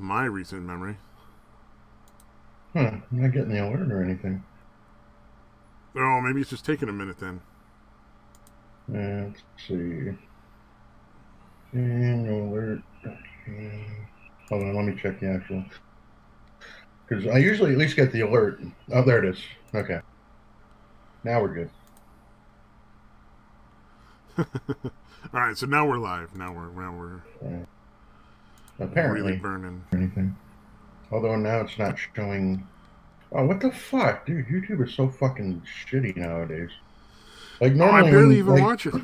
my recent memory. Huh, I'm not getting the alert or anything. Oh, maybe it's just taking a minute then. Let's see. Alert. Hold on, let me check the actual. Because I usually at least get the alert. Oh, there it is. Okay. Now we're good. All right, so now we're live. Now we're Uh, really apparently. burning. Anything. Although now it's not showing. Oh, what the fuck? Dude, YouTube is so fucking shitty nowadays. Like, Oh, I normally barely when, even like, watch it.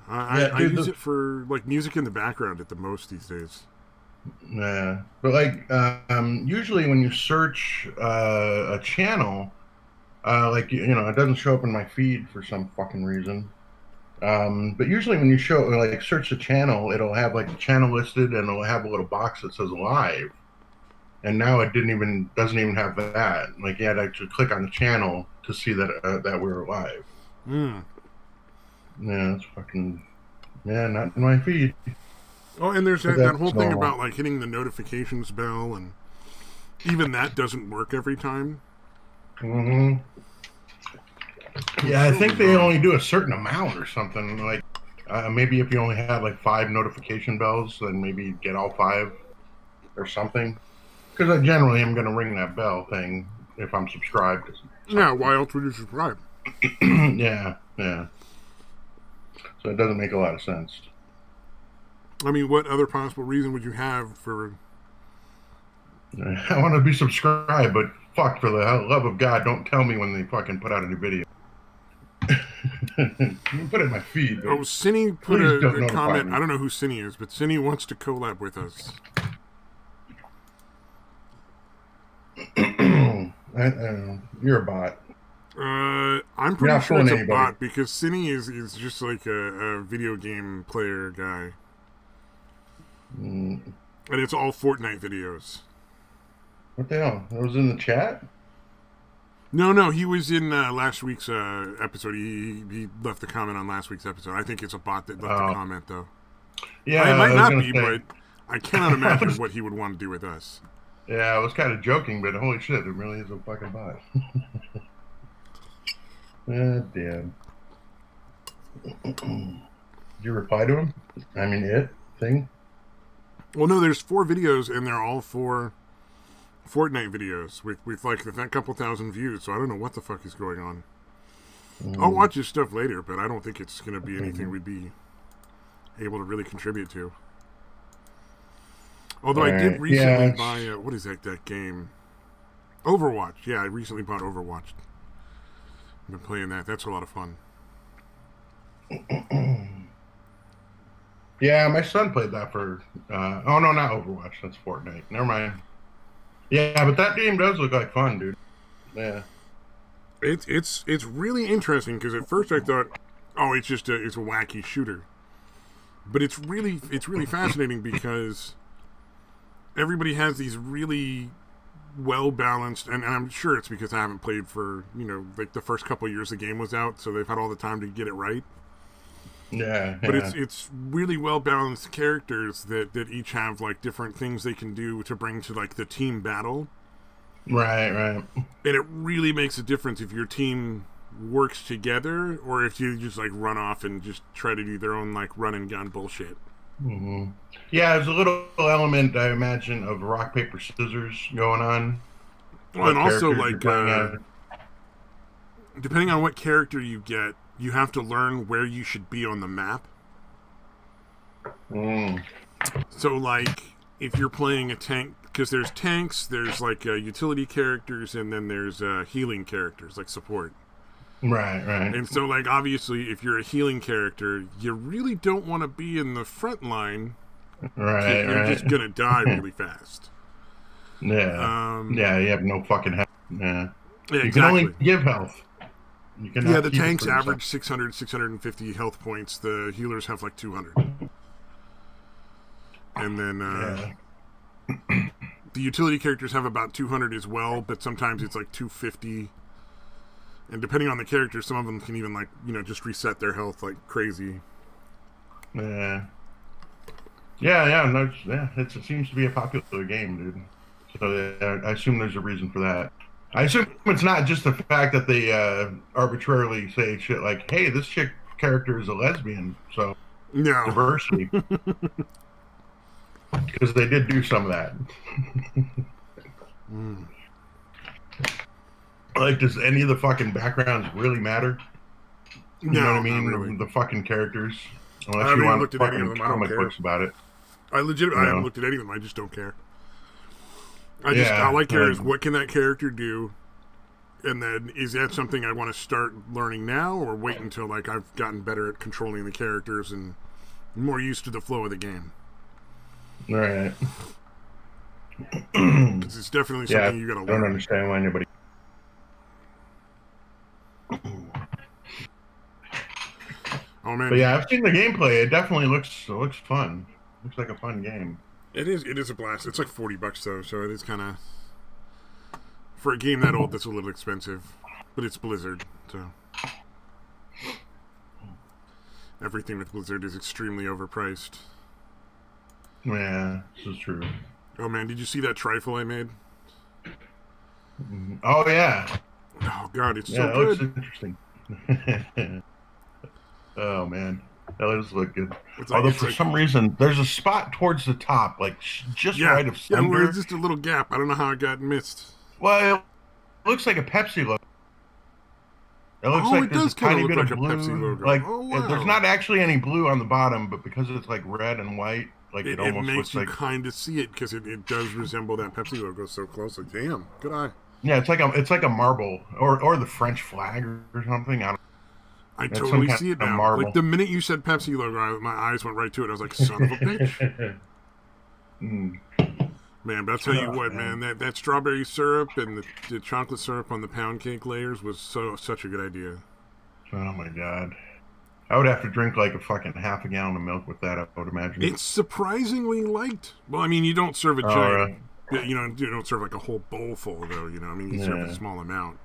I, yeah, I dude, use it for like music in the background at the most these days. yeah. But, like, usually when you search a channel, like, it doesn't show up in my feed for some fucking reason. But usually when you search the channel, it'll have like the channel listed and it'll have a little box that says live. And now it doesn't even have that. Like you had to actually click on the channel to see that we're live. Hmm. Yeah, it's fucking, yeah, not in my feed, Oh, and there's but that whole that's thing normal. about like hitting the notifications bell, and even that doesn't work every time. Hmm. It's Yeah, I so think they bizarre. only do a certain amount or something. Like maybe if you only had like 5 notification bells, then maybe you'd get all 5 or something. Because I generally am going to ring that bell thing if I'm subscribed to Yeah, something. why else would you subscribe? Yeah, yeah. So it doesn't make a lot of sense. I mean, what other possible reason would you have for? I want to be subscribed, but fuck, for the love of God, don't tell me when they fucking put out a new video. You can put it in my feed, but Oh, Cinny put please don't a notify comment. I me. don't know who Cinny is, but Cinny wants to collab with us. I don't know. You're a bot. I'm You're pretty not sure fooling it's a anybody. bot because Cinny is just like a video game player guy, Mm, and it's all Fortnite videos. what the hell? It was in the chat? No, no, he was in last week's episode. He left a comment on last week's episode. I think it's a bot that left a Oh, comment though. It yeah, might I was not going to be, say. but I cannot I imagine was, what he would want to do with us. yeah, I was kind of joking, but holy shit, it really is a fucking bot. Damn. Did you reply to him? I mean, thing? Well, no, there's 4 videos, and they're all 4 Fortnite videos with like a couple thousand views. So I don't know what the fuck is going on. I'll Mm, watch his stuff later, but I don't think it's going to be anything mhm. we'd be able to really contribute to. All Although I did right. Yeah, recently buy what is that game? Overwatch. Yeah, I recently bought Overwatch. I've been playing that. That's a lot of fun. yeah, my son played that for. Oh no, not Overwatch. That's Fortnite. Never mind. Yeah, but that game does look like fun, dude. Yeah. It's really interesting because at first I thought, oh, it's a wacky shooter, but it's really fascinating because everybody has these really well balanced, and I'm sure it's because I haven't played for like the first couple of years the game was out, so they've had all the time to get it right. Yeah, But yeah. it's really well balanced characters that each have like different things they can do to bring to like the team battle, Right, right. and it really makes a difference if your team works together or if you just like run off and just try to do their own like run and gun bullshit. Hmm. Yeah, there's a little element, I imagine, of rock, paper, scissors going on. Well, and What also characters you're like playing as. depending on what character you get, you have to learn where you should be on the map. Mm, So like if you're playing a tank, because there's tanks, there's like utility characters, and then there's healing characters like support. right, right. And so like obviously if you're a healing character, you really don't want to be in the front line because Right, you're just right. gonna die really fast. Yeah. Um, Yeah, you have no fucking health. Yeah. yeah, You can only exactly. give health. You Yeah, cannot the keep it tanks for yourself. average 600, 650 health points. The healers have like 200. And then Yeah. the utility characters have about 200 as well, but sometimes it's like 250. And depending on the character, some of them can even like just reset their health like crazy. Yeah. Yeah, no, it seems to be a popular game, dude. So I assume there's a reason for that. I assume it's not just the fact that they arbitrarily say shit like, "Hey, this chick character is a lesbian," so No. diversity, because they did do some of that. Like, does any of the fucking backgrounds really matter? You know what I No, not mean? really. The fucking characters, I unless you haven't even want looked at any of fucking them. I don't comic care. books about it. I You haven't know? looked at any of them. I just don't care. All Yeah, I care is what can that character do, and then is that something I want to start learning now, or wait until like I've gotten better at controlling the characters and more used to the flow of the game. right. Because it's definitely Yeah, something you got to I don't learn. understand why anybody. Oh man, But yeah, I've seen the gameplay. It definitely looks fun. Looks like a fun game. it is a blast. It's like $40 though, so it is kind of for a game that old. That's a little expensive, but it's Blizzard, so everything with Blizzard is extremely overpriced. Yeah, this is true. Oh man, did you see that trifle I made? Oh yeah, Oh god, it's yeah, so that looks good. interesting. Oh man, that does look good. Although It's for like some reason there's a spot towards the top, like just yeah, right of yeah. Well, center. it's just a little gap. I don't know how it got missed. Well, it looks like a Pepsi logo. It looks Oh, like it there's a does kind of tiny look bit like of a Pepsi blue. logo. Like Oh there's wow. not actually any blue on the bottom, but because it's like red and white, like it It almost makes looks you like. kind of see it because it does resemble that Pepsi logo so closely. Damn, good eye. Yeah, it's like a marble or the French flag or something. I don't. I It's some totally kind see it of now. Like marble. the minute you said Pepsi logo, my eyes went right to it. I was like, son of a bitch. Mm. Man, but I'll tell you Oh, what, man, that strawberry syrup and the chocolate syrup on the pound cake layers was such a good idea. Oh my god. I would have to drink like a fucking half a gallon of milk with that, I would imagine. It's surprisingly light. Well, I mean, you don't serve a Oh, giant, really? you don't serve like a whole bowl full though. You know, I mean, you serve a Yeah. small amount.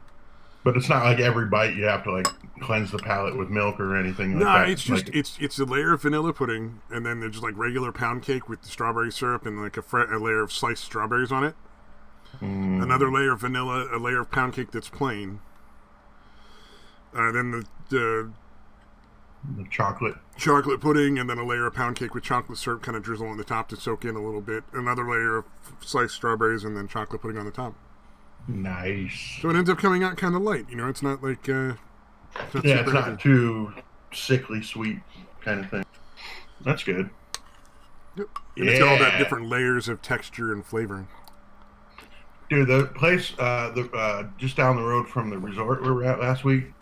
But it's not like every bite you have to like cleanse the palate with milk or anything like No, that. it's just Like, it's a layer of vanilla pudding, and then there's just like regular pound cake with the strawberry syrup and like a layer of sliced strawberries on it. Another layer of vanilla, a layer of pound cake that's plain. Then the the chocolate. chocolate pudding, and then a layer of pound cake with chocolate syrup kind of drizzle on the top to soak in a little bit. Another layer of sliced strawberries, and then chocolate pudding on the top. Nice. So it ends up coming out kind of light. You know, it's not like Yeah, super it's heavy. not too sickly sweet kind of thing. That's good. Yep. And it's got all that Yeah. different layers of texture and flavoring. Dude, the place just down the road from the resort we were at last week.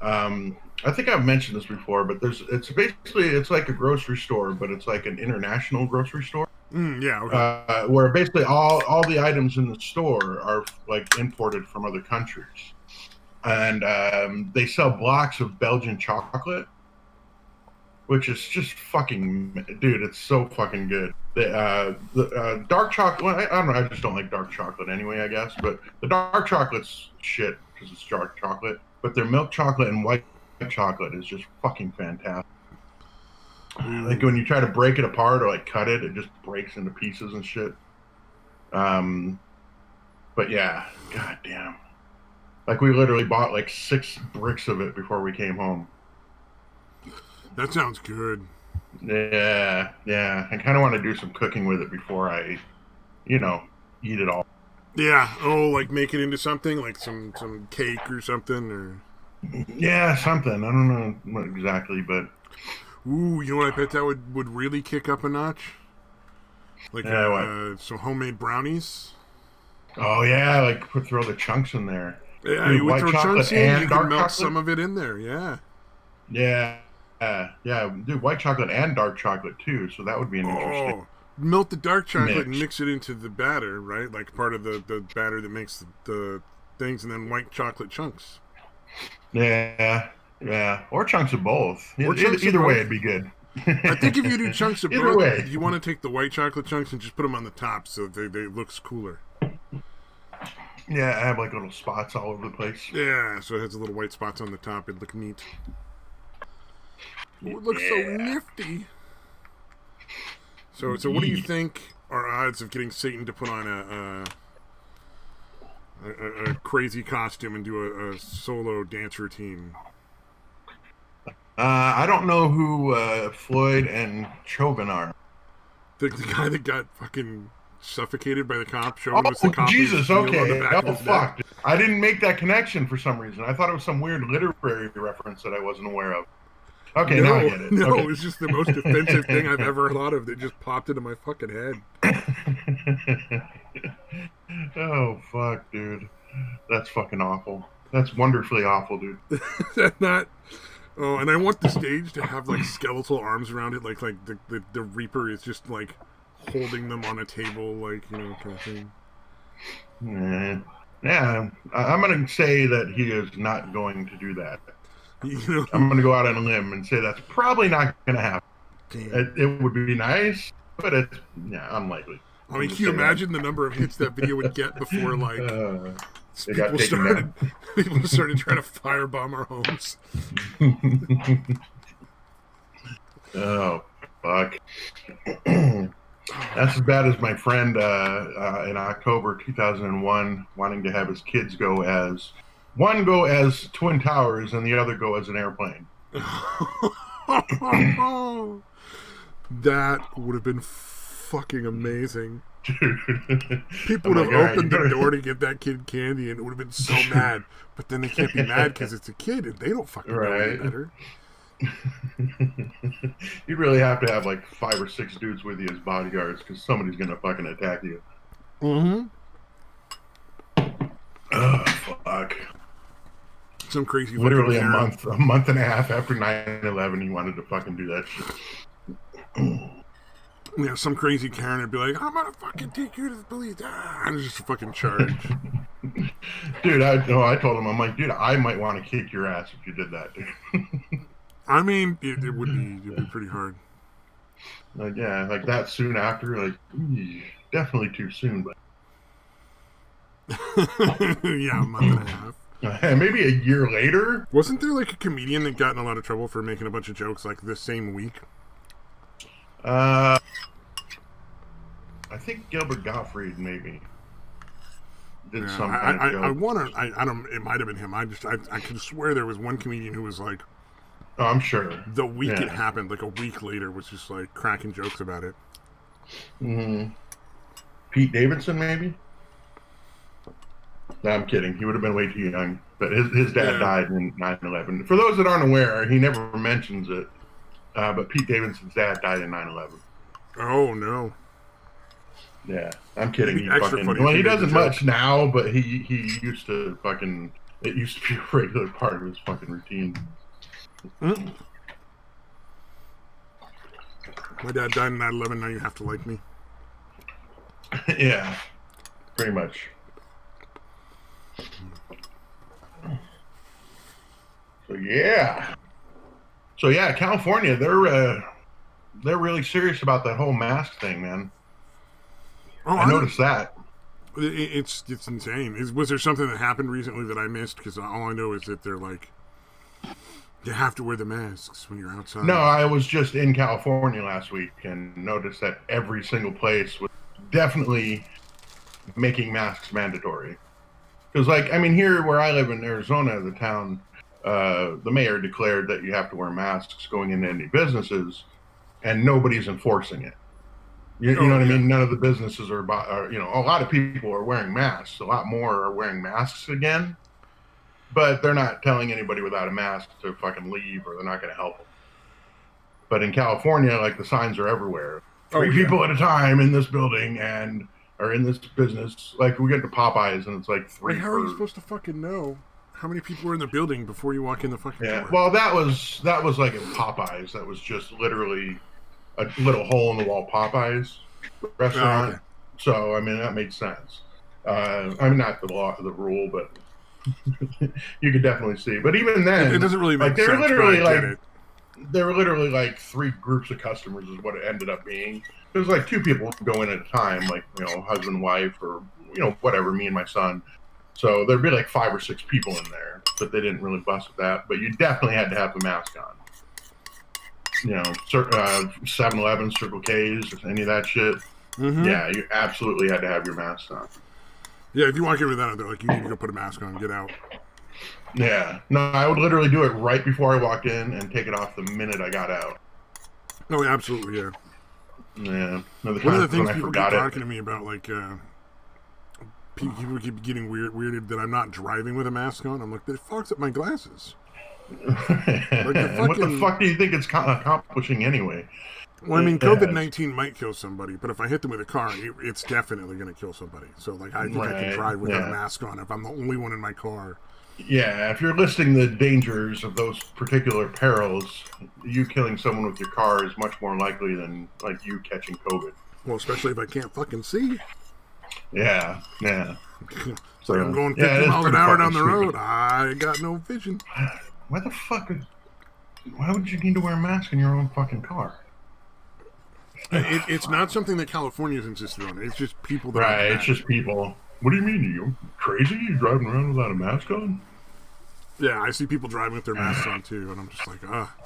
I think I've mentioned this before, but it's like a grocery store, but it's like an international grocery store. Yeah, okay. Where basically all the items in the store are like imported from other countries, and they sell blocks of Belgian chocolate, which is just fucking dude. It's so fucking good. The dark chocolate. Well, I don't know. I just don't like dark chocolate anyway. I guess, but the dark chocolate's shit because it's dark chocolate. But their milk chocolate and white chocolate is just fucking fantastic. Like when you try to break it apart or like cut it, it just breaks into pieces and shit. But yeah, goddamn. Like we literally bought like 6 bricks of it before we came home. That sounds good. Yeah. I kind of want to do some cooking with it before I, eat it all. Yeah. Oh, like make it into something like some cake or something, or Yeah, something. I don't know what exactly, but ooh, you know what? I bet that would really kick up a notch. Like some homemade brownies. oh yeah, like throw the chunks in there. Yeah, Dude, you would white throw chocolate chunks in. and You could dark melt chocolate? some of it in there. Yeah. Yeah. Dude, white chocolate and dark chocolate too. So that would be an interesting. Oh, melt the dark chocolate and Mix. mix it into the batter, right? Like part of the batter that makes the things, and then white chocolate chunks. Yeah, or chunks of both. Or chunks of Either way, both. it'd be good. I think if you do chunks of Either both, way. you want to take the white chocolate chunks and just put them on the top so they looks cooler. Yeah, I have like little spots all over the place. Yeah, so it has the little white spots on the top. It'd look neat. Oh, it looks so nifty. So what do you think are odds of getting Satan to put on a crazy costume and do a solo dance routine? I don't know who Floyd and Chauvin are. The guy that got fucking suffocated by the cop. Oh, Chauvin was the cop Jesus, on the okay. back of Oh, his fuck. neck. I didn't make that connection for some reason. I thought it was some weird literary reference that I wasn't aware of. Okay, now I No, get it. no, Okay. it was just the most offensive thing I've ever thought of that just popped into my fucking head. Oh, fuck, dude. That's fucking awful. That's wonderfully awful, dude. That's not. Oh, and I want the stage to have like skeletal arms around it, like the Reaper is just like holding them on a table, like, you know, kind of thing. Yeah, I'm going to say that he is not going to do that. You know, I'm going to go out on a limb and say that's probably not going to happen. damn. It would be nice, but it's unlikely. I mean, can you imagine the number of hits that video would get before like They got taken down. people started trying to firebomb our homes? Oh, fuck. That's as bad as my friend in October 2001 wanting to have his kids go as Twin Towers and the other go as an airplane. That would have been fucking amazing. Dude. People would have opened the door to get that kid candy and it would have been so mad. But then they can't be mad because it's a kid and they don't fucking know any better. You'd really have to have like 5 or 6 dudes with you as bodyguards because somebody's gonna fucking attack you. Mm-hmm. Oh, fuck. Some crazy literally a month and a half after 9/11 he wanted to fucking do that shit. Yeah, some crazy Karen would be like, I'm gonna fucking take you to the police. And it's just a fucking charge. Dude, I told him, I'm like, dude, I might want to kick your ass if you did that, dude. I mean, it'd be pretty hard. Like, yeah, like that soon after, like, definitely too soon, but yeah, a month and a half. Maybe a year later. Wasn't there like a comedian that got in a lot of trouble for making a bunch of jokes like this same week? I think Gilbert Gottfried maybe did some kind of joke. I don't. It might have been him. I can swear there was one comedian who was like, oh, I'm sure the week it happened, like a week later, was just like cracking jokes about it. Mm-hmm. Pete Davidson maybe. No, I'm kidding. He would have been way too young. But his dad died in 9/11. For those that aren't aware, he never mentions it. But Pete Davidson's dad died in 9/11. Oh no. Yeah, I'm kidding. He doesn't much now, but he used to fucking. It used to be a regular part of his fucking routine. Mm. My dad died in 9/11. Now you have to like me. Yeah, pretty much. So yeah, California, they're really serious about that whole mask thing, man. Oh, I noticed that. It's insane. Was there something that happened recently that I missed? Because all I know is that they're like, you have to wear the masks when you're outside. No, I was just in California last week and noticed that every single place was definitely making masks mandatory. Because, like, I mean, here where I live in Arizona, the town, the mayor declared that you have to wear masks going into any businesses, and nobody's enforcing it. You know what I mean? None of the businesses are, a lot of people are wearing masks. A lot more are wearing masks again, but they're not telling anybody without a mask to fucking leave, or they're not going to help them. But in California, like, the signs are everywhere. 3 people at a time in this building or in this business. Like, we get to Popeyes and it's like 3. Wait, how are you supposed to fucking know how many people are in the building before you walk in the fucking door? Well, that was like in Popeyes. That was just literally a little hole in the wall Popeyes restaurant. Oh, okay. So I mean that made sense. I mean not the law, the rule, but you could definitely see. But even then, it doesn't really make sense. They were literally like 3 groups of customers is what it ended up being. There's like 2 people go in at a time, like, husband, wife, or whatever, me and my son. So there'd be like 5 or 6 people in there, but they didn't really bust with that. But you definitely had to have the mask on. 7-Eleven, Circle K's, any of that shit. Mm-hmm. Yeah, you absolutely had to have your mask on. Yeah, if you walk in with that, they're like, you need to go put a mask on, get out. Yeah. No, I would literally do it right before I walked in and take it off the minute I got out. Oh, absolutely, yeah. Yeah. No, One of the things people keep talking to me about, like, people keep getting weirded that I'm not driving with a mask on. I'm like, that fucks up my glasses. And what the fuck do you think it's accomplishing anyway? Well, I mean, COVID-19 might kill somebody, but if I hit them with a car, it's definitely going to kill somebody. So, like, I think I can drive without a mask on if I'm the only one in my car. Yeah, if you're listing the dangers of those particular perils, you killing someone with your car is much more likely than, like, you catching COVID. Well, especially if I can't fucking see. Yeah. So I'm going 50 miles an hour down the road. I got no vision. Why would you need to wear a mask in your own fucking car? It's not something that California's insisted on. It's just people that right, it's just people. What do you mean? You crazy? You driving around without a mask on? Yeah, I see people driving with their masks on too, and I'm just like,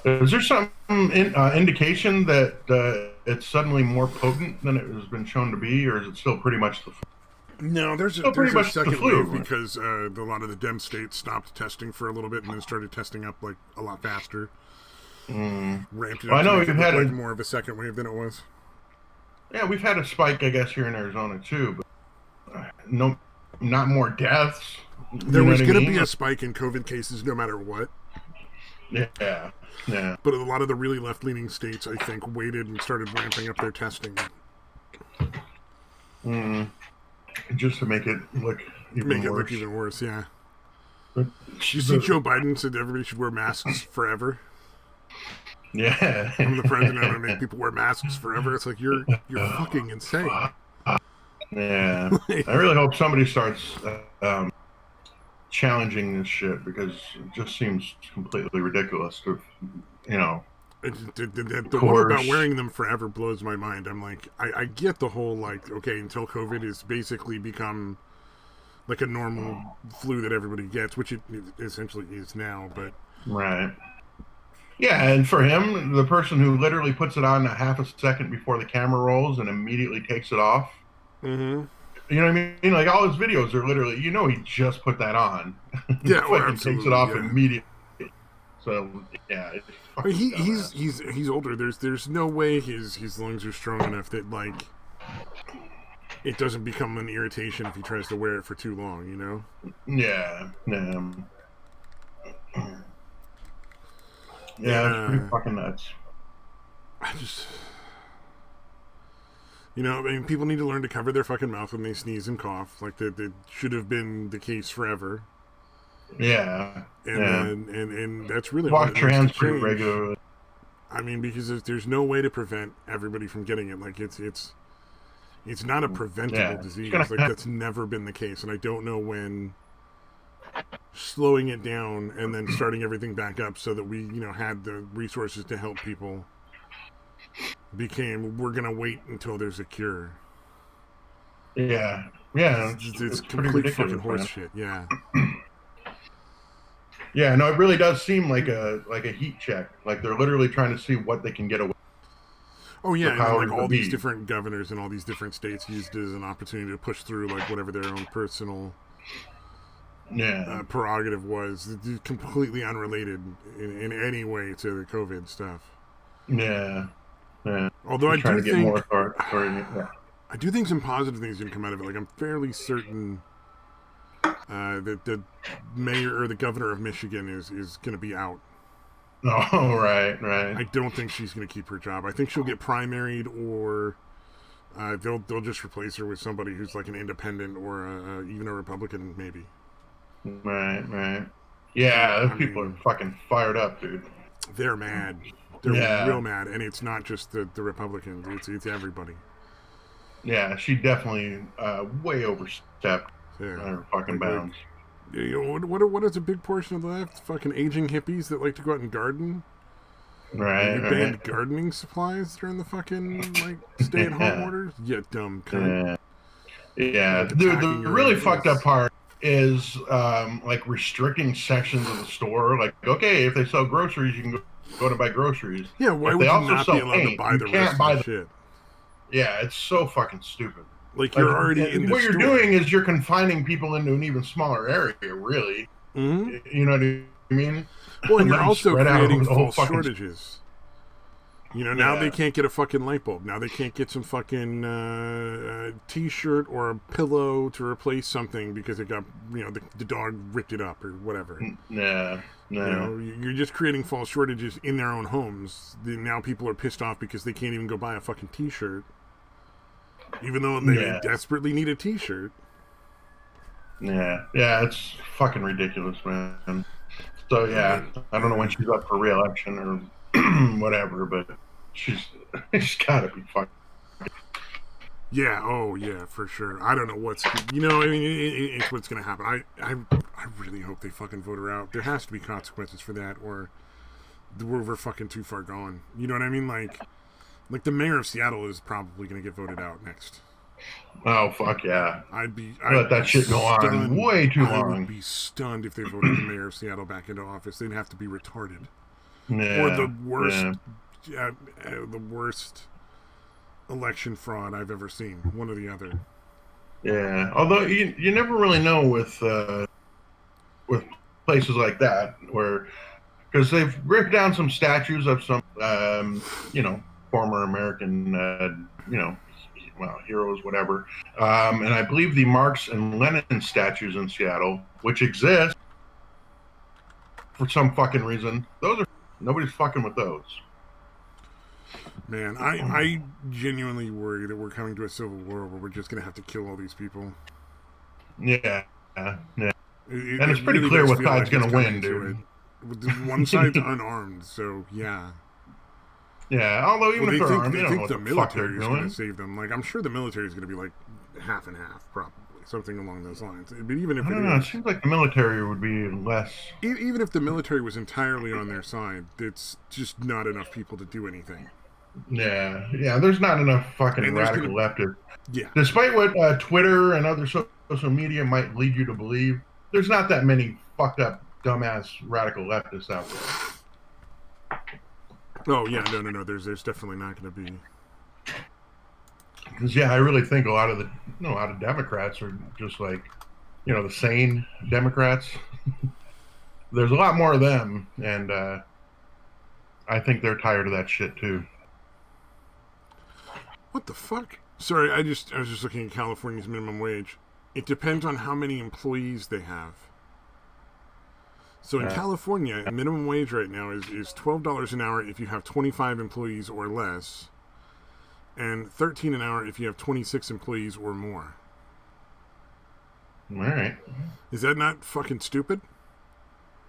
Is there some indication that it's suddenly more potent than it has been shown to be, or is it still pretty much the flu? No, there's a second wave because a lot of the Dem states stopped testing for a little bit and then started testing up like a lot faster. Ramped it up. I know we've had more of a second wave than it was. Yeah, we've had a spike, I guess, here in Arizona too, but not more deaths. There was going to be a spike in COVID cases no matter what. Yeah. But a lot of the really left-leaning states, I think, waited and started ramping up their testing. Just to make it look even worse, yeah. But you see Joe Biden said everybody should wear masks forever. Yeah. I'm the president. I'm going to make people wear masks forever. It's like, you're fucking insane. Yeah. I really hope somebody starts challenging this shit because it just seems completely ridiculous to, The one about wearing them forever blows my mind. I'm like, I get the whole, like, okay, until COVID has basically become like a normal flu that everybody gets, which it essentially is now, but... Right. Yeah, and for him, the person who literally puts it on a half a second before the camera rolls and immediately takes it off. Mm-hmm. You know what I mean? Like, all his videos are literally, he just put that on. Yeah, and takes it off immediately. So, yeah. I mean, he's older. There's no way his lungs are strong enough that, like, it doesn't become an irritation if he tries to wear it for too long, you know? Yeah. Yeah, it's pretty fucking nuts. I just... I mean, people need to learn to cover their fucking mouth when they sneeze and cough. Like, that should have been the case forever. Yeah. And that's really wash your hands pretty regularly. I mean, because there's no way to prevent everybody from getting it. Like, it's not a preventable disease. Like, that's never been the case. And I don't know when slowing it down and then starting everything back up so that we, had the resources to help people became, we're going to wait until there's a cure. Yeah. It's complete fucking horse shit. Yeah. Yeah, no, it really does seem like a heat check. Like they're literally trying to see what they can get away. Oh yeah, and then, like all these different governors in all these different states used it as an opportunity to push through like whatever their own personal prerogative was, completely unrelated in any way to the COVID stuff. Yeah. Although I do think I do think some positive things are going to come out of it. Like I'm fairly certain that the mayor or the governor of Michigan is going to be out. Oh, right. I don't think she's going to keep her job. I think she'll get primaried, or they'll just replace her with somebody who's like an independent or even a Republican, maybe. Right. Yeah, those people are fucking fired up, dude. They're mad. They're real mad, and it's not just the Republicans. It's everybody. Yeah, she definitely way overstepped her fucking bounds. What is a big portion of the left? Fucking aging hippies that like to go out and garden. Right. You banned gardening supplies during the fucking stay-at-home orders. You dumb cunt. Yeah, dude. The really fucked up part is restricting sections of the store. Like, okay, if they sell groceries, you can go go to buy groceries. Yeah, why But would they you also not be sell allowed to paint. buy You the can't rest buy of the the shit? Yeah, it's so fucking stupid. Like, you're already in the what store. you're doing is you're confining people into an even smaller area, really. Mm-hmm. You know what I mean? Well, and Let you're them also spread out creating over the whole false fucking. shortages. You know, now they can't get a fucking light bulb. Now they can't get some fucking T-shirt or a pillow to replace something because it got, the dog ripped it up or whatever. Yeah. You know, you're just creating false shortages in their own homes. Now people are pissed off because they can't even go buy a fucking T-shirt, even though they desperately need a T-shirt. Yeah, it's fucking ridiculous, man. So yeah, I don't know when she's up for re-election or whatever, but she's got to be fucking. Yeah, oh yeah, for sure. I don't know what's, it's what's gonna happen. I really hope they fucking vote her out. There has to be consequences for that, or we're fucking too far gone. You know what I mean? Like the mayor of Seattle is probably gonna get voted out next. Oh fuck yeah! I'd let that shit go on way too long. I would be stunned if they voted the mayor of Seattle back into office. They'd have to be retarded, yeah, or the worst election fraud I've ever seen. One or the other. Yeah, although you never really know with places like that where, because they've ripped down some statues of some former American heroes, whatever. And I believe the Marx and Lenin statues in Seattle, which exist for some fucking reason, nobody's fucking with those. Man, I genuinely worry that we're coming to a civil war where we're just going to have to kill all these people. Yeah. And it's pretty really clear what side's going to win, dude. One side's unarmed, so yeah. Yeah, although even if they're armed, they think the military is going to save them. Like, I'm sure the military is going to be like half and half, probably something along those lines. But even if it seems like the military would be less. Even if the military was entirely on their side, it's just not enough people to do anything. Yeah. There's not enough fucking radical leftists. Yeah. Despite what Twitter and other social media might lead you to believe, there's not that many fucked up, dumbass radical leftists out there. Oh yeah, no. There's definitely not going to be. Because I really think a lot of Democrats are just like, the sane Democrats. There's a lot more of them, and I think they're tired of that shit too. What the fuck? Sorry, I was just looking at California's minimum wage. It depends on how many employees they have. So in California, minimum wage right now is $12 an hour if you have 25 employees or less, and $13 an hour if you have 26 employees or more. All right. Is that not fucking stupid?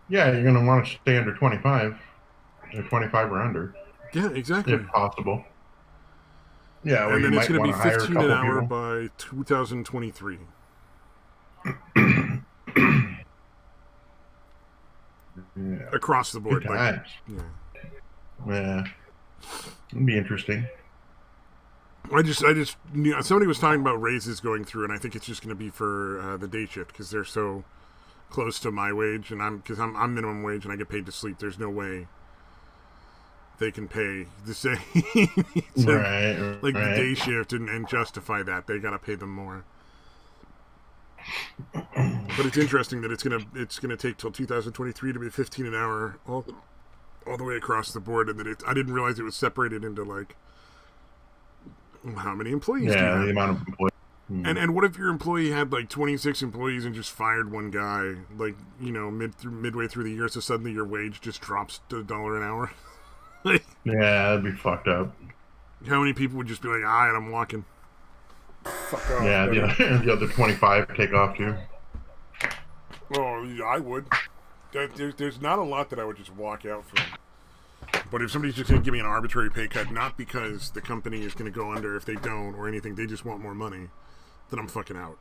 Yeah, you're going to want to stay under 25. Or 25 or under. Yeah, exactly. If possible. Yeah, and then it's going to be $15 an hour by 2023. Yeah. Across the board. Good times. Yeah. It'd be interesting. I just knew somebody was talking about raises going through, and I think it's just going to be for the day shift because they're so close to my wage, and I'm minimum wage and I get paid to sleep. There's no way they can pay the same the day shift and justify that. They got to pay them more. But it's interesting that it's gonna take till 2023 to be $15 an hour all the way across the board, and that I didn't realize it was separated into like how many employees. Yeah, the amount of employees. And what if your employee had like 26 employees and just fired one guy, like midway through the year, so suddenly your wage just drops to $1 an hour? Yeah, that'd be fucked up. How many people would just be like, I'm walking. Fuck off. Yeah, the other 25 take off too. Oh, yeah, I would. There's not a lot that I would just walk out from. But if somebody's just going to give me an arbitrary pay cut, not because the company is going to go under if they don't or anything, they just want more money, then I'm fucking out.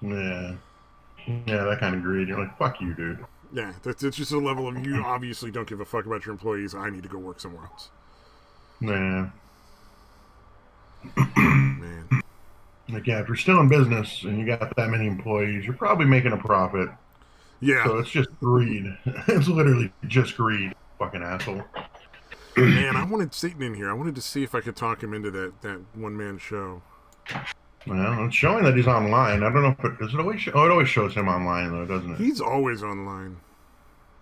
Yeah, that kind of greed. You're like, fuck you, dude. Yeah, it's just a level of you obviously don't give a fuck about your employees. I need to go work somewhere else. Yeah. Man. Like, yeah, if you're still in business and you got that many employees, you're probably making a profit. Yeah. So it's just greed. It's literally just greed. Fucking asshole. Man, I wanted Satan in here. I wanted to see if I could talk him into that one-man show. Well, it's showing that he's online. I don't know if it does. It always it always shows him online though, doesn't it? He's always online.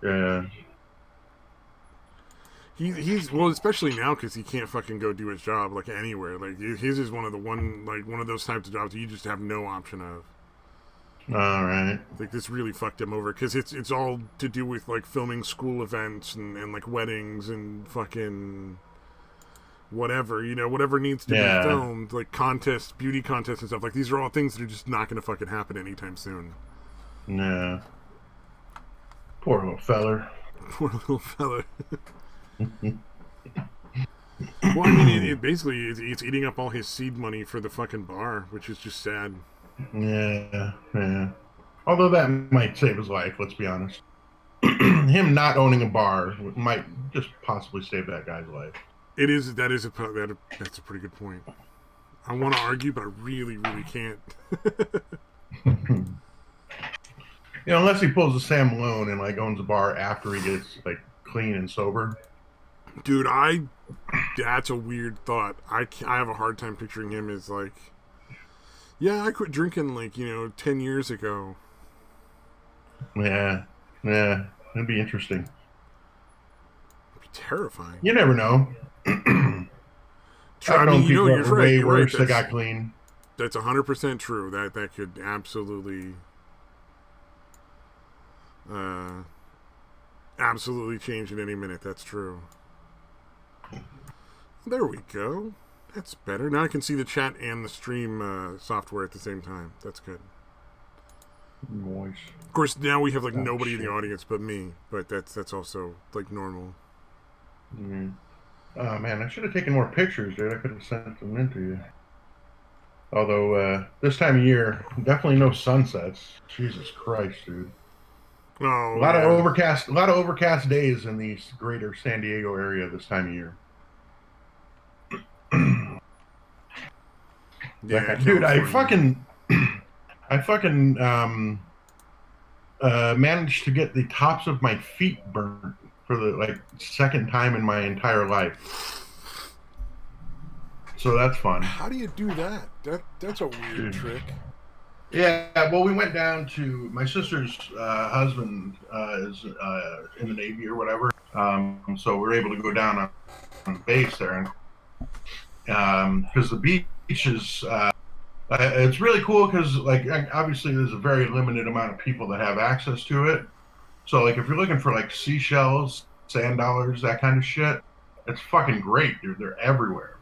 Yeah. He's well, especially now because he can't fucking go do his job like anywhere. Like his is one of those types of jobs that you just have no option of. All right. Like this really fucked him over because it's all to do with like filming school events and like weddings and fucking whatever, whatever needs to be filmed, like contests, beauty contests and stuff. Like these are all things that are just not going to fucking happen anytime soon. Yeah. Poor little feller. Poor little fella. Well, I mean, it basically it's eating up all his seed money for the fucking bar, which is just sad. Yeah. Although that might save his life, let's be honest. Him not owning a bar might just possibly save that guy's life. That's a pretty good point. I want to argue, but I really, really can't. Unless he pulls a Sam Malone and like owns a bar after he gets like clean and sober. Dude, that's a weird thought. I have a hard time picturing him as like, yeah, I quit drinking like 10 years ago. Yeah, it'd be interesting. It'd be terrifying. You never know. I mean, you're right. Way You're worse right. that got clean. That's 100% true. That could absolutely change in any minute. That's true. There we go. That's better. Now I can see the chat and the stream software at the same time. That's good. Nice. Of course, now we have like nobody in the audience but me. But that's also like normal. Mm. Oh man, I should have taken more pictures, dude. I could have sent them in to you. Although this time of year, definitely no sunsets. Jesus Christ, dude. Oh, a lot of overcast days in the greater San Diego area this time of year. Yeah, dude, I fucking managed to get the tops of my feet burnt for the second time in my entire life. So that's fun. How do you do that? That's a weird trick. Yeah, well, we went down to my sister's husband is in the Navy or whatever, so we were able to go down on base there, and because the beach is it's really cool because obviously there's a very limited amount of people that have access to it. So if you're looking for seashells, sand dollars, that kind of shit, it's fucking great, dude. They're everywhere.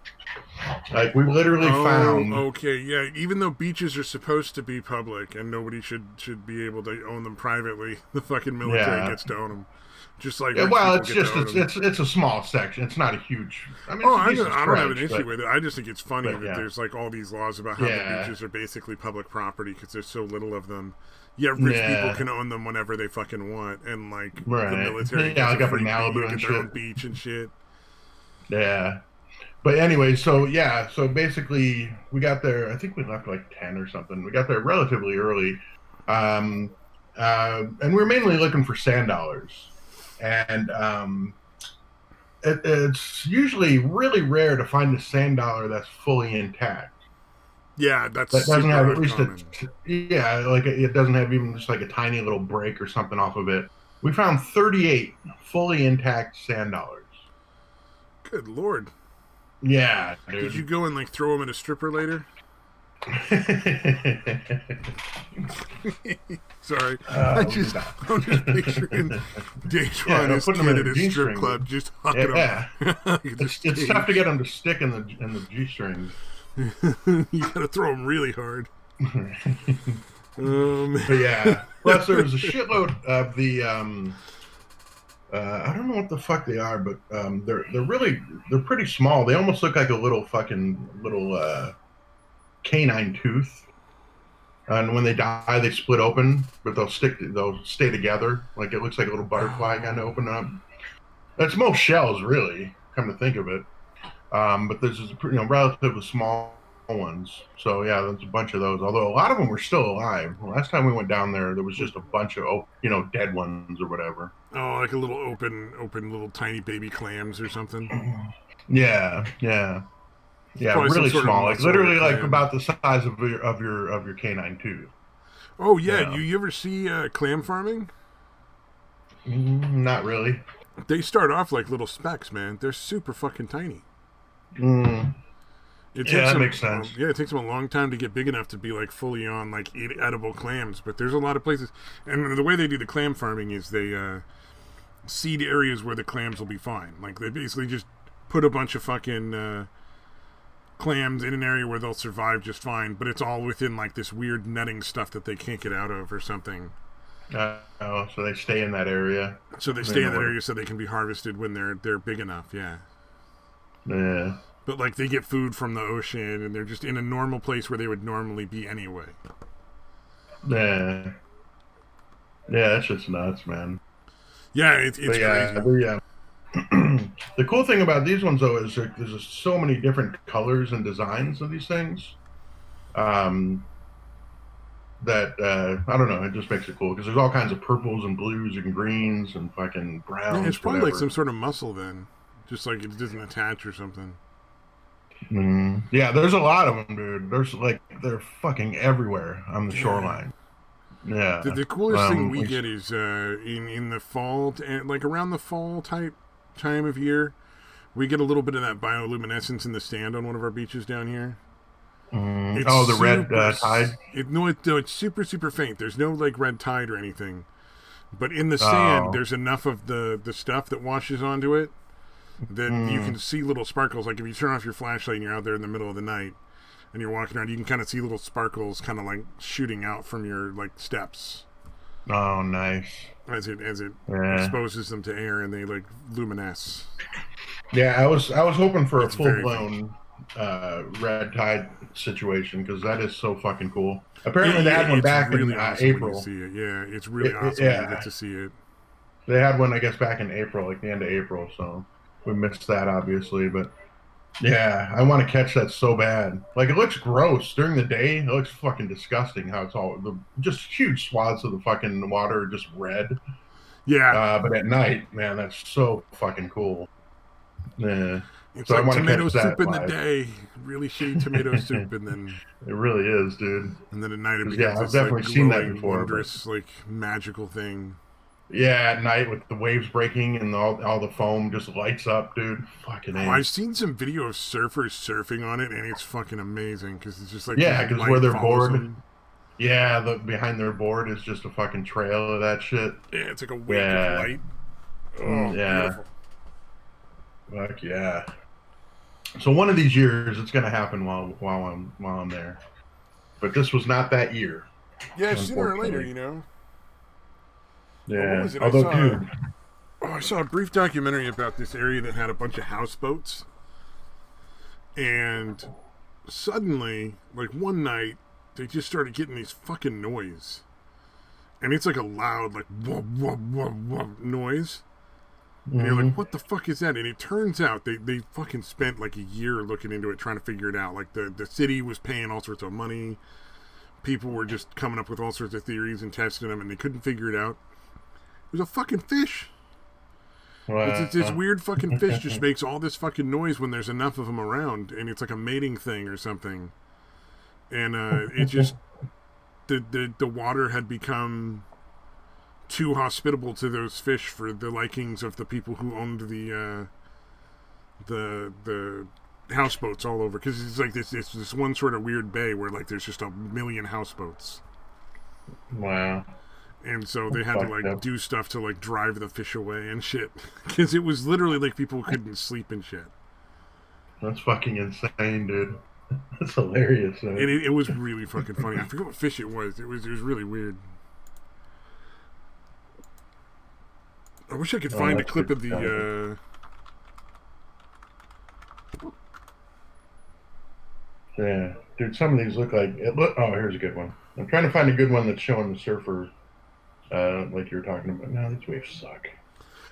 We literally found. Okay, yeah. Even though beaches are supposed to be public and nobody should be able to own them privately, the fucking military gets to own them. Just like it's a small section. It's not a huge. I mean, I don't have an issue with it. I just think it's funny that there's all these laws about how the beaches are basically public property because there's so little of them. Yeah, rich people can own them whenever they fucking want, and the military up in Malibu and shit, their own beach and shit. Yeah. But anyway, so basically we got there, I think we left 10 or something. We got there relatively early. And we were mainly looking for sand dollars. And it's usually really rare to find a sand dollar that's fully intact. Yeah, that doesn't have at least it doesn't have even just a tiny little break or something off of it. We found 38 fully intact sand dollars. Good Lord. Yeah, dude. Did you go and throw them at a stripper later? Sorry, I'm just picturing Dejuan as kid at a strip club, just hucking them. It's tough to get them to stick in the G-strings. You gotta throw them really hard. But yeah, plus there was a shitload of the I don't know what the fuck they are, but they're pretty small. They almost look like a little canine tooth. And when they die, they split open, but they'll stay together. It looks like a little butterfly kind of open up. That's most shells, really, come to think of it. But there's relatively small ones. So yeah, there's a bunch of those. Although a lot of them were still alive. Last time we went down there was just a bunch of dead ones or whatever. Oh, like a little open, little tiny baby clams or something. Yeah, yeah, yeah. Probably some Really sort of small, like mussel or literally like clam. about the size of your canine too. Oh yeah, Yeah. you ever see clam farming? Not really. They start off like little specks, man. They're super fucking tiny. Mm, It yeah, takes that them, makes sense. yeah, it takes them a long time to get big enough to be like fully on like edible clams. But there's a lot of places, and the way they do the clam farming is they seed areas where the clams will be fine. Like they basically just put a bunch of fucking clams in an area where they'll survive just fine. But it's all within like this weird netting stuff that they can't get out of or something. Oh, so they stay in that area. So they They stay in know that what. area so they can be harvested when they're big enough. Yeah. Yeah, But like they get food from the ocean and they're just in a normal place where they would normally be anyway. yeah, yeah. That's just nuts, man. Yeah, But it's yeah, crazy. the cool thing about these ones though is there's just so many different colors and designs of these things. Um, that I don't know, it just makes it cool because there's all kinds of purples and blues and greens and fucking Yeah, it's browns, probably like some whatever. sort of muscle then. Just like it doesn't attach or something. Yeah, there's a lot of them, dude. There's like they're fucking everywhere on the Yeah. shoreline. The, Yeah. the coolest thing we Like, get is in the fall, like around the fall type time of year, we get a little bit of that bioluminescence in the sand on one of our beaches down here. It's oh, the red super. tide. No, it's super faint. There's no like red tide or anything. But in the sand, Oh, there's enough of the stuff that washes onto it that you can mm, see little sparkles. Like if you turn off your flashlight and you're out there in the middle of the night and you're walking around, you can kind of see little sparkles kind of like shooting out from your like steps oh, nice. as it Yeah, exposes them to air and they like luminesce. yeah. I was hoping for a It's full very faint. blown red tide situation because that is so fucking cool. Apparently, they had one It's back in really awesome when you April. see it. Yeah, it's really awesome when you get Yeah, to see it. they had one, I guess, back in April, like the end of April. So we missed that, obviously. But yeah, I want to catch that so bad. Like it looks gross during the day. It looks fucking disgusting. How it's all just huge swaths of the fucking water are just red. Yeah, But at night, man, that's so fucking cool. Yeah. it's So I like want to tomato catch that soup in the live. day, really shitty tomato soup, It really is, dude. and then at night it Because yeah, becomes I've this like definitely seen that glowing, before. But wondrous, like magical thing. yeah, at night with the waves breaking and all the foam just lights up, dude. Fucking Oh, I've a. seen some video of surfers surfing on it, and it's fucking amazing because it's just like this Yeah, because where light they're follows bored, them. yeah, the behind their board is just a fucking trail of that shit. Yeah, it's like a wake of Yeah, light. Oh, yeah, beautiful. fuck yeah. So one of these years, it's gonna happen while I'm there. But this was not that year, Yeah, sooner or later, unfortunately. you know. Oh, what Yeah. was it? Although, dude, I saw a brief documentary about this area that had a bunch of houseboats, and suddenly, like one night, they just started getting these fucking noise, and it's like a loud, like wub wub wub wub noise. And you're like, hmm what the fuck is that? And it turns out they fucking spent like a year looking into it, trying to figure it out. Like the city was paying all sorts of money. People were just coming up with all sorts of theories and testing them, and they couldn't figure it out. It was a fucking fish. It's this well, weird fucking fish just makes all this fucking noise when there's enough of them around, and it's like a mating thing or something. And it just the water had become too hospitable to those fish for the likings of the people who owned the houseboats all over, because it's like this one sort of weird bay where like there's just a million houseboats, wow, and so they had to fucked like up. do stuff to like drive the fish away and shit, because it was literally like people couldn't sleep and shit. That's fucking insane, dude. That's hilarious, And man. it was really fucking funny. I forget what fish it was. It was really weird. I wish I could Oh, find a that's clip pretty of exciting. the Yeah, dude. Some of these look like it. Oh, here's a good one. I'm trying to find a good one that's showing the surfer, like you were talking about. No, these waves suck.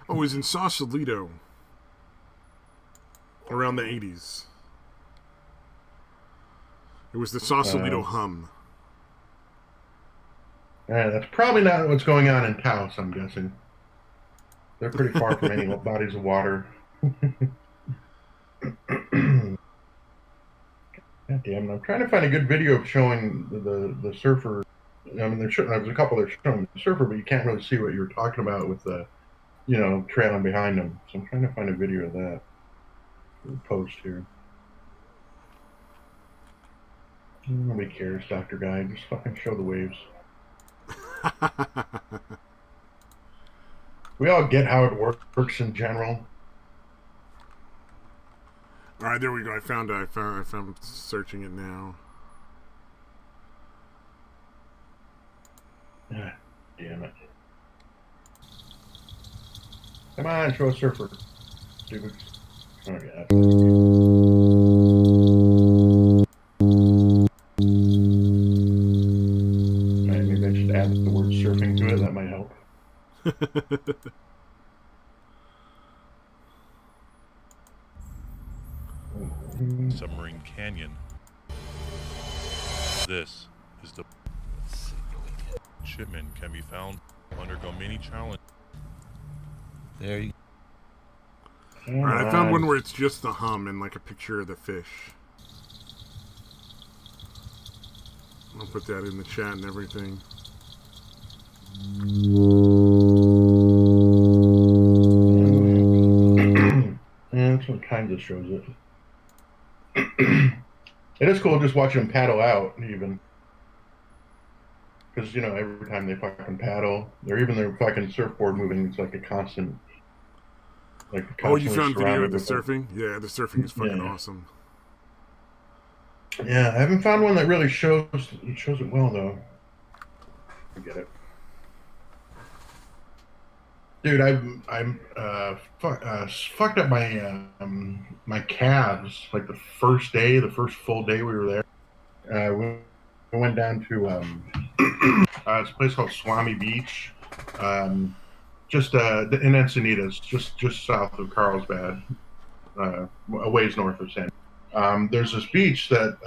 oh, it was in Sausalito around the 80s. It was the Uh, Sausalito hum. yeah, that's probably not what's going on in Taos. I'm guessing. They're pretty far from any bodies of water. God damn it. I'm trying to find a good video of showing the surfer. I mean, there's a couple that are showing the surfer, but you can't really see what you're talking about with the, trailing behind them. So I'm trying to find a video of that. We'll post here. Nobody cares, Dr. Guy. Just fucking show the waves. We all get how it works in general. All right, there we go. I found searching it now. Ah, damn it. Come on, show a surfer. Stupid. Oh, yeah. Right, maybe I should add the word surfing to it. That might help. Submarine Canyon. This is the shipment can be found undergo many challenges. There you go. All right, I found one where it's just the hum and like a picture of the fish. I'll put that in the chat and everything. And this one kind of shows it. It is cool just watching them paddle out, even. Because, every time they fucking paddle, or even their fucking surfboard moving, it's like a constant. Oh, you found video of the surfing? Yeah, the surfing is fucking awesome. Yeah, I haven't found one that really shows it well, though. I get it. Dude, I'm fucked up my my calves like the first full day we were there. We went down to it's a place called Swami Beach, just in Encinitas, just south of Carlsbad, a ways north of San. There's this beach that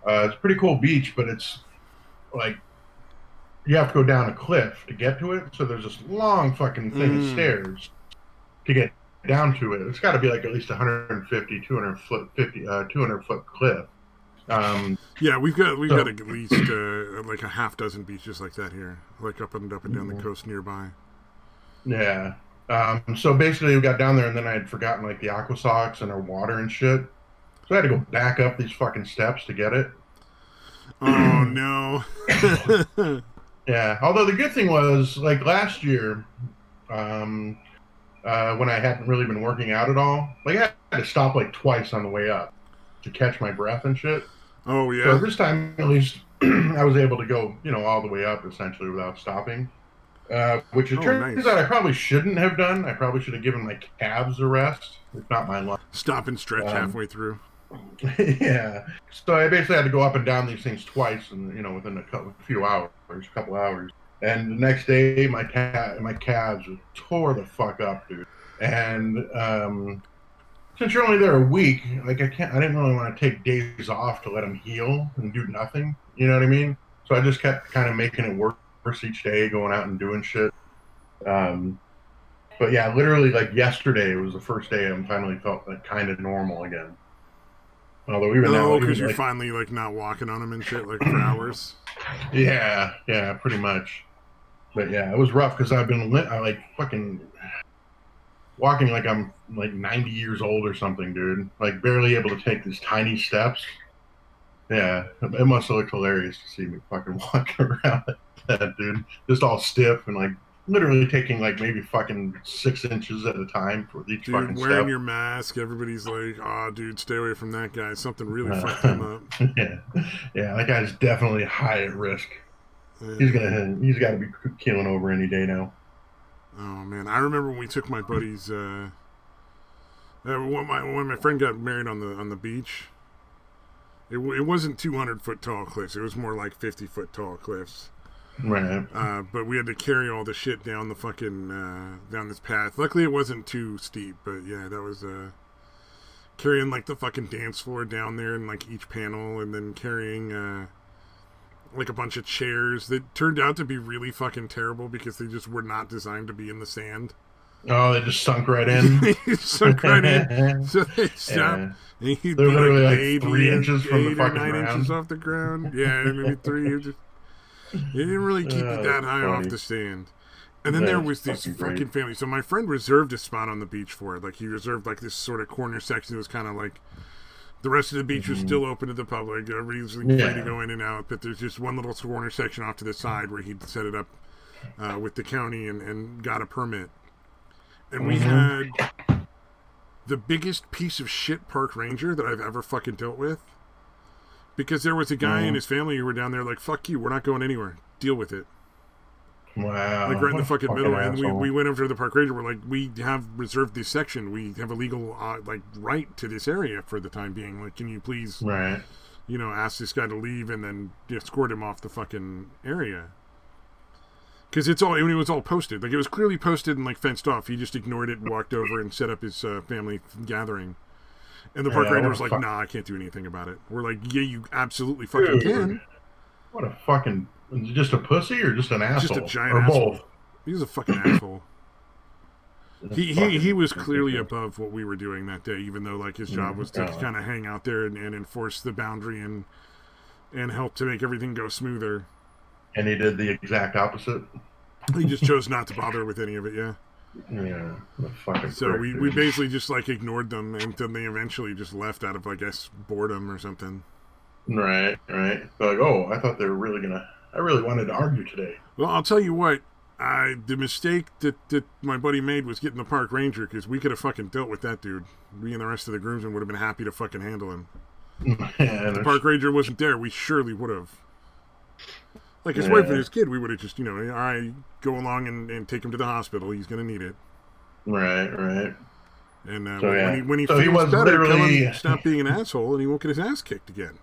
it's a pretty cool beach, but it's like you have to go down a cliff to get to it. So there's this long fucking thing of stairs to get down to it. It's got to be like at least 150, 200 foot cliff. Yeah, we've got at least like a half dozen beaches like that here, like up and down the coast nearby. Yeah. So basically, we got down there, and then I had forgotten like the aqua socks and our water and shit. So I had to go back up these fucking steps to get it. Oh no. Yeah. Although the good thing was, like last year, when I hadn't really been working out at all, like I had to stop like twice on the way up to catch my breath and shit. Oh yeah. So this time, at least, I was able to go, all the way up essentially without stopping. Which it turns out I probably shouldn't have done. I probably should have given my calves a rest. It's not my luck. Stop and stretch halfway through. Yeah. So I basically had to go up and down these things twice, and within a couple hours. And the next day, my calves tore the fuck up, dude. And since you're only there a week, like I didn't really want to take days off to let them heal and do nothing. You know what I mean? So I just kept kind of making it worse each day, going out and doing shit. But yeah, literally like yesterday was the first day I finally felt like kind of normal again. Although even now, because you're finally like not walking on them and shit like for hours. Yeah, pretty much. But yeah, it was rough because I've been like fucking walking like I'm like 90 years old or something, dude. Like barely able to take these tiny steps. Yeah, it must have looked hilarious to see me fucking walking around like that, dude. Just all stiff and like literally taking like maybe fucking 6 inches at a time for each fucking step. Wearing your mask, everybody's like, "Oh, dude, stay away from that guy. Something really fucked him up." Yeah, that guy's definitely high at risk. Yeah. He's got to be keeling over any day now. Oh man, I remember when we took my buddies. When my friend got married on the beach. It wasn't 200-foot tall cliffs. It was more like 50-foot tall cliffs. Right. But we had to carry all the shit down the fucking down this path. Luckily, it wasn't too steep. But yeah, that was carrying like the fucking dance floor down there and like each panel, and then carrying like a bunch of chairs that turned out to be really fucking terrible because they just were not designed to be in the sand. Oh, they just sunk right in. He sunk right in, so they stopped. Yeah. And he'd They're be like literally like 80 3 inches from the 8 or fucking 9 inches ground. off the ground. Yeah, maybe 3 inches. They didn't really keep it that That's high off funny. the stand. And then there That's was this fucking fucking great. family. So my friend reserved a spot on the beach for it. Like he reserved like this sort of corner section that was kind of like the rest of the beach was still open to the public. Everybody was like, free to go in and out. But there's just one little corner section off to the side where he'd set it up with the county and got a permit. And we had the biggest piece of shit park ranger that I've ever fucking dealt with. Because there was a guy and his family who were down there like, fuck you, we're not going anywhere. Deal with it. Wow. Like right in the What a fucking middle. And asshole. we went over to the park ranger. We're like, we have reserved this section. We have a legal right to this area for the time being. Like, can you please, Right. ask this guy to leave and then escort him off the fucking area? Because it was all posted. Like, it was clearly posted and like fenced off. He just ignored it and walked over and set up his family gathering. And the park ranger was like, nah, I can't do anything about it. We're like, yeah, you absolutely fucking can. What a fucking... Just a pussy or just an asshole? Just a giant or asshole. both? He was a fucking asshole. He was clearly ridiculous. above what we were doing that day, even though like his job was to kind of hang out there and enforce the boundary and help to make everything go smoother. And he did the exact opposite? He just chose not to bother with any of it, yeah. Yeah. The fucking So prick, we dude. basically just like ignored them until they eventually just left out of, I guess, boredom or something. Right. They're like, oh, I thought they were really gonna... I really wanted to argue today. Well, I'll tell you what. The mistake that my buddy made was getting the park ranger, because we could have fucking dealt with that dude. We and the rest of the groomsmen would have been happy to fucking handle him. If the park ranger wasn't there, we surely would have. Like his wife and his kid, we would have just, all right, go along and take him to the hospital. He's going to need it. Right. And when he So he feels was better, tell literally... him stop being an asshole and he won't get his ass kicked again.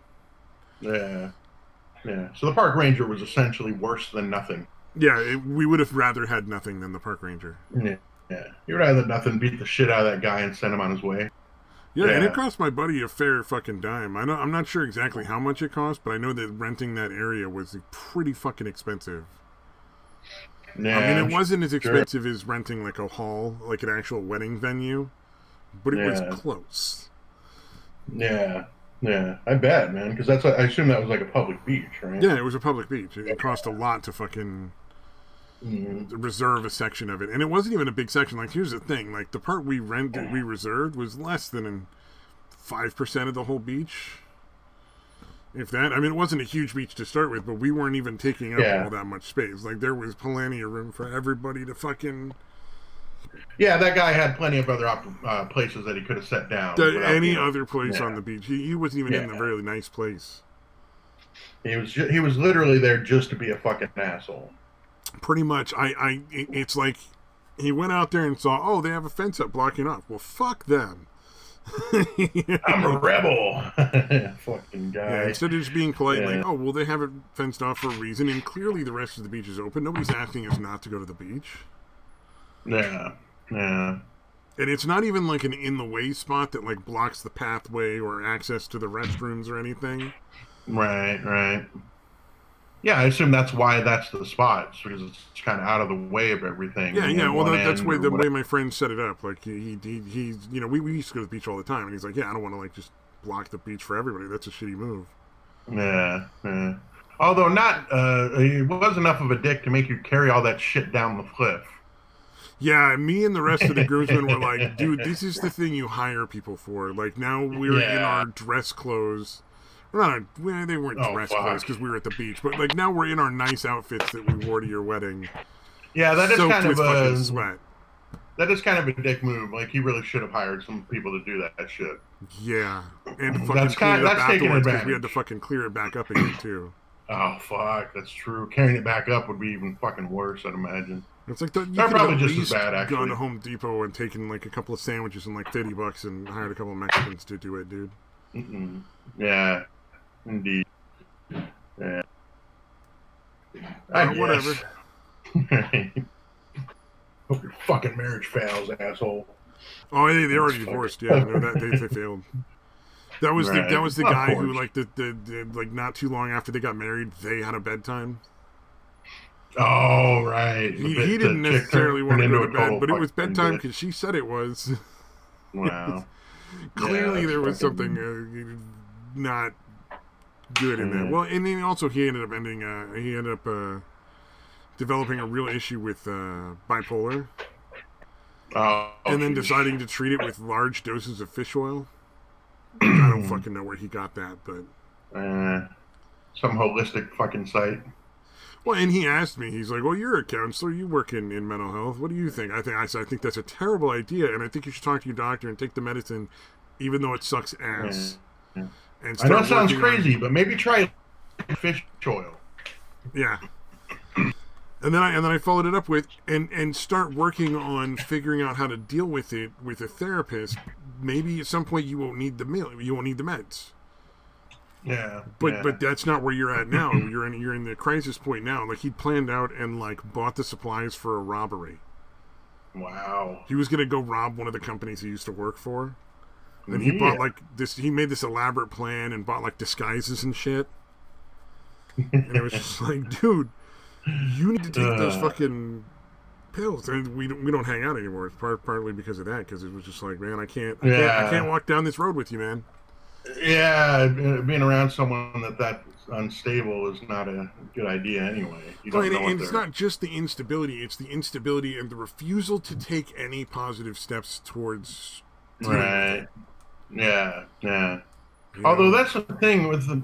Yeah. So the park ranger was essentially worse than nothing. Yeah, we would have rather had nothing than the park ranger. Yeah. You would rather nothing beat the shit out of that guy and send him on his way. Yeah, and it cost my buddy a fair fucking dime. I'm not sure exactly how much it cost, but I know that renting that area was pretty fucking expensive. Yeah, I mean, it wasn't as expensive as renting like a hall, like an actual wedding venue, but it was close. Yeah, I bet, man, because I assume that was like a public beach, right? Yeah, it was a public beach. It cost a lot to fucking reserve a section of it, and it wasn't even a big section. Like, here's the thing: like the part we reserved was less than 5% of the whole beach. If that, I mean, it wasn't a huge beach to start with, but we weren't even taking up all that much space. Like, there was plenty of room for everybody to fucking... Yeah, that guy had plenty of other places that he could have set down. Any other place on the beach. He wasn't even in a really nice place. He was literally there just to be a fucking asshole. Pretty much. It's like he went out there and saw, oh, they have a fence up blocking off. Well, fuck them. I'm a rebel. Fucking guy. Yeah, instead of just being polite, like, oh, well, they have it fenced off for a reason, and clearly the rest of the beach is open. Nobody's asking us not to go to the beach. Yeah. And it's not even like an in-the-way spot that, like, blocks the pathway or access to the restrooms or anything. Right. Yeah, I assume that's why that's the spot, because it's kind of out of the way of everything. Yeah. Well, that's the way my friend set it up. Like he's, we used to go to the beach all the time, and he's like, yeah, I don't want to like just block the beach for everybody. That's a shitty move. Yeah. Although he was enough of a dick to make you carry all that shit down the cliff. Yeah, me and the rest of the groomsmen were like, dude, this is the thing you hire people for. Like, now we're in our dress clothes. They weren't dress clothes because we were at the beach, but like now we're in our nice outfits that we wore to your wedding. Yeah, that is kind of a sweat. That is kind of a dick move. Like, he really should have hired some people to do that shit. Yeah, and fucking clean it up afterwards because we had to fucking clear it back up again too. Oh fuck, that's true. Carrying it back up would be even fucking worse, I'd imagine. It's like you could probably have just as bad, actually. gone to Home Depot and taken like a couple of sandwiches and like $50 and hired a couple of Mexicans to do it, dude. Yeah, indeed. Yeah. Whatever. Hope your fucking marriage fails, asshole. Oh, they already divorced. Yeah, no, that they failed. That was the guy who like the like not too long after they got married, they had a bedtime. Oh, right. He didn't The chick necessarily want to turned go into to a bed, total but it was fucking bedtime bitch. because she said it was. Wow. Clearly, Yeah, there was that's something not good in that. Yeah. Well, and then also he ended up developing a real issue with bipolar, Oh, and then geez. deciding to treat it with large doses of fish oil. I don't fucking know where he got that, but Some holistic fucking site. well, and he asked me, he's like, "Well, you're a counselor, you work in mental health. What do you think?" I said, "I think that's a terrible idea, and I think you should talk to your doctor and take the medicine, even though it sucks ass." Yeah. And I know it start sounds working crazy, on, but maybe try fish oil. yeah. And then I followed it up with and start working on figuring out how to deal with it with a therapist. Maybe at some point you won't need the meds. Yeah. But that's not where you're at now. You're in the crisis point now. Like he'd planned out and like bought the supplies for a robbery. Wow. He was gonna go rob one of the companies he used to work for. And he Yeah. bought like this. He made this elaborate plan and bought like disguises and shit. And it was just like, dude, you need to take those fucking pills. And we don't hang out anymore. It's partly because of that. Because it was just like, man, I can't walk down this road with you, man. Yeah, being around someone that's unstable is not a good idea anyway. You don't know what and it's not just the instability; it's the instability and the refusal to take any positive steps towards dealing with right. it. Yeah. You Although know? that's the thing with the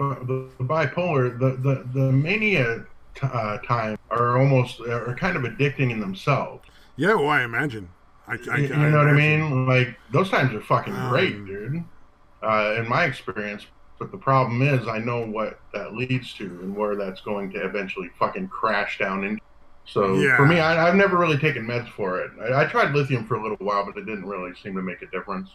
bipolar, the mania time are kind of addicting in themselves. Yeah, well, I imagine. I You know what I mean? Like those times are fucking great, Um, dude. In my experience, but the problem is I know what that leads to and where that's going to eventually fucking crash down into. So for me, Yeah. I've never really taken meds for it. I tried lithium for a little while, but it didn't really seem to make a difference.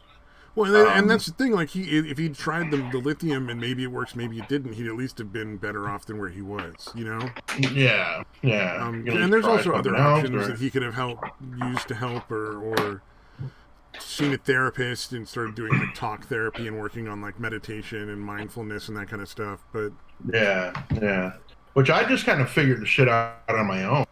Well, and that's the thing. Like if he'd tried the lithium and maybe it works, maybe it didn't, he'd at least have been better off than where he was. You know. Yeah. You can at And least there's try also other something else, options or- that he could have used to help, or seen a therapist and started doing like talk therapy and working on like meditation and mindfulness and that kind of stuff. But Yeah. Which I just kind of figured the shit out on my own.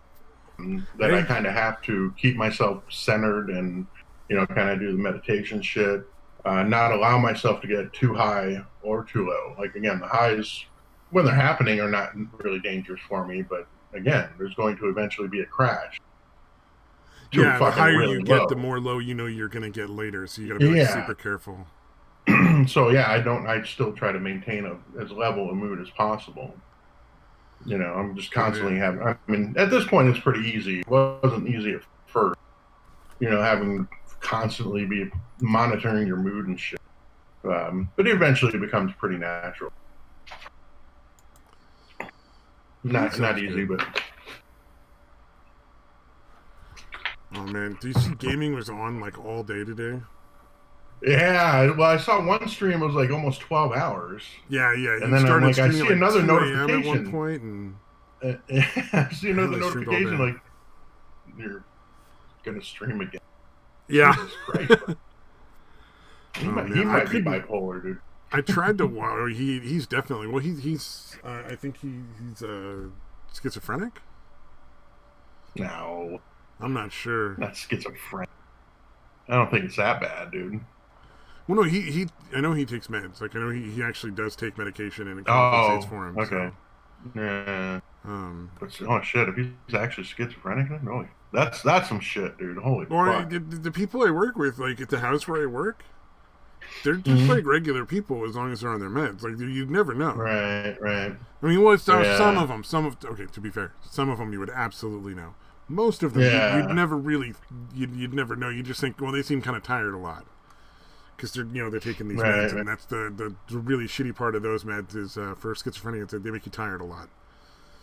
That I kind of have to keep myself centered and, kind of do the meditation shit. Not allow myself to get too high or too low. Like, again, the highs, when they're happening, are not really dangerous for me. But, again, there's going to eventually be a crash. Yeah, the higher really you get, low. the more low you know you're going to get later. So you got to be like, super careful. So yeah, I still try to maintain as level a mood as possible. I'm just constantly having. I mean, at this point, it's pretty easy. It wasn't easy at first. Having constantly be monitoring your mood and shit. But eventually, it becomes pretty natural. Not easy, good. but. Oh man, do you see gaming was on like all day today? Yeah, well, I saw one stream. It was like almost 12 hours. Yeah. And then I'm like, I see another 2 a.m. notification at one point, and I see another notification like you're gonna stream again. Yeah. Jesus Christ. He might be bipolar, dude. I tried to. Well, he's definitely. Well, he's. I think he's schizophrenic. No, I'm not sure. Not schizophrenic. I don't think it's that bad, dude. Well, no, he. I know he takes meds. Like I know he actually does take medication and it compensates for him. Okay. So. Yeah. But oh shit! If he's actually schizophrenic, then no, that's some shit, dude. Holy fuck! The people I work with, like at the house where I work, they're just like regular people as long as they're on their meds. Like you'd never know. Right. I mean, well, some of them. Okay, to be fair, some of them you would absolutely know. Most of them, you'd never really, you'd never know. You just think, well, they seem kind of tired a lot because they're taking these meds, and that's the really shitty part of those meds is for schizophrenia, they make you tired a lot.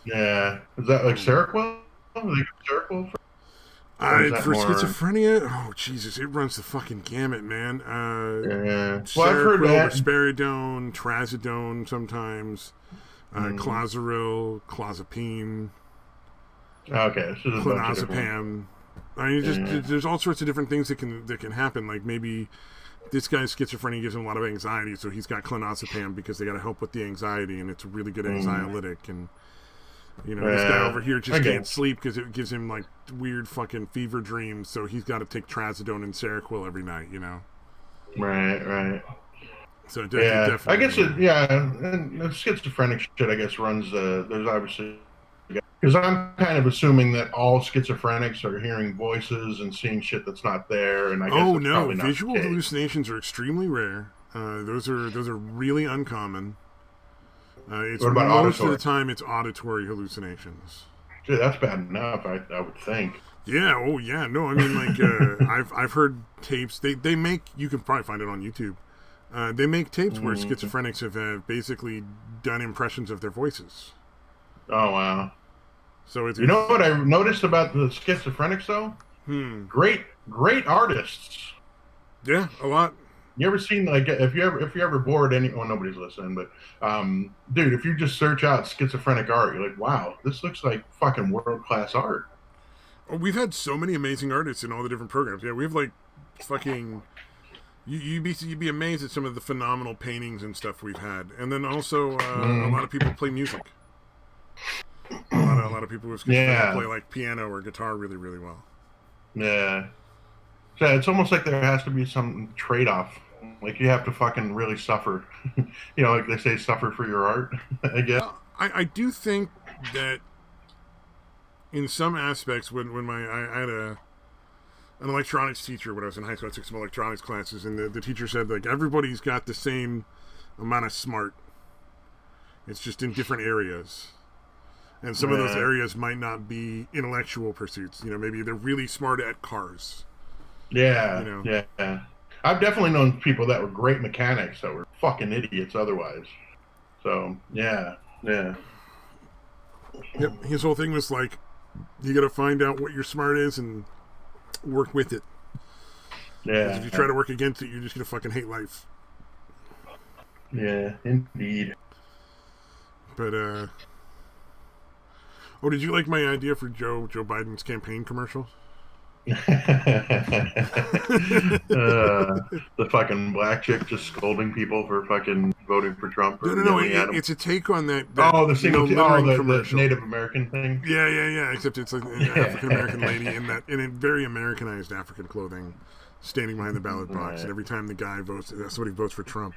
Yeah, is that like Seroquel? Seroquel for schizophrenia? Oh Jesus, it runs the fucking gamut, man. Yeah. Well, I've heard that. Risperidone, Trazodone, sometimes Clozaril, Clozapine. Okay, so clonazepam. I mean, there's all sorts of different things that can happen. Like maybe this guy's schizophrenia gives him a lot of anxiety, so he's got clonazepam because they got to help with the anxiety, and it's a really good anxiolytic. And This guy over here just Okay. can't sleep because it gives him like weird fucking fever dreams, so he's got to take trazodone and Seroquel every night. Right. So Yeah, definitely. I guess and the schizophrenic shit, I guess, runs. There's obviously, because I'm kind of assuming that all schizophrenics are hearing voices and seeing shit that's not there, and I guess that's probably not visual the case. hallucinations are extremely rare. Those are really uncommon. It's What about most auditory? of the time it's auditory hallucinations. Dude, that's bad enough. I would think. Yeah. Oh yeah. No, I mean like I've heard tapes. They make, you can probably find it on YouTube. They make tapes where schizophrenics have basically done impressions of their voices. Oh wow. So it's, You know what I noticed about the schizophrenics though? Great artists. Yeah, a lot. You ever seen, like, if you ever bored nobody's listening, but dude, if you just search out schizophrenic art, you're like, wow, this looks like fucking world-class art. Oh, we've had so many amazing artists in all the different programs. Yeah, we have like fucking. You'd be amazed at some of the phenomenal paintings and stuff we've had, and then also a lot of people play music. A lot of people who play like piano or guitar really, really well. Yeah. So it's almost like there has to be some trade-off. Like you have to fucking really suffer. Like they say, suffer for your art, I guess. I do think that in some aspects, when I had an electronics teacher when I was in high school, I took some electronics classes, and the teacher said, like, everybody's got the same amount of smart. It's just in different areas. And some of those areas might not be intellectual pursuits. Maybe they're really smart at cars. Yeah, yeah. I've definitely known people that were great mechanics that were fucking idiots otherwise. So, yeah. Yep, his whole thing was like, you gotta find out what your smart is and work with it. Yeah. Because if you try to work against it, you're just gonna fucking hate life. Yeah, indeed. But, oh, did you like my idea for Joe Biden's campaign commercial? The fucking black chick just scolding people for fucking voting for Trump. No, it's a take on that the single the Native American thing. Yeah. Except it's like an African American lady in very Americanized African clothing, standing behind the ballot box, and every time the guy votes, somebody votes for Trump,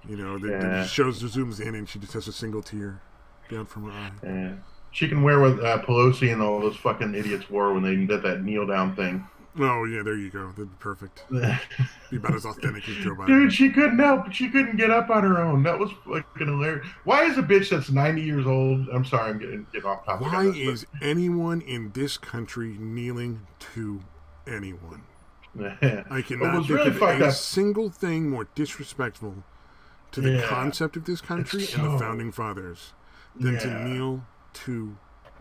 the zooms in, and she just has a single tear down from her eye. Yeah. She can wear what Pelosi and all those fucking idiots wore when they did that kneel down thing. Oh yeah, there you go. That'd be perfect. Be about as authentic as Joe Biden. Dude, she couldn't help, but she couldn't get up on her own. That was fucking hilarious. Why is a bitch that's 90 years old? I'm sorry, I'm getting off topic. Why is anyone in this country kneeling to anyone? I cannot think of a single thing more disrespectful to the concept of this country and the founding fathers than to kneel to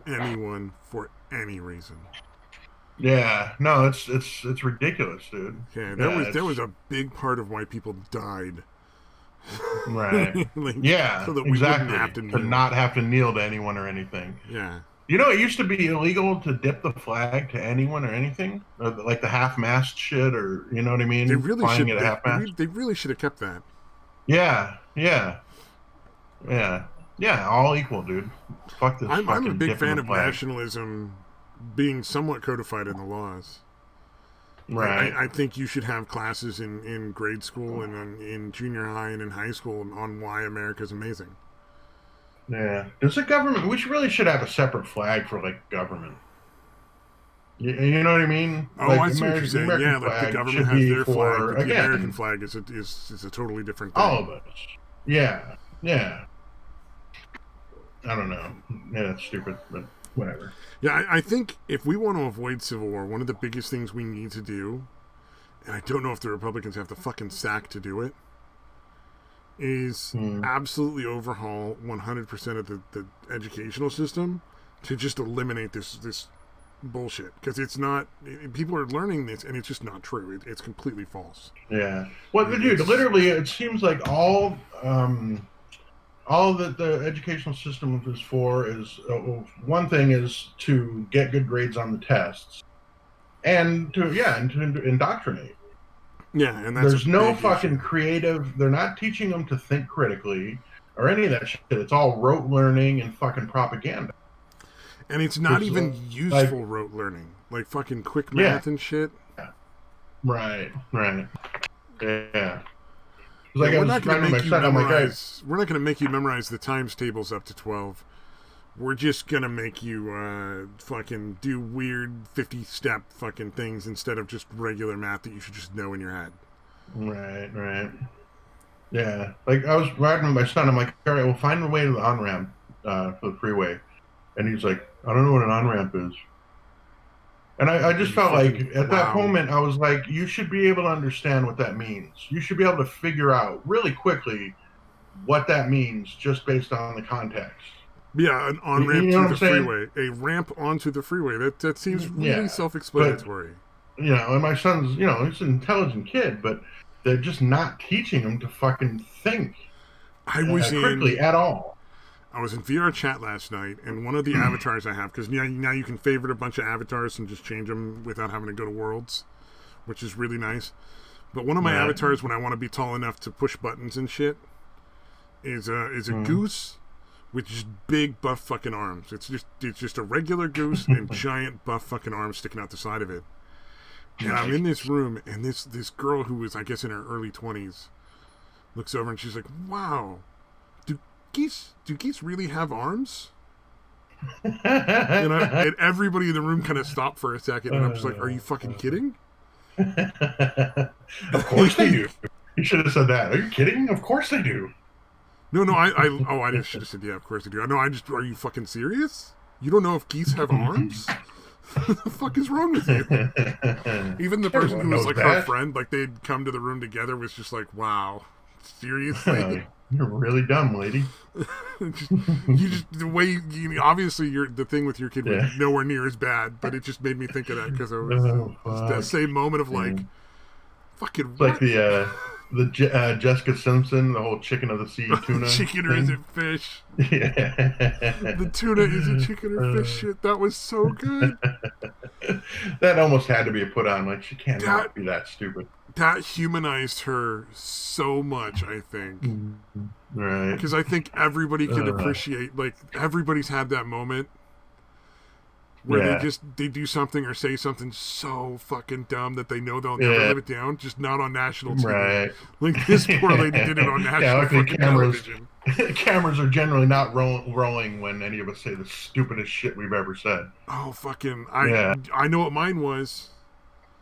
anyone for any reason. Yeah, no, it's ridiculous, dude. Yeah, that was a big part of why people died. Right. So that we wouldn't have to not have to kneel to anyone or anything. Yeah. It used to be illegal to dip the flag to anyone or anything, or like the half-mast shit, or you know what I mean. They really should. They really should have kept that. Yeah. All equal, dude. Fuck this. I'm a big fan of nationalism being somewhat codified in the laws. Right. I think you should have classes in grade school and in junior high and in high school on why America's amazing. Yeah. Does the government... We really should have a separate flag for, like, government. You know what I mean? Oh, like, I see what you're saying. Yeah, like the government has their flag, but the American flag is a totally different thing. All of us. Yeah. I don't know. Yeah, that's stupid, but whatever. Yeah, I think if we want to avoid civil war, one of the biggest things we need to do, and I don't know if the Republicans have the fucking sack to do it, is absolutely overhaul 100% of the educational system to just eliminate this bullshit. Because it's not... People are learning this, and it's just not true. It's completely false. Yeah. Well, dude, literally, it seems like all that the educational system is for is one thing is to get good grades on the tests, and to indoctrinate. Yeah, and there's no fucking creative. They're not teaching them to think critically or any of that shit. It's all rote learning and fucking propaganda. And it's not It's, even like- useful rote learning. Like fucking quick math and shit. Right. Yeah. Yeah, we're not going to make you memorize. We're not going to make you memorize the times tables up to 12. We're just going to make you fucking do weird 50-step fucking things instead of just regular math that you should just know in your head. Right. Yeah. Like, I was riding with my son. I'm like, all right, we'll find a way to the on-ramp for the freeway. And he's like, I don't know what an on-ramp is. And I just felt like, at that moment, I was like, you should be able to understand what that means. You should be able to figure out really quickly what that means just based on the context. Yeah, an on-ramp to the freeway. A ramp onto the freeway. That seems really self-explanatory. But, and my son's, he's an intelligent kid, but they're just not teaching him to fucking think quickly at all. I was in VR chat last night, and one of the avatars I have, because now you can favorite a bunch of avatars and just change them without having to go to Worlds, which is really nice. But one of my avatars, when I want to be tall enough to push buttons and shit, is a goose with just big buff fucking arms. It's just a regular goose and giant buff fucking arms sticking out the side of it. And I'm in this room, and this girl who was, I guess, in her early 20s looks over and she's like, "Wow. Do geese really have arms?" and everybody in the room kind of stopped for a second, and I'm just like, "Are you fucking kidding?" Of course they do. You should have said that. Are you kidding? Of course they do. No, I just should have said, yeah, of course they do. No, are you fucking serious? You don't know if geese have arms? What the fuck is wrong with you? Even the person who was like her friend, like they'd come to the room together, was just like, wow, seriously? You're really dumb, lady. The way obviously the thing with your kid was nowhere near as bad, but it just made me think of that because it was that same moment of like, fucking. It's like the Jessica Simpson, the whole chicken of the sea tuna. Chicken or is it fish? Yeah. The tuna is it chicken or fish shit. That was so good. That almost had to be a put on. Like, she cannot be that stupid. That humanized her so much, I think. Right. Because I think everybody could appreciate, like, everybody's had that moment where they do something or say something so fucking dumb that they know they'll never live it down, just not on national TV. Right. Like, this poor lady did it on national fucking television. Cameras are generally not rolling when any of us say the stupidest shit we've ever said. Oh, fucking, I know what mine was.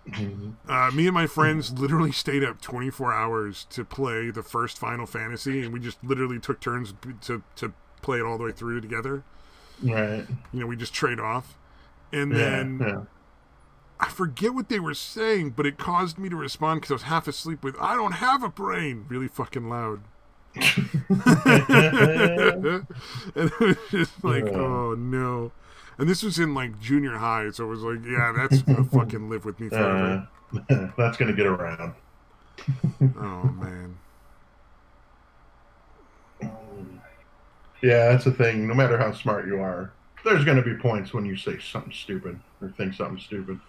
Me and my friends literally stayed up 24 hours to play the first Final Fantasy, and we just literally took turns to play it all the way through together. Right. We just trade off. And then I forget what they were saying, but it caused me to respond because I was half asleep with, "I don't have a brain," really fucking loud. And it was just like, oh no. And this was in like junior high, so it was like, yeah, that's gonna fucking live with me forever. That's gonna get around. Oh man. Yeah, that's the thing. No matter how smart you are, there's gonna be points when you say something stupid or think something stupid.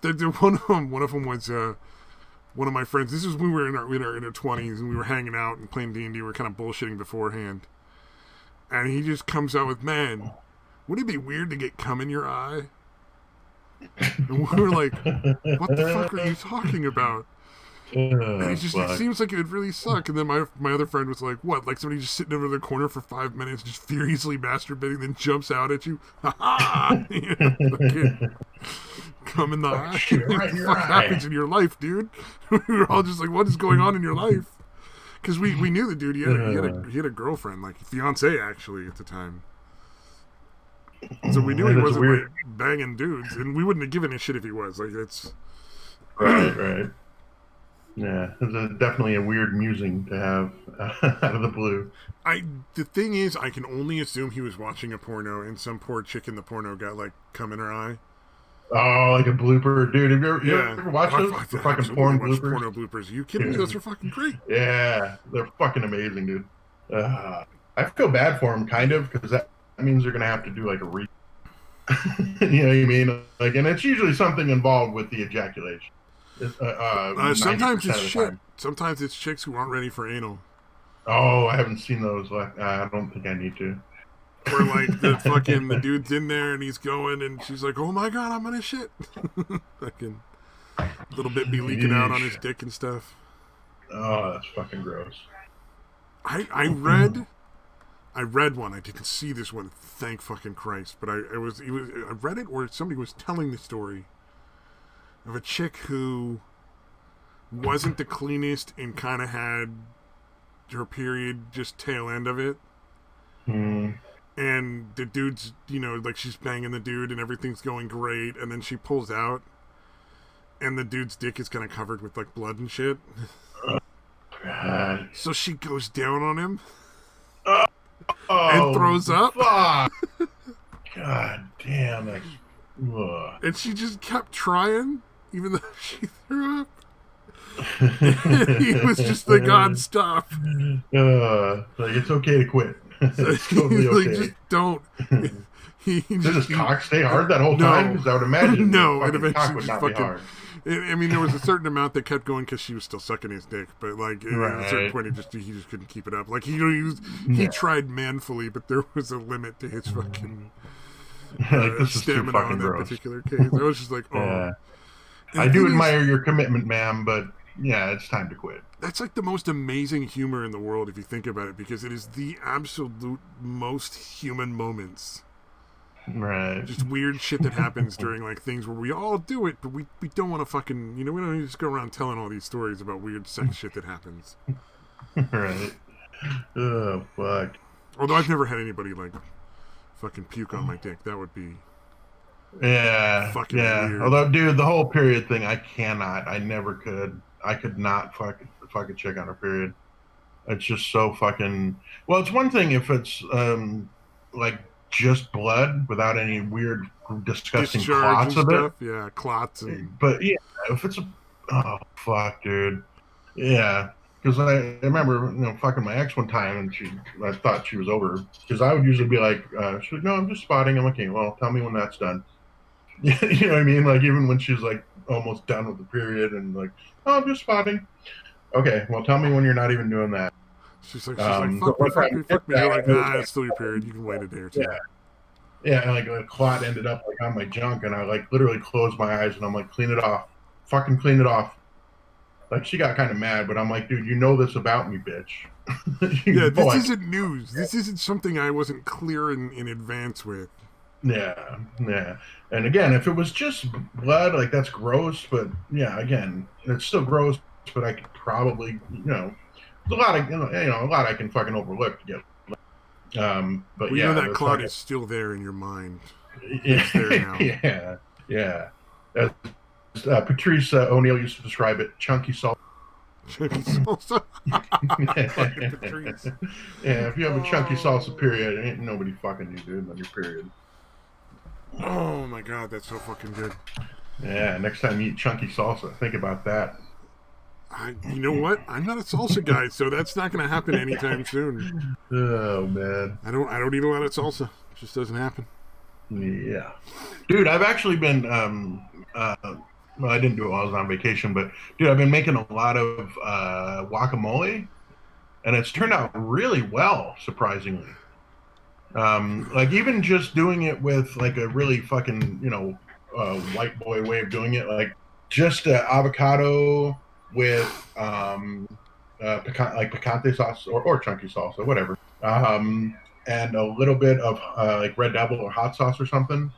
One of them was one of my friends. This is when we were in our 20s and we were hanging out and playing D&D. We were kind of bullshitting beforehand, and he just comes out with, "Man, would it be weird to get cum in your eye?" And we were like, "What the fuck are you talking about?" And it seems like it would really suck. And then my other friend was like, "What? Like somebody just sitting over the corner for 5 minutes, just furiously masturbating, then jumps out at you? Ha ha! Come in the eye. What the fuck happens in your life, dude?" We were all just like, "What is going on in your life?" Because we knew the dude. He had a girlfriend, like fiance actually at the time. So we knew he wasn't like banging dudes, and we wouldn't have given a shit if he was. Like, it's right. Yeah, it's definitely a weird musing to have out of the blue. The thing is, I can only assume he was watching a porno, and some poor chick in the porno got like cum in her eye. Oh, like a blooper, dude. Have you ever watched those? The fucking porn bloopers. Porno bloopers. Are you kidding me? Those are fucking great. Yeah, they're fucking amazing, dude. I feel bad for them, kind of, because that means they're gonna have to do like a re. You know what I mean? Like, and it's usually something involved with the ejaculation. Sometimes it's shit. Sometimes it's chicks who aren't ready for anal. Oh, I haven't seen those. I don't think I need to. where like the dude's in there and he's going and she's like, oh my god, I'm gonna shit. Fucking little bit be leaking out on his dick and stuff. Oh, that's fucking gross. I read one. I didn't see this one, thank fucking Christ. But I read it, or somebody was telling the story of a chick who wasn't the cleanest and kind of had her period just tail end of it. And the dude's, like she's banging the dude and everything's going great, and then she pulls out, and the dude's dick is kind of covered with like blood and shit. God. So she goes down on him. And throws up. Fuck. God damn it. And she just kept trying, even though she threw up. He was just like, God, stop. Like, it's okay to quit. It's totally okay. Like, just don't. Did his cock stay hard that whole time? Because I would imagine it eventually cock would just not fucking... be hard. I mean, there was a certain amount that kept going because she was still sucking his dick, but like at Right. a certain point, he just couldn't keep it up. Like he tried manfully, but there was a limit to his fucking Like, this is too stamina fucking on that gross. particular case. I was just like, oh. Yeah. And I the do thing is, admire your commitment, ma'am, but yeah, it's time to quit. that's like the most amazing humor in the world if you think about it, because it is the absolute most human moments. Right. Just weird shit that happens during like things where we all do it, but we don't want to fucking, we don't just go around telling all these stories about weird sex shit that happens. Right. Oh, fuck. Although I've never had anybody like fucking puke on my dick. That would be fucking weird. Although, dude, the whole period thing, I never could. I could not fuck a chick on her period. It's just so fucking... Well, it's one thing if it's like just blood without any weird disgusting discharge clots and of stuff. it. Yeah, clots and... But yeah, if it's oh fuck, dude. Yeah, because I remember fucking my ex one time, and I thought she was over, because I would usually be like, she's like, no, I'm just spotting. I'm like, okay, well, tell me when that's done. You know what I mean? Like, even when she's like almost done with the period, and like, oh, I'm just spotting. Okay, well, tell me when you're not even doing that. She's like, fuck me. You're like, nah, it's still your period. You can wait a day or two. Yeah, and like a clot ended up like on my junk, and I like literally closed my eyes, and I'm like, clean it off. Fucking clean it off. Like, she got kind of mad, but I'm like, dude, you know this about me, bitch. Yeah, this isn't news. This isn't something I wasn't clear in advance with. Yeah. And again, if it was just blood, like, that's gross, but yeah, again, it's still gross, but I could probably, there's a lot of, a lot I can fucking overlook to get. But well, yeah, that clot is still there in your mind. Yeah, it's there now. yeah. Patrice O'Neill used to describe it, chunky salt. Chunky salsa. Patrice. Yeah, if you have a chunky salsa period, ain't nobody fucking you, dude, on your period. Oh my god, that's so fucking good. Yeah, next time you eat chunky salsa, think about that. You know what? I'm not a salsa guy, so that's not going to happen anytime soon. Oh man, I don't eat a lot of salsa. It just doesn't happen. Yeah, dude, I've actually been well, I didn't do it while I was on vacation, but dude, I've been making a lot of guacamole, and it's turned out really well, surprisingly. Like, even just doing it with like a really fucking white boy way of doing it, like just avocado with picante sauce or chunky sauce or whatever, and a little bit of like Red Devil or hot sauce or something,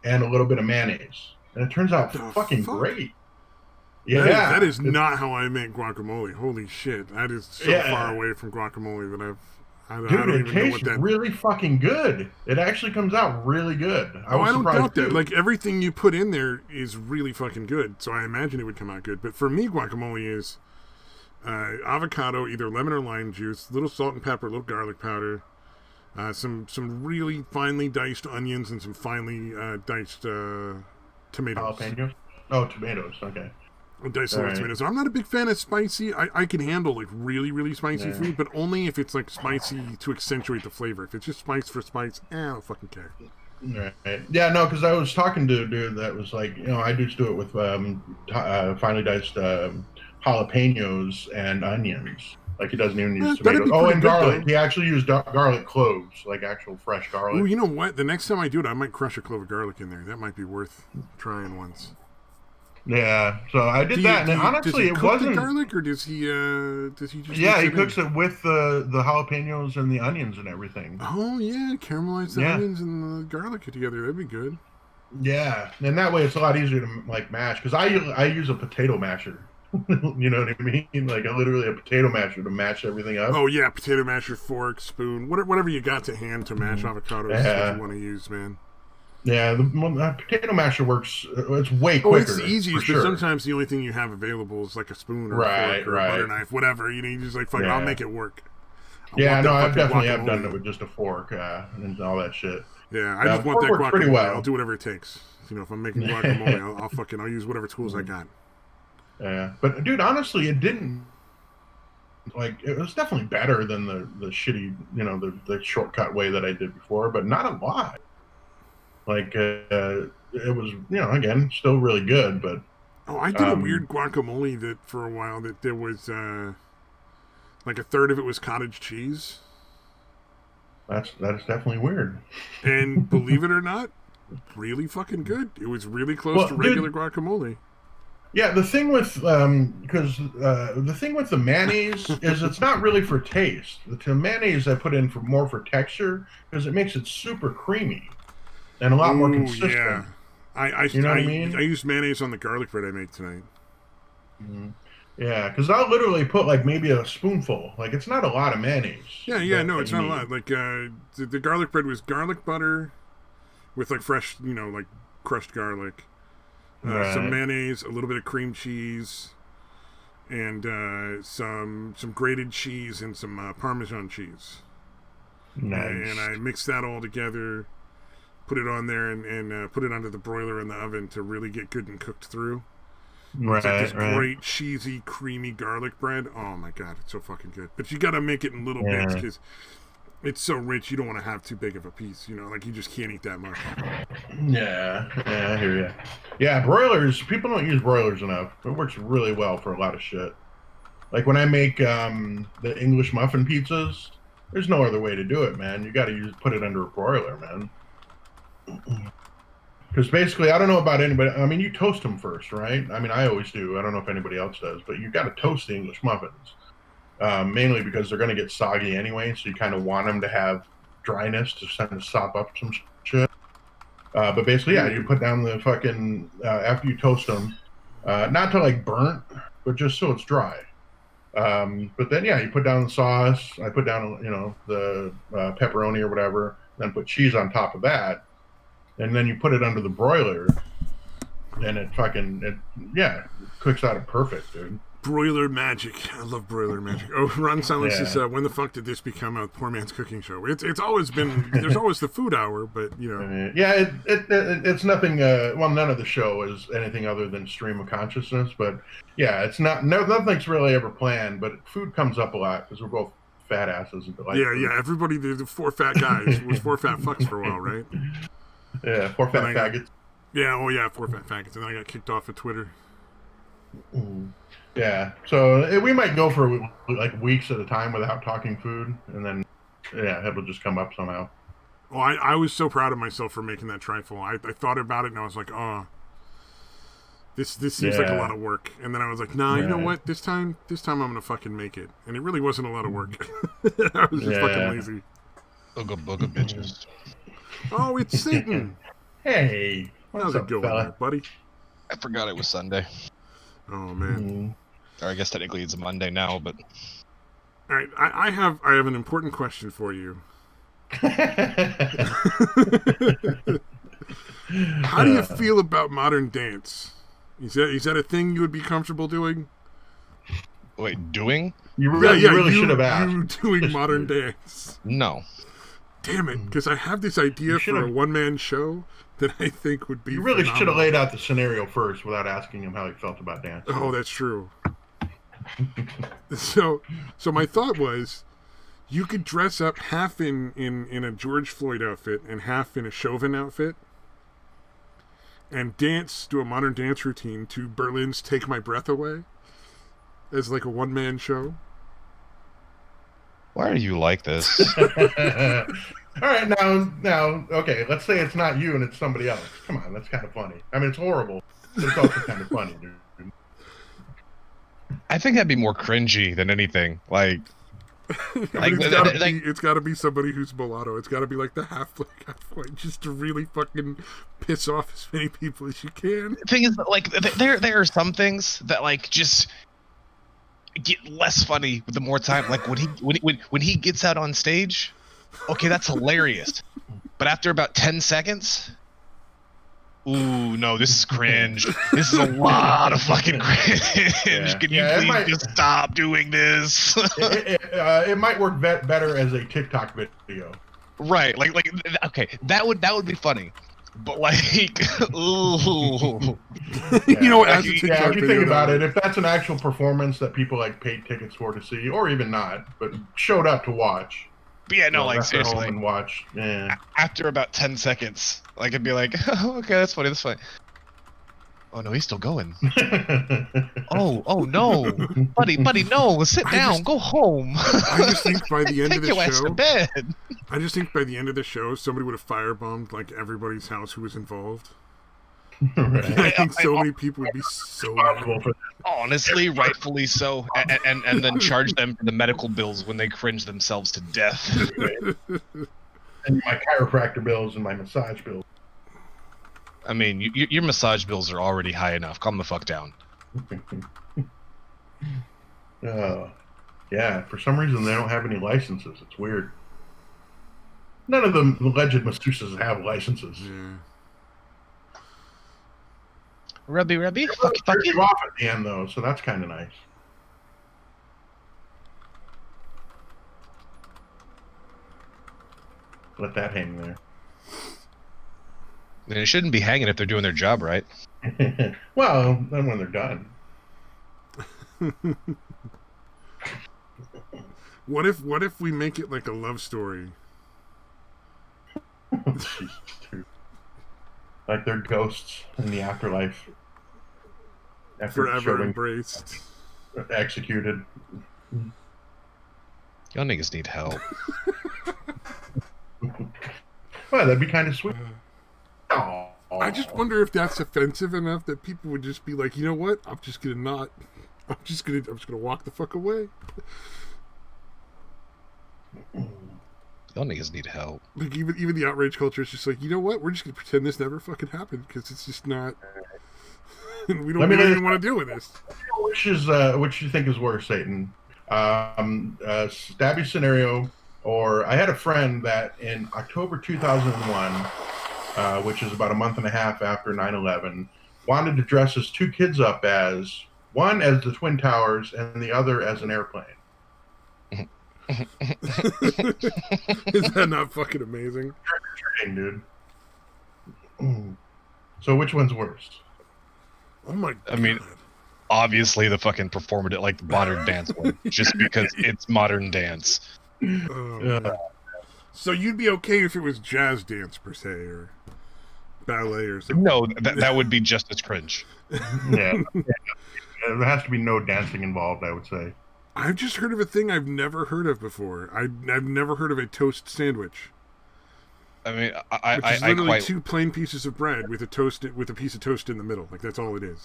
and a little bit of mayonnaise, and it turns out fucking great. Yeah, that is not how I make guacamole. Holy shit, that is so far away from guacamole that I dude, don't it even know what tastes that... really fucking good. It actually comes out really good. I don't doubt that. Like, everything you put in there is really fucking good, so I imagine it would come out good. But for me, guacamole is avocado, either lemon or lime juice, little salt and pepper, little garlic powder, some really finely diced onions, and some finely diced tomatoes. Jalapenos? Oh, tomatoes. Okay. Diced little tomatoes. So I'm not a big fan of spicy. I can handle like really, really spicy food, but only if it's like spicy to accentuate the flavor. If it's just spice for spice, I don't fucking care. Right. Yeah, no, because I was talking to a dude that was like, I just do it with finely diced jalapenos and onions. Like he doesn't even use That'd tomatoes. be Oh, pretty and good, garlic. though. He actually used garlic cloves, like actual fresh garlic. Ooh, you know what? The next time I do it, I might crush a clove of garlic in there. That might be worth trying once. Yeah, so I did that, and Does honestly, he it cook the wasn't. garlic, or does he just Yeah, mix he it cooks in? it with the jalapenos and the onions and everything. Oh yeah, caramelize the Yeah, onions and the garlic together. That'd be good. yeah, and that way it's a lot easier to like mash because I use a potato masher. You know what I mean? Like literally a potato masher to mash everything up. Oh yeah, potato masher, fork, spoon, whatever you got to hand to mash avocados is what you Yeah, want to use, man. yeah. The potato masher works. It's way Oh, it's quicker the easiest, for but sure. sometimes the only thing you have available is like a spoon or a Right, fork or a butter right. knife, whatever. You just like, fuck it, I'll Yeah, make it work. I yeah. want No, that I fucking definitely have done guacamole. it with just a fork and all that shit. Yeah, I just want Fork that works pretty guacamole. well. I'll do whatever it takes. If I'm making guacamole, I'll use whatever tools I got. Yeah, but dude, honestly, it didn't like it was definitely better than the shitty, the shortcut way that I did before, but not a lot. Like it was, again, still really good, but Oh, I did a um, weird guacamole that for a while that there was like a third of it was cottage cheese, that's definitely weird. and believe it or not, really fucking good. It was really close to Well, regular dude, guacamole. yeah, the thing with because the thing with the mayonnaise is it's not really for taste. The mayonnaise I put in for more for texture because it makes it super creamy and a lot more Ooh, consistent. yeah. I I, You know I what I I mean? used mayonnaise on the garlic bread I made tonight. Mhm. Yeah, because I'll literally put like maybe a spoonful. Like it's not a lot of mayonnaise Yeah, yeah, no, that it's you not a need. lot. Like the garlic bread was garlic butter with like fresh, like crushed garlic, some Right. mayonnaise, a little bit of cream cheese, and some grated cheese and some Parmesan cheese. And Nice. I mixed that all together, put it on there, and put it under the broiler in the oven to really get good and cooked through. It's like this Right, right. great cheesy, creamy garlic bread. Oh my god, it's so fucking good. But you gotta make it in little bits Yeah. because it's so rich. You don't want to have too big of a piece. Like you just can't eat that much. Yeah. Yeah, I hear you. Yeah, broilers, people don't use broilers enough. It works really well for a lot of shit. Like when I make the English muffin pizzas, there's no other way to do it, man. You got to put it under a broiler, man. Because basically, I don't know about anybody. I mean, you toast them first, right? I mean, I always do. I don't know if anybody else does, but you got to toast the English muffins, mainly because they're going to get soggy anyway. So you kind of want them to have dryness to kind of sop up some shit. But basically, yeah, you put down the fucking after you toast them, not to like burnt, but just so it's dry. But then, yeah, you put down the sauce. I put down, the pepperoni or whatever, then put cheese on top of that, and then you put it under the broiler, and it cooks out perfect, dude. Broiler magic. I love broiler magic. Oh, Ron Silence Yeah. says, when the fuck did this become a poor man's cooking show? It's always been, there's always the food hour, but, Yeah, it's nothing. Well, none of the show is anything other than stream of consciousness. But yeah, it's not. No, nothing's really ever planned. But food comes up a lot because we're both fat asses and like yeah, food. yeah. Everybody, the four fat guys, was four fat fucks for a while, right? Yeah, four Then fat I got, faggots. yeah, oh yeah, four fat faggots. And then I got kicked off of Twitter. Yeah, so we might go for like weeks at a time without talking food, and then yeah, it'll just come up somehow. Well, I was so proud of myself for making that trifle. I thought about it and I was like, oh, this seems like a lot of work. And then I was like, nah, you know Right. what? This time I'm gonna fucking make it. And it really wasn't a lot of work. I was just fucking lazy. Booga booga bitches. Oh, it's Satan. Hey, what's How's it up, going fella? there, buddy? I forgot it was Sunday. Oh man. Or I guess technically it's a Monday now, but All right, I have an important question for you. How do you feel about modern dance? Is that a thing you would be comfortable doing? wait, doing? You really you, should have asked. You doing modern dance? No. Damn it! Because I have this idea for a one-man show that I think would be. You really should have phenomenal. laid out the scenario first without asking him how he felt about dance. Oh, that's true. So my thought was, you could dress up half in a George Floyd outfit and half in a Chauvin outfit, and do a modern dance routine to Berlin's "Take My Breath Away" as like a one-man show. Why are you like this? All right, now, okay. Let's say it's not you and it's somebody else. Come on, that's kind of funny. I mean, it's horrible, but it's also kind of funny, dude. I think that'd be more cringy than anything. Like, But it's gotta be somebody who's mulatto. It's gotta be like the half white, just to really fucking piss off as many people as you can. the thing is, that, like, there are some things that like just get less funny with the more time. Like when he gets out on stage, okay, that's hilarious. But after about 10 seconds, ooh, no, this is cringe. This is a lot of fucking cringe. Yeah. Can you please just stop doing this? It might work better as a TikTok video. Right, like okay, that would be funny. But like, ooh. You know, as a if TikTok you video, think about it, if that's an actual performance that people like paid tickets for to see, or even not, but showed up to watch. But yeah, no, like left at home seriously. and watch. Yeah. After about 10 seconds, like it'd be like, oh, okay, that's funny, that's funny. Oh no, he's still going. Oh no, buddy, no, sit down, go home. I just think by the end of the Take your ass to show, bed. I just think by the end of the show, somebody would have firebombed like everybody's house who was involved. Right. I think so many people would be so mad. Honestly, rightfully so, and then charge them for the medical bills when they cringe themselves to death. And my chiropractor bills and my massage bills. I mean, your massage bills are already high enough. Calm the fuck down. Yeah, for some reason they don't have any licenses. It's weird. None of the alleged masseuses have licenses. Yeah. Rubby, Fuck you off at the end though, so that's kind of nice. Let that hang there. And it shouldn't be hanging if they're doing their job right. Well, then when they're done. What if we make it like a love story? Jesus, dude. Like they're ghosts in the afterlife. After Forever embraced. Executed. Y'all niggas need help. Well, that'd be kind of sweet. Oh. I just wonder if that's offensive enough that people would just be like, you know what? I'm just gonna walk the fuck away. Y'all niggas need help. Like even the outrage culture is just like, you know what? We're just gonna pretend this never fucking happened because it's just not. We don't really even want to deal with this. Which do you think is worse, Satan? Stabby scenario, or I had a friend that in October 2001, which is about a month and a half after 9/11, wanted to dress his two kids up as one as the Twin Towers and the other as an airplane. Is that not fucking amazing? Dude. So which one's worse? Oh my god. I mean, obviously the fucking performative, like the modern dance one, just because it's modern dance. So you'd be okay if it was jazz dance per se, or ballet or something? No, that would be just as cringe. Yeah. There has to be no dancing involved, I would say. I've just heard of a thing I've never heard of before. I've never heard of a toast sandwich. I mean, Which is literally two plain pieces of bread with a piece of toast in the middle. Like that's all it is.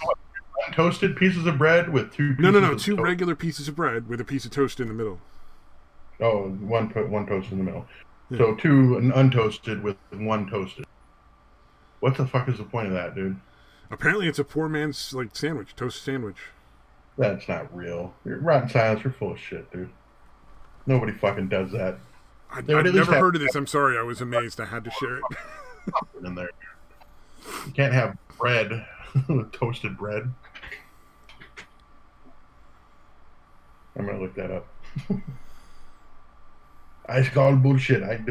Toasted pieces of bread with two. No. Two regular pieces of bread with a piece of toast in the middle. Oh, one toast in the middle. Yeah. So two untoasted with one toasted. What the fuck is the point of that, dude? Apparently, it's a poor man's like sandwich, toast sandwich. That's not real. Rotten Silence, you're full of shit, dude. Nobody fucking does that. I've never heard of this. I'm sorry. I was amazed. I had to share it. In there. You can't have bread with toasted bread. I'm gonna look that up. I called bullshit. I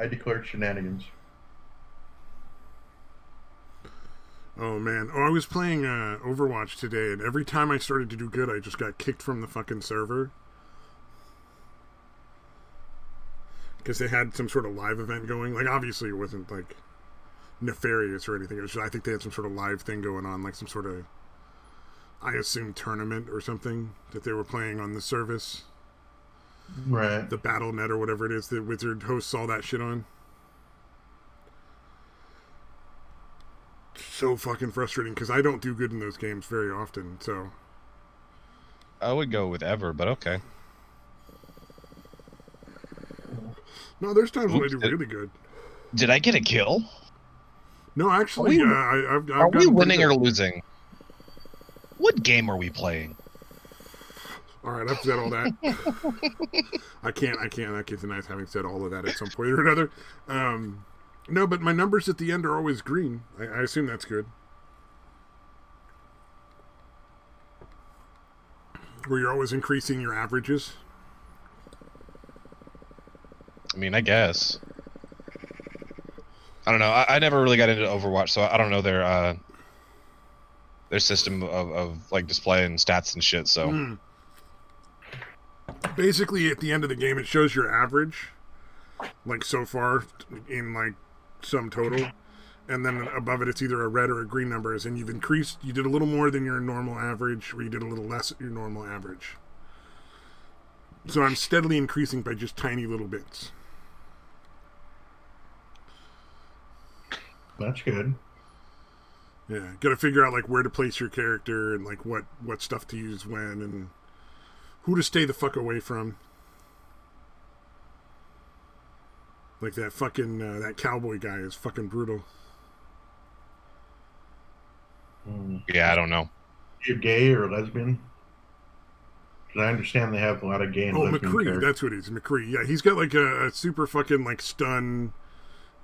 declared shenanigans. Oh man. Oh, I was playing Overwatch today, and every time I started to do good, I just got kicked from the fucking server. Because they had some sort of live event going. Like, obviously it wasn't, like, nefarious or anything. It was just, I think they had some sort of live thing going on, like some sort of, I assume, tournament or something that they were playing on the service. Right. the BattleNet or whatever it is that Wizard hosts all that shit on. So fucking frustrating because I don't do good in those games very often. So I would go with Ever, but okay. no, there's times when I Oops, do really good. Did I get a kill? No, actually, Are we- I've Are we gotten pretty winning good. or losing? What game are we playing? All right, I've said all that. I can't deny having said all of that at some point or another. No, but my numbers at the end are always green. I assume that's good. Where you're always increasing your averages. I mean, I guess. I don't know. I never really got into Overwatch, so I don't know their system of like display and stats and shit. So Basically, at the end of the game, it shows your average, like so far in like sum total, and then above it, it's either a red or a green numbers, and you did a little more than your normal average, or you did a little less than your normal average. So I'm steadily increasing by just tiny little bits. That's good. Yeah, got to figure out like where to place your character and like what stuff to use when and who to stay the fuck away from. Like that fucking that cowboy guy is fucking brutal. yeah, I don't know. You gay or lesbian? Because I understand they have a lot of gay and Oh, lesbian McCree, characters. that's what it is. McCree. Yeah, he's got like a super fucking like stun,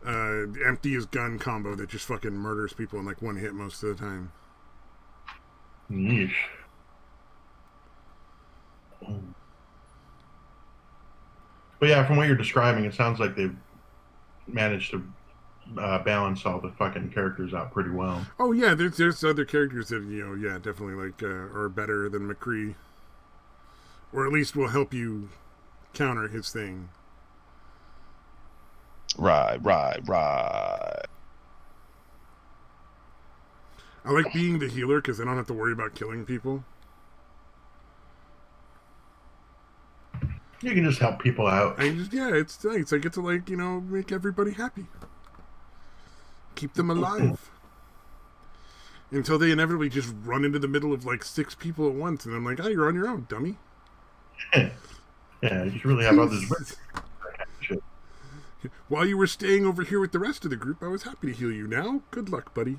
empty his gun combo that just fucking murders people in like one hit most of the time. Yeesh. But yeah, from what you're describing, it sounds like they've managed to balance all the fucking characters out pretty well. Oh yeah, there's other characters that yeah, definitely like are better than McCree, or at least will help you counter his thing. Right. I like being the healer because I don't have to worry about killing people. You can just help people out. It's nice. I get to like make everybody happy, keep them alive, until they inevitably just run into the middle of like 6 people at once, and I'm like, oh, you're on your own, dummy. Yeah, you should really have others. Shit. While you were staying over here with the rest of the group, I was happy to heal you. Now, good luck, buddy.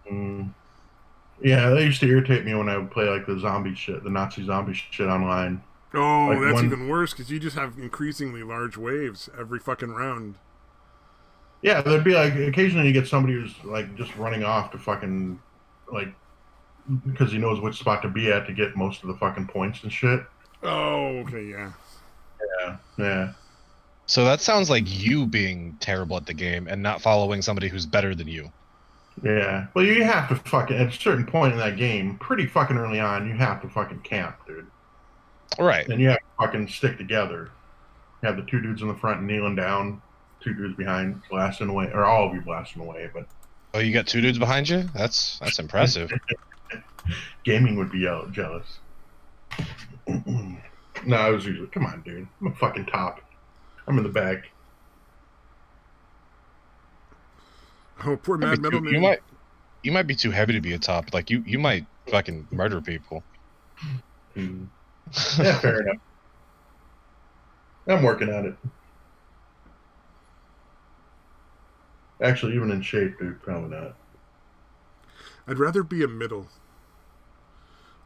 Yeah, that used to irritate me when I would play like the zombie shit, the Nazi zombie shit online. Oh, Like that's even worse because you just have increasingly large waves every fucking round. Yeah, there'd be like occasionally you get somebody who's like just running off to fucking like because he knows which spot to be at to get most of the fucking points and shit. Oh, okay, yeah. Yeah. So that sounds like you being terrible at the game and not following somebody who's better than you. Yeah. Well, you have to fucking at a certain point in that game, pretty fucking early on, you have to fucking camp, dude. Right. And you have to fucking stick together. You have the 2 dudes in the front kneeling down, 2 dudes behind blasting away, or all of you blasting away. But Oh, you got 2 dudes behind you? That's impressive. gaming would be jealous. No, I was usually, come on, dude. I'm a fucking top. I'm in the back. Oh, poor Mad Metal Man. You might be too heavy to be a top. Like you might fucking murder people. Yeah, fair enough. I'm working on it. Actually, even in shape, dude, probably not. I'd rather be a middle.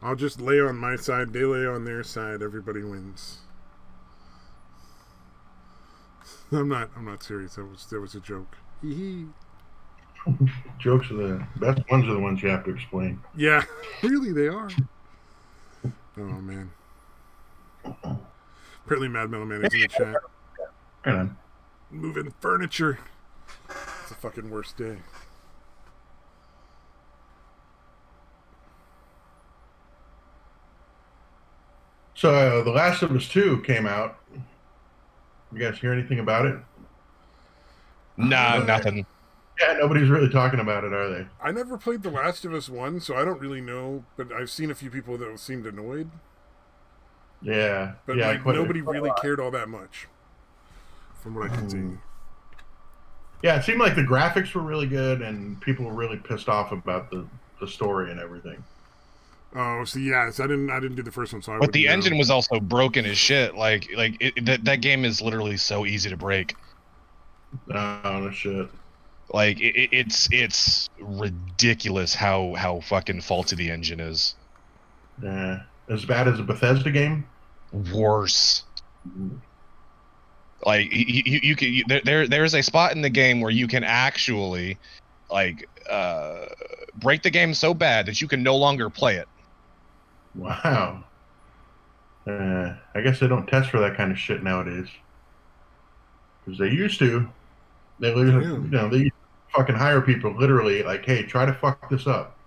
I'll just lay on my side, they lay on their side, everybody wins. I'm not serious. That was a joke. Hee hee. Jokes are the best ones are the ones you have to explain. Yeah, really they are. Oh man. Apparently Mad Metal Man is in the chat. Right on. Moving furniture. It's a fucking worst day. So, The Last of Us 2 came out. You guys hear anything about it? Nah, nothing. Yeah, nobody's really talking about it, are they? I never played The Last of Us 1, so I don't really know, but I've seen a few people that seemed annoyed. Yeah, But yeah. like nobody really cared all that much, from what I can see. Yeah, it seemed like the graphics were really good, and people were really pissed off about the story and everything. Oh, so yes, I didn't do the first one, so I But the wouldn't know. engine was also broken as shit. That game is literally so easy to break. Oh, no shit. Like it's ridiculous how fucking faulty the engine is. Yeah, as bad as a Bethesda game. Worse. Like you can there's a spot in the game where you can actually like break the game so bad that you can no longer play it. Wow. I guess they don't test for that kind of shit nowadays. Because they used to. They literally, Yeah. you know, they used to fucking hire people literally like, hey, try to fuck this up.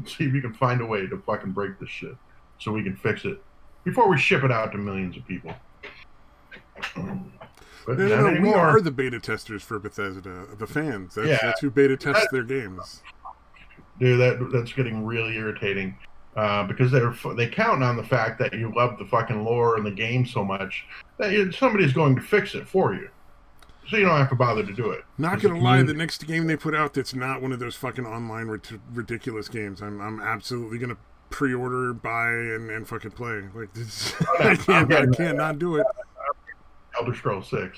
See if you can find a way to fucking break this shit so we can fix it before we ship it out to millions of people. But not No. We anymore. are the beta testers for Bethesda, the fans. That's who beta tests their games. Dude, that's getting really irritating. Because they count on the fact that you love the fucking lore and the game so much that somebody's going to fix it for you, so you don't have to bother to do it. Not gonna lie, the next game they put out that's not one of those fucking online ridiculous games, I'm absolutely gonna pre-order, buy, and fucking play. Like this, I can't not do it. Elder Scrolls 6.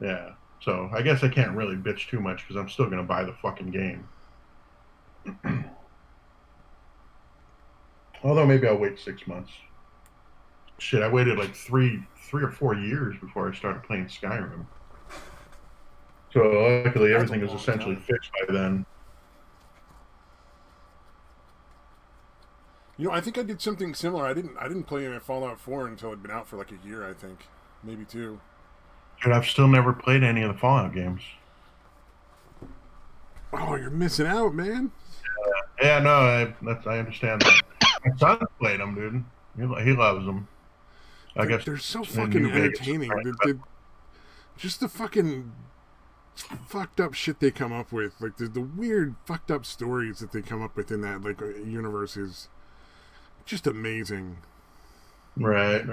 Yeah. So I guess I can't really bitch too much because I'm still gonna buy the fucking game. Although maybe I'll wait 6 months. Shit, I waited like three or 4 years before I started playing Skyrim. So luckily everything was essentially fixed by then. You know, I think I did something similar. I didn't play Fallout 4 until it'd been out for like a year, I think, maybe 2. Dude, I've still never played any of the Fallout games. Oh, you're missing out, man. Yeah, no, I understand that. My son played them, dude. He loves them. I guess they're so fucking entertaining. Just the fucking fucked up shit they come up with, like the weird fucked up stories that they come up with in that like universe is just amazing. Right.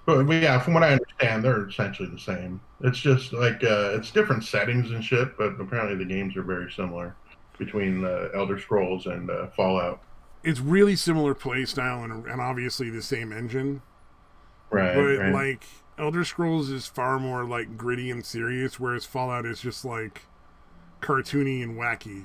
But yeah, from what I understand, they're essentially the same. It's just like it's different settings and shit, but apparently the games are very similar between Elder Scrolls and Fallout. It's really similar play style and obviously the same engine. Right. But like Elder Scrolls is far more like gritty and serious, whereas Fallout is just like cartoony and wacky.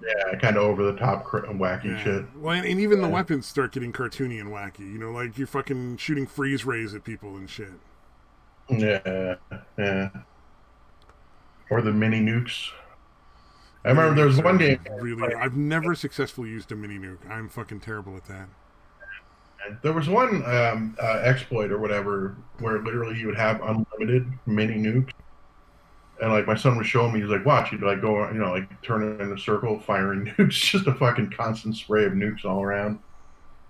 Yeah, kind of over the top wacky shit. Well, and even the weapons start getting cartoony and wacky. You know, like you're fucking shooting freeze rays at people and shit. Yeah. Or the mini nukes. I remember there was one game. Really, I've never successfully used a mini nuke. I'm fucking terrible at that. There was one exploit or whatever where literally you would have unlimited mini nukes. And like my son was showing me, he's like, watch, he'd like go, you know, like turn it in a circle, firing nukes, just a fucking constant spray of nukes all around.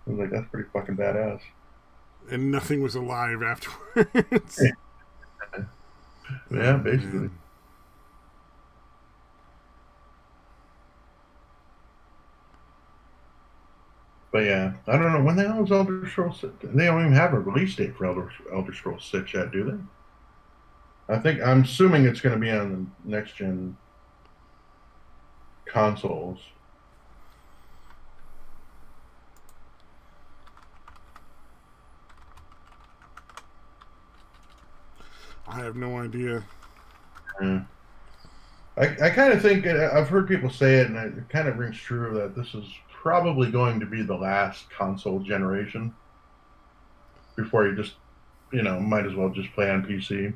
I was like, that's pretty fucking badass. And nothing was alive afterwards. Yeah, basically. Man. But yeah, I don't know when the hell is Elder Scrolls 6? They don't even have a release date for Elder Scrolls 6 yet, do they? I'm assuming it's going to be on the next gen consoles. I have no idea. Yeah. I kind of think, I've heard people say it, and it kind of rings true that this is probably going to be the last console generation before you just, you know, might as well just play on PC.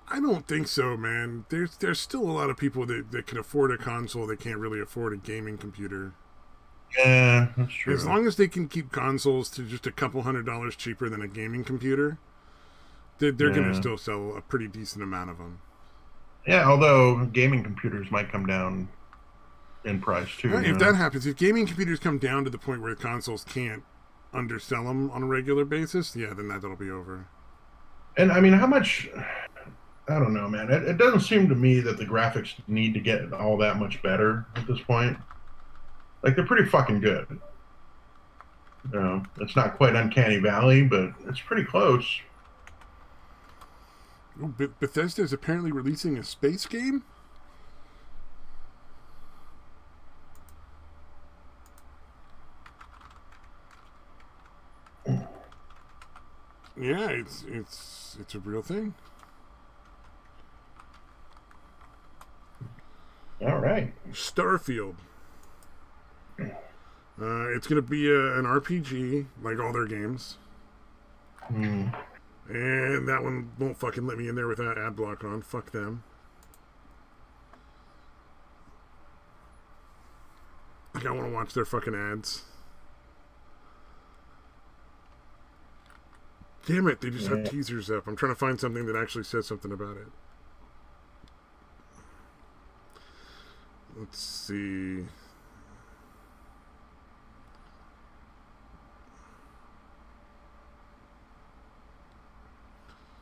I don't think so, man. There's still a lot of people that can afford a console that can't really afford a gaming computer. Yeah, that's true. As long as they can keep consoles to just a couple $100 cheaper than a gaming computer, they're going to still sell a pretty decent amount of them. Yeah, although gaming computers might come down in price too. If that happens, if gaming computers come down to the point where consoles can't undersell them on a regular basis, yeah, then that'll be over. And I mean, how much... I don't know, man. It doesn't seem to me that the graphics need to get all that much better at this point. Like, they're pretty fucking good. It's not quite Uncanny Valley, but it's pretty close. Oh, Bethesda is apparently releasing a space game? Yeah, it's a real thing. All right. Starfield. It's gonna be an RPG like all their games, Hmm. and that one won't fucking let me in there without ad block on. Fuck them. Like I want to watch their fucking ads. Damn it! They just have teasers up. I'm trying to find something that actually says something about it. Let's see.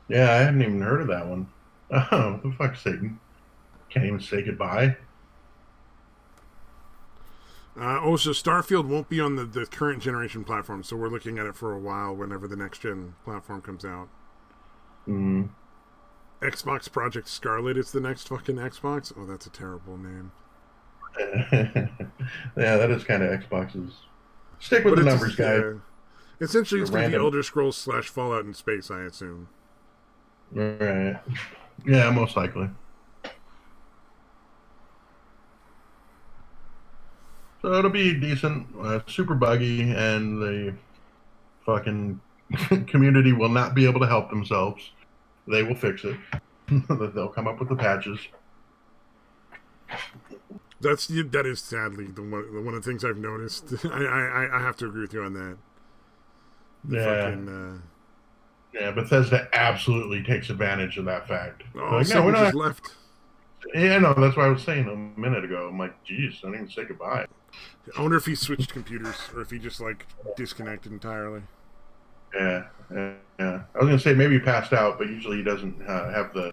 Yeah, I hadn't even heard of that one. Oh, what the fuck, Satan? Can't even say goodbye. So Starfield won't be on the current generation platform, so we're looking at it for a while whenever the next gen platform comes out. Mm. Xbox Project Scarlet is the next fucking Xbox. Oh, that's a terrible name. Yeah, that is kind of Xbox's. Stick with the numbers, guys. Essentially, it's going to be Random. Elder Scrolls / Fallout in space, I assume. Right. Yeah, most likely. So it'll be decent, super buggy, and the fucking community will not be able to help themselves. They will fix it. They'll come up with the patches. That is sadly one of the things I've noticed. I have to agree with you on that. Yeah. Yeah, Bethesda absolutely takes advantage of that fact. Oh, Like, someone we're not. just left. Yeah, no, that's what I was saying a minute ago. I'm like, geez, I didn't even say goodbye. I wonder if he switched computers or if he just like disconnected entirely. Yeah. I was gonna say maybe he passed out, but usually he doesn't have the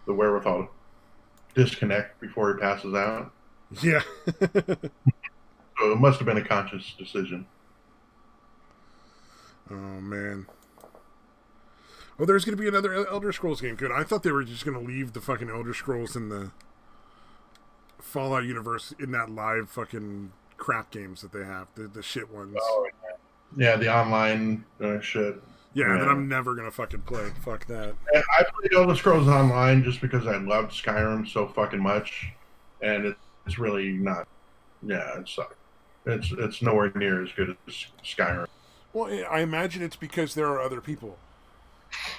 wherewithal to disconnect before he passes out. Yeah. So it must have been a conscious decision. Oh man. Oh, there's going to be another Elder Scrolls game. Good. I thought they were just going to leave the fucking Elder Scrolls in the Fallout universe in that live fucking crap games that they have, the shit ones. Oh, yeah, the online shit. Yeah, that I'm never going to fucking play. Fuck that. I played Elder Scrolls Online just because I loved Skyrim so fucking much, and it's really not. Yeah, it sucks. It's nowhere near as good as Skyrim. Well, I imagine it's because there are other people.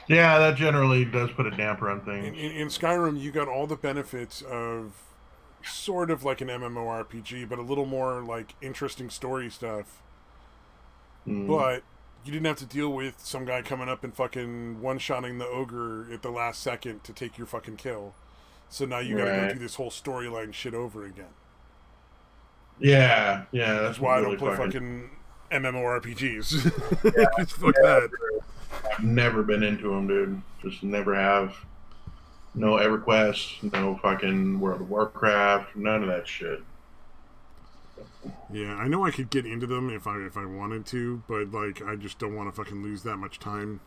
Yeah, that generally does put a damper on things. In Skyrim, you got all the benefits of sort of like an MMORPG, but a little more like interesting story stuff. But you didn't have to deal with some guy coming up and fucking one-shotting the ogre at the last second to take your fucking kill. So now you gotta go through this whole storyline shit over again. Yeah, that's why really I don't play fucking MMORPGs. Yeah, Fuck that. I've never been into them, dude. Just never have. No EverQuest, no fucking World of Warcraft, none of that shit. Yeah, I know I could get into them if I wanted to, but like I just don't want to fucking lose that much time.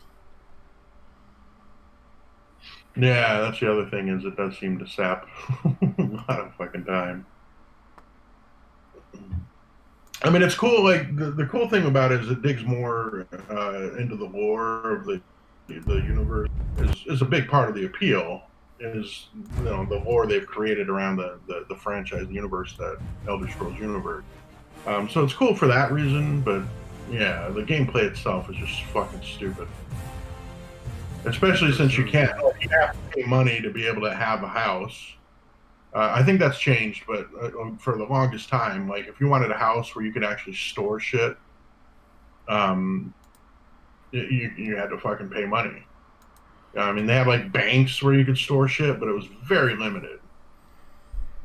Yeah, that's the other thing, is it does seem to sap a lot of fucking time. I mean, it's cool. Like the cool thing about it is it digs more into the lore of the universe. Is a big part of the appeal. Is the lore they've created around the franchise, the universe, that Elder Scrolls universe. So it's cool for that reason, but yeah, the gameplay itself is just fucking stupid. Especially since you have to pay money to be able to have a house. I think that's changed, but for the longest time, like if you wanted a house where you could actually store shit, you had to fucking pay money. I mean, they have like banks where you could store shit, but it was very limited.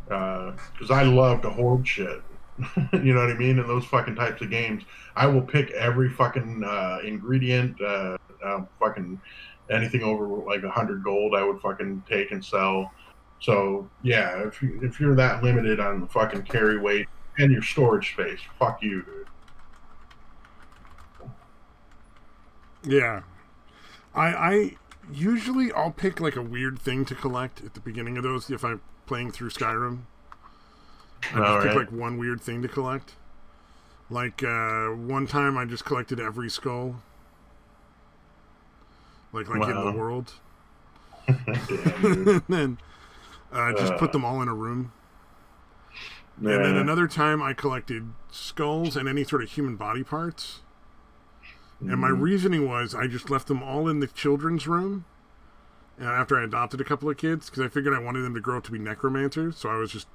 Because I love to hoard shit. You know what I mean? In those fucking types of games, I will pick every fucking ingredient, fucking anything over like 100 gold, I would fucking take and sell. So yeah, if you're that limited on the fucking carry weight and your storage space, fuck you, dude. Yeah. I usually I'll pick like a weird thing to collect at the beginning of those if I'm playing through Skyrim. I just pick like one weird thing to collect. Like one time I just collected every skull. Like in the world. And then just put them all in a room. Yeah. And then another time I collected skulls and any sort of human body parts. And my reasoning was I just left them all in the children's room after I adopted a couple of kids because I figured I wanted them to grow up to be necromancers. So I was just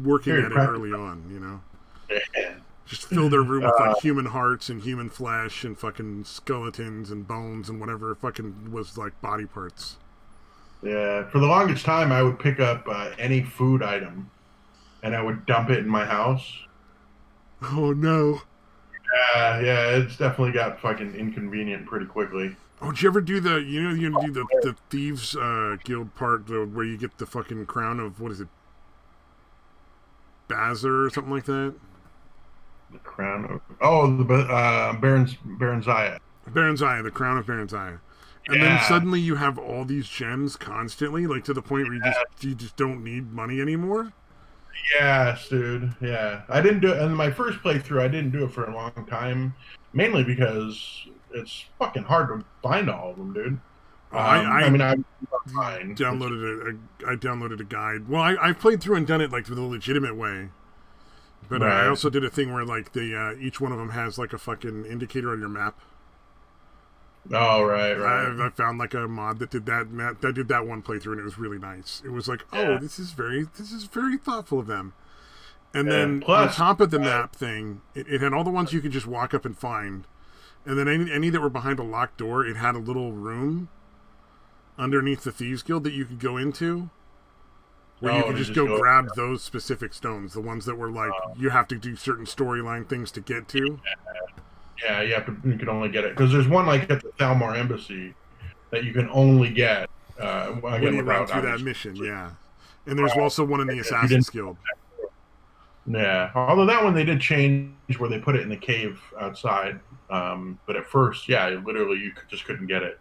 working at it early on, you know. Yeah. Just fill their room with like human hearts and human flesh and fucking skeletons and bones and whatever fucking was like body parts. Yeah, for the longest time I would pick up any food item and I would dump it in my house. Oh no. Yeah, it's definitely got fucking inconvenient pretty quickly. Oh, did you ever do the Thieves Guild part where you get the fucking crown of, what is it, Bazar or something like that? The crown of... Oh, the Baronziah. Baronziah, the crown of Baronziah. And then suddenly you have all these gems constantly, like to the point where you just don't need money anymore. Yes, dude. Yeah, I didn't do it in my first playthrough. I didn't do it for a long time, mainly because it's fucking hard to find all of them, dude. I downloaded a guide. Well, I played through and done it like the legitimate way, but I also did a thing where like each one of them has like a fucking indicator on your map. Oh, right. I found like a mod that did that. I did that one playthrough and it was really nice. It was like, this is very thoughtful of them. And then on top of the map thing, it had all the ones you could just walk up and find. And then any that were behind a locked door, it had a little room underneath the Thieves Guild that you could go into, where you could just go grab those specific stones, the ones that were like you have to do certain storyline things to get to. Yeah, you can only get it because there's one like at the Thalmor Embassy that you can only get when you run through that mission. Yeah, and there's also one in the Assassin's Guild. Yeah, although that one they did change where they put it in the cave outside. But at first, literally you just couldn't get it.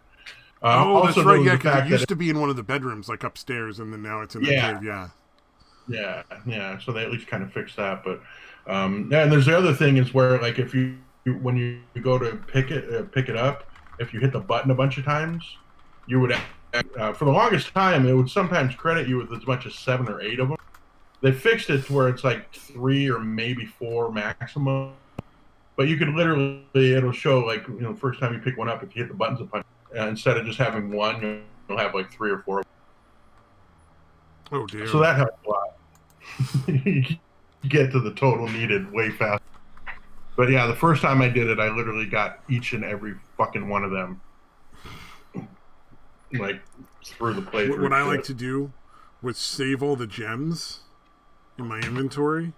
That's right. Yeah, because it used to be in one of the bedrooms, like upstairs, and then now it's in the cave. Yeah. So they at least kind of fixed that. But and there's the other thing is where like when you go to pick it up, if you hit the button a bunch of times, you would for the longest time it would sometimes credit you with as much as 7 or 8 of them. They fixed it to where it's like 3 or maybe 4 maximum. But you can literally, it'll show like, the first time you pick one up, if you hit the buttons a bunch, instead of just having one, you'll have like 3 or 4. Oh dear. So that helps a lot. You get to the total needed way faster. But yeah, the first time I did it, I literally got each and every fucking one of them. Like, through the playthrough. What I like to do was save all the gems in my inventory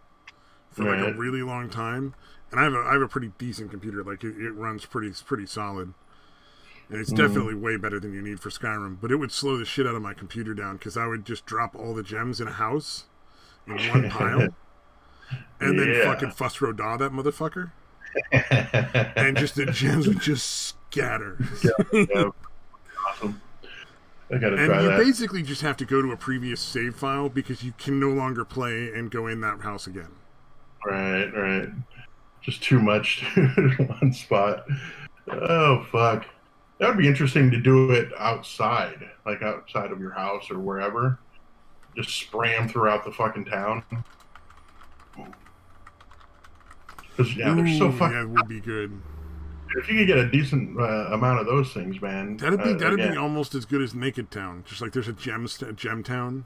for like a really long time. And I have a pretty decent computer. Like it runs pretty solid, and it's definitely way better than you need for Skyrim. But it would slow the shit out of my computer down because I would just drop all the gems in a house in one pile, and then fucking fuss rodaw that motherfucker, and just the gems would just scatter. Awesome. I gotta and try you that. basically just have to go to a previous save file because you can no longer play and go in that house again. Right. Just too much in one spot. Oh, fuck. That would be interesting to do it outside, like outside of your house or wherever. Just spray them throughout the fucking town. Because, they're so fucking... Yeah, it would be good. If you could get a decent amount of those things, man. That'd be almost as good as Naked Town. Just like there's a gem town.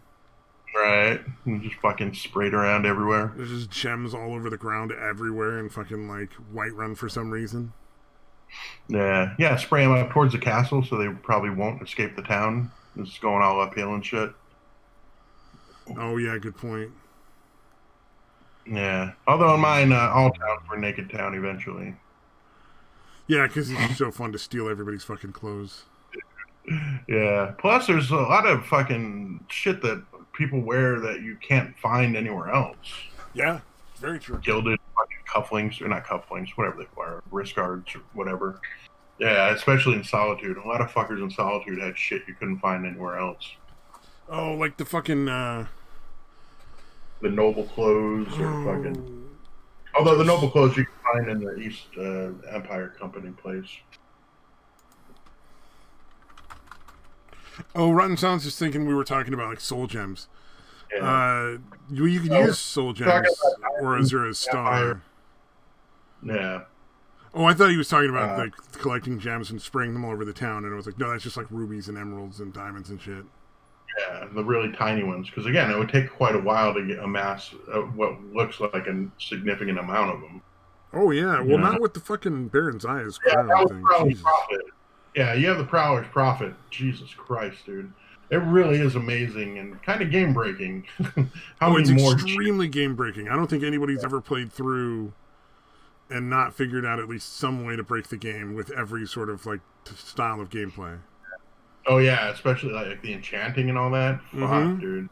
Right. And just fucking sprayed around everywhere. There's just gems all over the ground everywhere and fucking like Whiterun for some reason. Yeah, spray them up towards the castle so they probably won't escape the town. It's going all uphill and shit. Oh, yeah, good point. Yeah. Although in mine, all towns were Naked Town eventually. Yeah, because it's just so fun to steal everybody's fucking clothes. Yeah. Plus, there's a lot of fucking shit that people wear that you can't find anywhere else. Yeah, very true. Gilded fucking cufflinks, or not cufflinks, whatever they are, wrist guards or whatever. Yeah, especially in Solitude. A lot of fuckers in Solitude had shit you couldn't find anywhere else. Oh, like the fucking. The noble clothes or fucking. Oh, Although the noble clothes you can find in the East Empire Company place. oh, Rotten Sounds just thinking we were talking about like soul gems. Yeah. You can use soul gems, or is there a star? Yeah. Oh, I thought he was talking about like collecting gems and spraying them all over the town, and I was like, no, that's just like rubies and emeralds and diamonds and shit. Yeah, the really tiny ones. Because again, it would take quite a while to get amass what looks like a significant amount of them. Oh yeah, well not with the fucking Baron's Eyes Yeah, crown that was thing. Prowler's Jesus. Profit. Yeah, you have the Prowler's Profit. Jesus Christ, dude. It really is amazing and kind of game breaking. How it's many more? extremely game breaking. I don't think anybody's ever played through and not figured out at least some way to break the game with every sort of like style of gameplay. Oh yeah, especially like the enchanting and all that. Fuck, Mm-hmm. dude.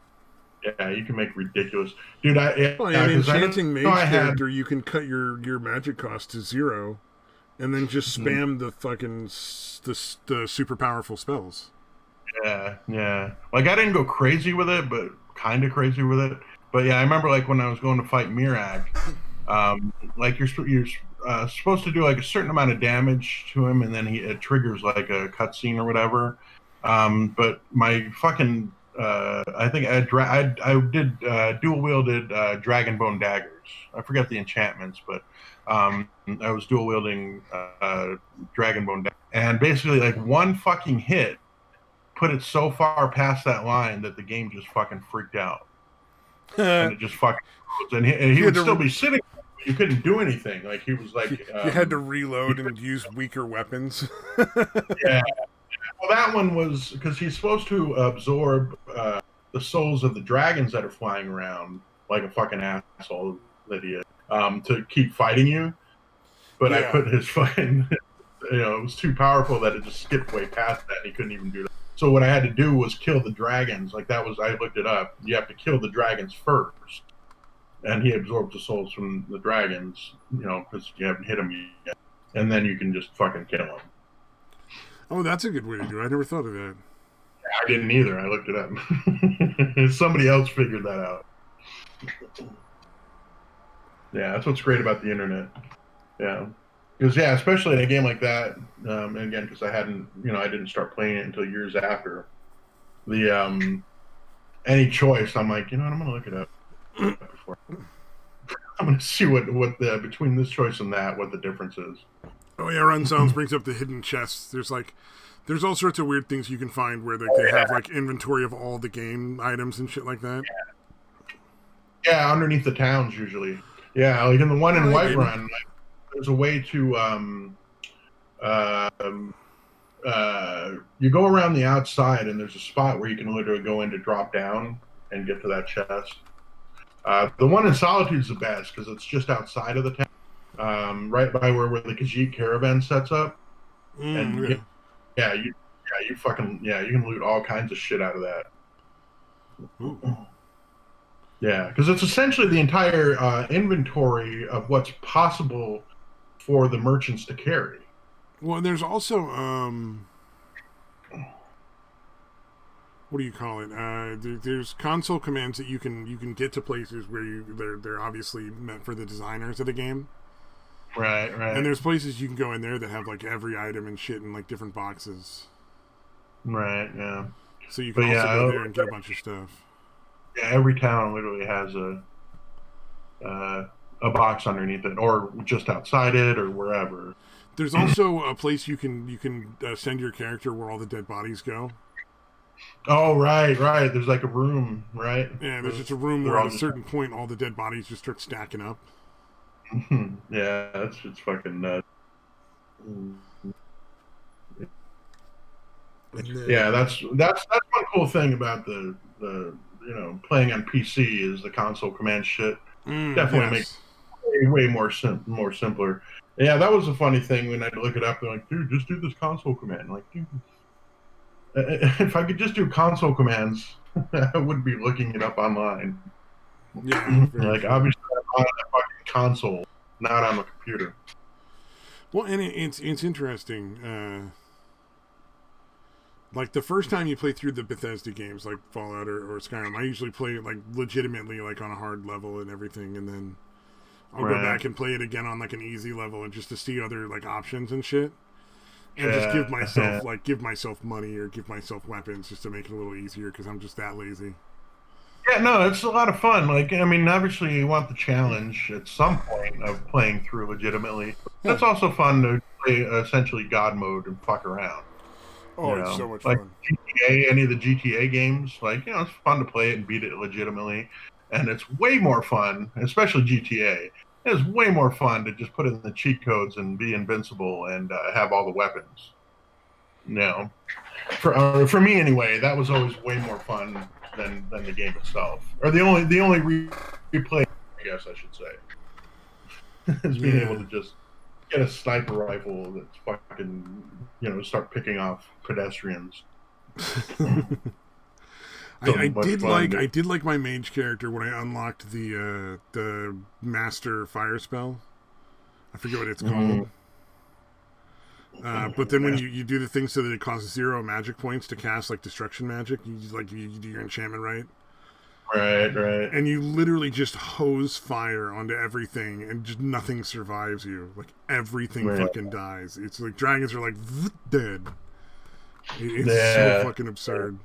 Yeah, you can make ridiculous, dude. Well, an enchanting mage character, you can cut your magic cost to 0, and then just spam the fucking the super powerful spells. Yeah. Like I didn't go crazy with it, but kind of crazy with it. But yeah, I remember like when I was going to fight Mirag, like you're supposed to do like a certain amount of damage to him, and then it triggers like a cutscene or whatever. But my fucking I think I did dual wielded dragon bone daggers. I forget the enchantments, but I was dual wielding dragon bone daggers, and basically like one fucking hit put it so far past that line that the game just fucking freaked out, and it just fucking and he would still be sitting. You couldn't do anything. Like he was like you had to reload and use weaker weapons. Yeah. Well, that one was because he's supposed to absorb the souls of the dragons that are flying around like a fucking asshole that he is, to keep fighting you. But I put his fucking, it was too powerful that it just skipped way past that, and he couldn't even do that. So what I had to do was kill the dragons. Like I looked it up. You have to kill the dragons first, and he absorbs the souls from the dragons, because you haven't hit them yet, and then you can just fucking kill them. Oh, that's a good way to do it. I never thought of that. I didn't either. I looked it up. Somebody else figured that out. Yeah, that's what's great about the internet. Yeah. Because, especially in a game like that, and again, because I didn't start playing it until years after, any choice, I'm like, I'm going to look it up before. I'm going to see what between this choice and that, what the difference is. Oh yeah, Run Sounds brings up the hidden chests. There's all sorts of weird things you can find where they have like inventory of all the game items and shit like that. Yeah, underneath the towns usually. Yeah, like in the one in Whiterun, there's a way to you go around the outside and there's a spot where you can literally go in to drop down and get to that chest. The one in Solitude is the best because it's just outside of the town, right by where the Khajiit caravan sets up. And you can loot all kinds of shit out of that. Ooh. Yeah, because it's essentially the entire inventory of what's possible for the merchants to carry. Well, there's also what do you call it? There's console commands that you can get to places where they're obviously meant for the designers of the game. Right. And there's places you can go in there that have like every item and shit in like different boxes. Right. Yeah. So you can go there and get a bunch of stuff. Yeah, every town literally has a box underneath it, or just outside it, or wherever. There's also a place you can send your character where all the dead bodies go. Oh, right. There's like a room, right? Yeah, there's just a room where at a certain point all the dead bodies just start stacking up. Yeah, that's just fucking nuts. Yeah, that's one cool thing about the playing on PC is the console command shit. Definitely makes it way more simpler. Yeah, that was a funny thing when I had to look it up. They're like, dude, just do this console command. I'm like, dude, if I could just do console commands, I wouldn't be looking it up online. Yeah, like obviously I'm on a fucking console, not on a computer. Well, and it's interesting. Like the first time you play through the Bethesda games, like Fallout or Skyrim, I usually play it like legitimately, like on a hard level and everything, and then I'll go back and play it again on like an easy level, and just to see other like options and shit, and just give myself money or give myself weapons just to make it a little easier because I'm just that lazy. Yeah, no, it's a lot of fun. Like, I mean, obviously you want the challenge at some point of playing through legitimately. But it's also fun to play essentially God mode and fuck around. Oh, it's so much like fun. GTA, any of the GTA games, like, it's fun to play it and beat it legitimately. And it's way more fun, especially GTA. It's way more fun to just put in the cheat codes and be invincible and have all the weapons. For me anyway, that was always way more fun than the game itself, or the only replay, I guess I should say, is being able to just get a sniper rifle that's fucking, start picking off pedestrians. I did like my mage character when I unlocked the master fire spell. I forget what it's called. But then when you do the thing so that it costs 0 magic points to cast like destruction magic, you do your enchantment right. Right. And you literally just hose fire onto everything, and just nothing survives you. Like everything fucking dies. It's like dragons are like dead. It's so fucking absurd.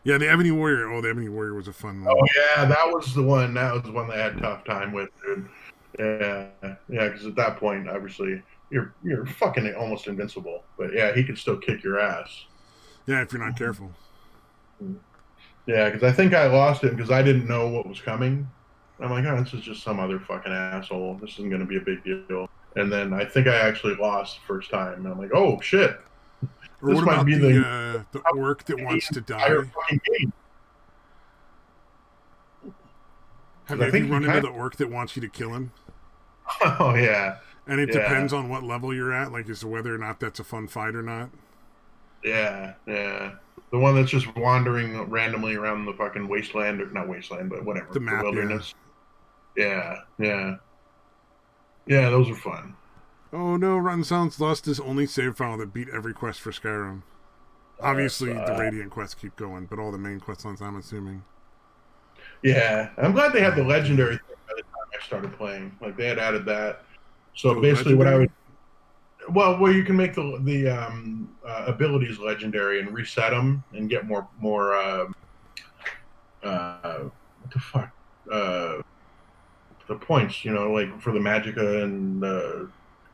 Yeah, the Ebony Warrior. Oh, the Ebony Warrior was a fun one. Oh yeah, that was the one. That was the one that I had a tough time with, dude. Yeah, because at that point, obviously, you're fucking almost invincible. But yeah, he could still kick your ass. Yeah, if you're not careful. Yeah, because I think I lost it because I didn't know what was coming. I'm like, oh, this is just some other fucking asshole. This isn't going to be a big deal. And then I think I actually lost the first time. And I'm like, oh shit. Or this might be the orc that wants to die. Have you run into the orc that wants you to kill him? Oh yeah. And it depends on what level you're at, like as to whether or not that's a fun fight or not. Yeah. The one that's just wandering randomly around the fucking wasteland, or not wasteland, but whatever. The map, wilderness. Yeah. Yeah, those are fun. Oh no, Rotten Silence lost his only save file that beat every quest for Skyrim. Obviously, the Radiant quests keep going, but all the main quest lines, I'm assuming. Yeah, I'm glad they had the legendary thing by the time I started playing. Like, they had added that. So basically what I would... Well, where you can make the abilities legendary and reset them and get more what the fuck? The points, like for the magicka and,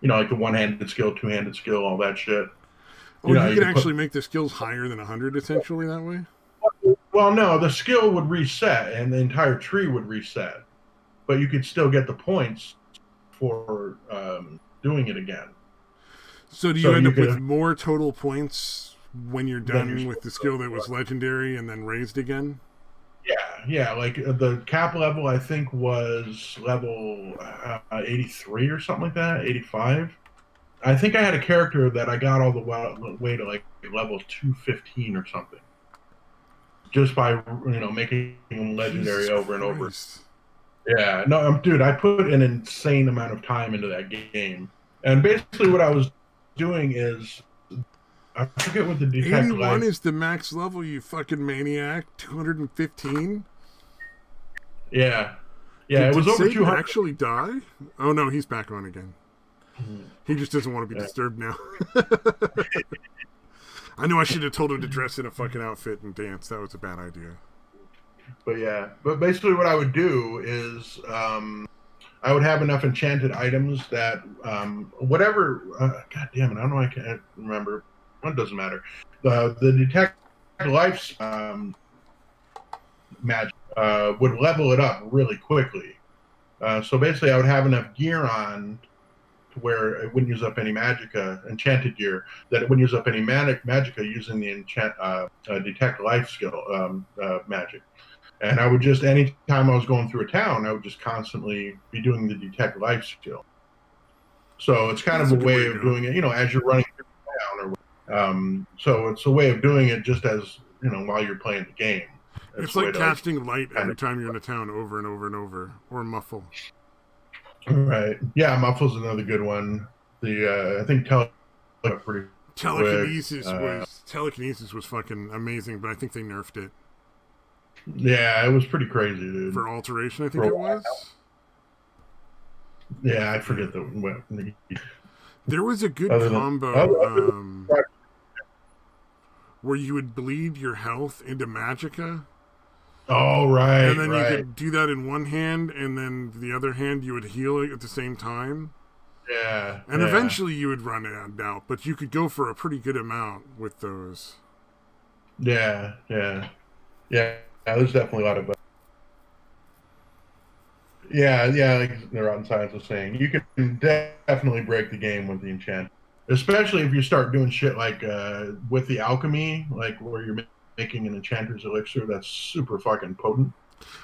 like the one-handed skill, two-handed skill, all that shit. Oh, you can actually make the skills higher than 100, essentially, that way? Well, no, the skill would reset and the entire tree would reset. But you could still get the points for doing it again. So do you end up with more total points when you're done with the skill that was legendary and then raised again? Yeah. Like the cap level, I think, was level 83 or something like that, 85. I think I had a character that I got all the way to like level 215 or something, just by making them legendary over and over. Yeah, no, dude, I put an insane amount of time into that game, and basically what I was doing is, I forget what the detect 81 is the max level, you fucking maniac. 215. Yeah, it was over 200. Actually die? Oh no, he's back on again. He just doesn't want to be disturbed now. I knew I should have told him to dress in a fucking outfit and dance. That was a bad idea. But basically what I would do is I would have enough enchanted items that whatever. God damn it! I don't know. I can't remember. It doesn't matter. The detect life magic would level it up really quickly. So basically, I would have enough gear on to where it wouldn't use up any magicka, enchanted gear, that it wouldn't use up any magicka using the detect life skill magic. And I would just, anytime I was going through a town, I would just constantly be doing the detect life skill. So it's kind of a way of doing it, as you're running through town. So it's a way of doing it just as, while you're playing the game. It's like casting light every time you're in a town over and over and over, or muffle. Right. Yeah, Muffle's another good one. The I think pretty quick. Telekinesis was fucking amazing, but I think they nerfed it Yeah, it was pretty crazy, dude. for alteration. I think For a it while. was. Yeah, I forget the. There was a good Other combo than where you would bleed your health into magicka, oh right, and then you right. could do that in one hand, and then the other hand you would heal it at the same time. Yeah. And yeah. eventually you would run it out, but you could go for a pretty good amount with those. Yeah, yeah, yeah. There's definitely a lot of. Yeah, yeah. Like Neuron Science was saying, you can definitely break the game with the enchant, especially if you start doing shit like with the alchemy, like where you're making an enchanter's elixir that's super fucking potent.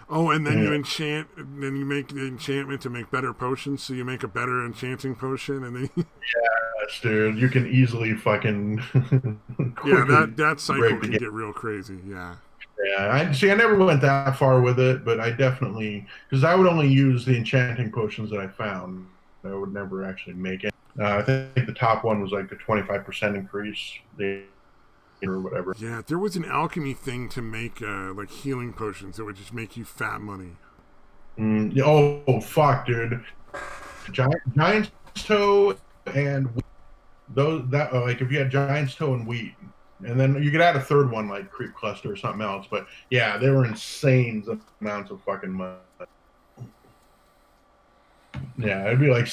Oh, and then Yeah. you enchant, and then you make the enchantment to make better potions, so you make a better enchanting potion, and then Yes, dude, you can easily fucking yeah, quickly that cycle break the can game. get real crazy. Yeah. Yeah, I see. I never went that far with it, but I definitely because I would only use the enchanting potions that I found. I would never actually make it. I think the top one was like a 25% increase, or whatever. Yeah, there was an alchemy thing to make like healing potions that would just make you fat money. Yeah, oh fuck, dude! Giant's toe and wheat. Those that like if you had giant's toe and wheat, and then you could add a third one like creep cluster or something else. But yeah, they were insane amounts of fucking money. Yeah, it'd be like,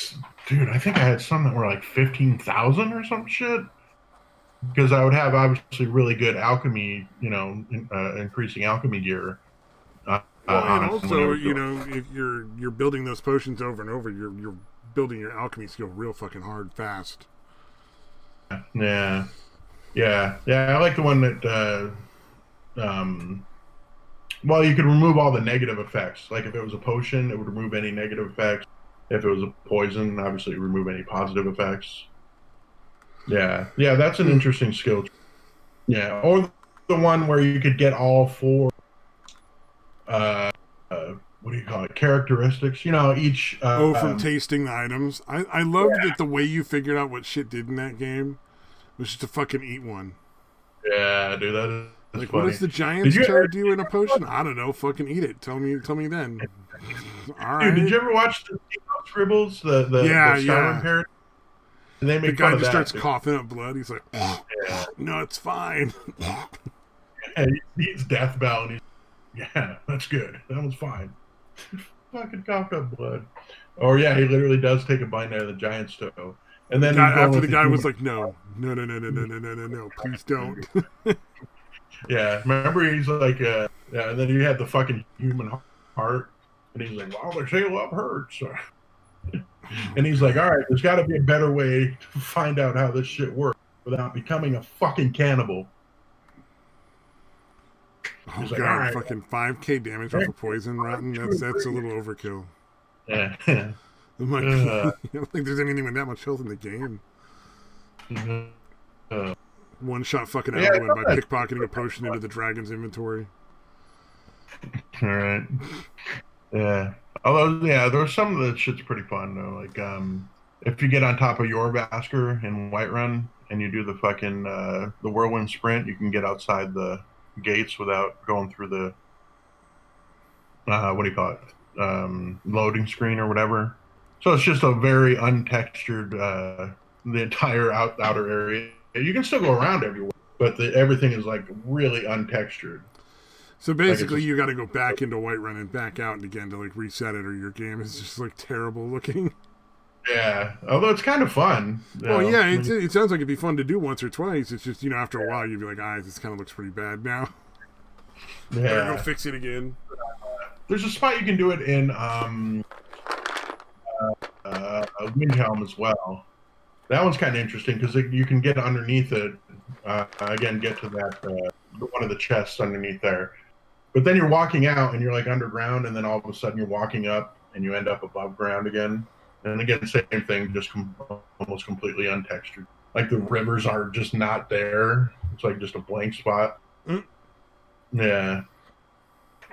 dude, I think I had some that were like 15,000 or some shit. Because I would have obviously really good alchemy, increasing alchemy gear. Well, and also, if you're building those potions over and over, you're building your alchemy skill real fucking hard, fast. Yeah, I like the one that. Well, you could remove all the negative effects. Like if it was a potion, it would remove any negative effects. If it was a poison, obviously it would remove any positive effects. Yeah, that's an interesting skill. Yeah, or the one where you could get all four. What do you call it? Characteristics. Each. From tasting the items. I loved that the way you figured out what shit did in that game was just to fucking eat one. Yeah, dude, that is like, funny. What does the giant's toe do in a potion? I don't know. Fucking eat it. Tell me then. All right. Dude, did you ever watch the Scribbles? The Skyrim parody? And they make the guy fun of just that, starts coughing up blood. He's like, no, it's fine. And he eats Death Bell, and yeah, that's good. That was fine. Fucking coughed up blood. Or yeah, he literally does take a bite out of the giant's toe. And then after the guy was like, no, please don't. Yeah, remember he's like, and then you had the fucking human heart, and he's like, well, they say love hurts. And he's like, all right, there's got to be a better way to find out how this shit works without becoming a fucking cannibal. Oh god, right, fucking 5k damage off of poison rotten. That's a little overkill. Yeah. I'm like, I don't think there's anything with that much health in the game. One shot fucking Alwyn by pickpocketing a potion into the dragon's inventory. All right. Yeah. Although, yeah, there's some of the shit's pretty fun though. Like, if you get on top of Yorvasker in Whiterun and you do the fucking the whirlwind sprint, you can get outside the gates without going through the what do you call it? Loading screen or whatever. So it's just a very untextured the entire outer area. You can still go around everywhere, but everything is like really untextured. So basically, you got to go back into Whiterun and back out again to like reset it, or your game is just like terrible looking. Yeah, although it's kind of fun. Well, yeah, it sounds like it'd be fun to do once or twice. It's just after a while you'd be like, this kind of looks pretty bad now. Yeah, better go fix it again. There's a spot you can do it in Windhelm as well. That one's kind of interesting because you can get underneath it. Again, get to that one of the chests underneath there. But then you're walking out and you're like underground, and then all of a sudden you're walking up and you end up above ground again. And again, same thing, just almost completely untextured. Like the rivers are just not there. It's like just a blank spot. Yeah.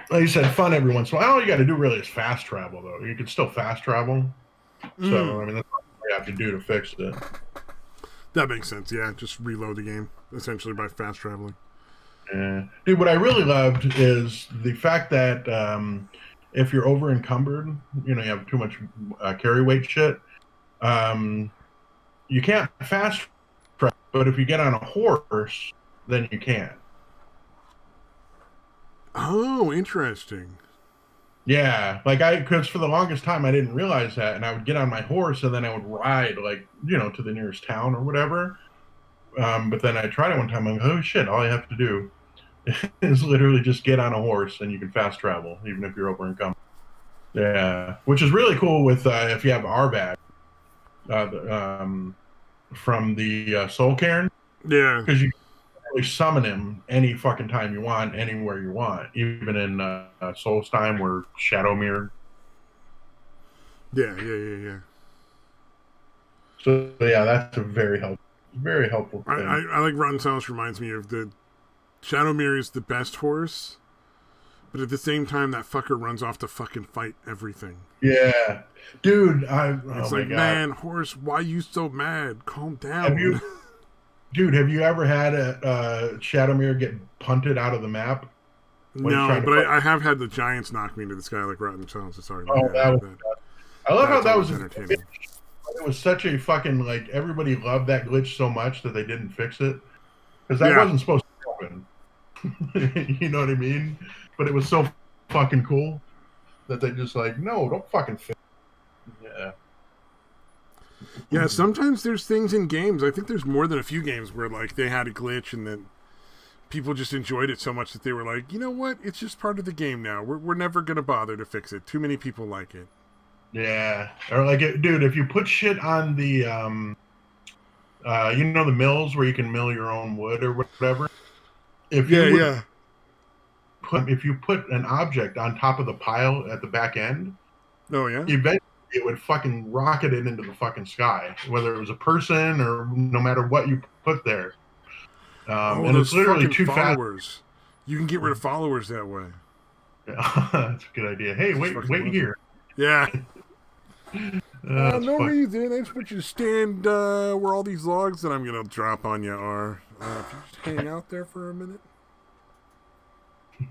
Like you said, fun every once in a while. All you got to do really is fast travel, though. You can still fast travel. So I mean, that's what you have to do to fix it. That makes sense. Yeah, just reload the game essentially by fast traveling. Yeah. Dude, what I really loved is the fact that if you're over encumbered, you have too much carry weight shit, you can't fast travel. But if you get on a horse, then you can. Oh, interesting. Yeah, because for the longest time I didn't realize that, and I would get on my horse and then I would ride, to the nearest town or whatever. But then I tried it one time. I'm like, oh shit! All I have to do is literally just get on a horse, and you can fast travel, even if you're over encumbered. Yeah, which is really cool with if you have RBAG from the Soul Cairn, Yeah. because you can really summon him any fucking time you want, anywhere you want, even in Soul's Time or Shadowmere. Yeah. So yeah, that's a very helpful thing. I like Rotten Silence reminds me of the Shadowmere is the best horse, but at the same time, that fucker runs off to fucking fight everything. Yeah, dude. It's like, man, horse, why you so mad? Calm down. Have you ever had a Shadowmere get punted out of the map? No, but I have had the giants knock me into the sky like Rotten Silence. Sorry. Oh, I love how that was entertaining. It was such a fucking everybody loved that glitch so much that they didn't fix it because that wasn't supposed to happen. You know what I mean? But it was so fucking cool that they just no, don't fucking fix it. Yeah. Yeah, sometimes there's things in games. I think there's more than a few games where they had a glitch and then people just enjoyed it so much that they were like, you know what? It's just part of the game now. We're never gonna bother to fix it. Too many people like it. Yeah, or dude, if you put shit on the the mills where you can mill your own wood or whatever. If you put an object on top of the pile at the back end, eventually it would fucking rocket it into the fucking sky, whether it was a person or no matter what you put there. And it's literally too fast. You can get rid of followers that way. Yeah, that's a good idea. Hey, wait here. Yeah. No reason. I just want you to stand where all these logs that I'm gonna drop on you are. If you just hang out there for a minute. Yeah,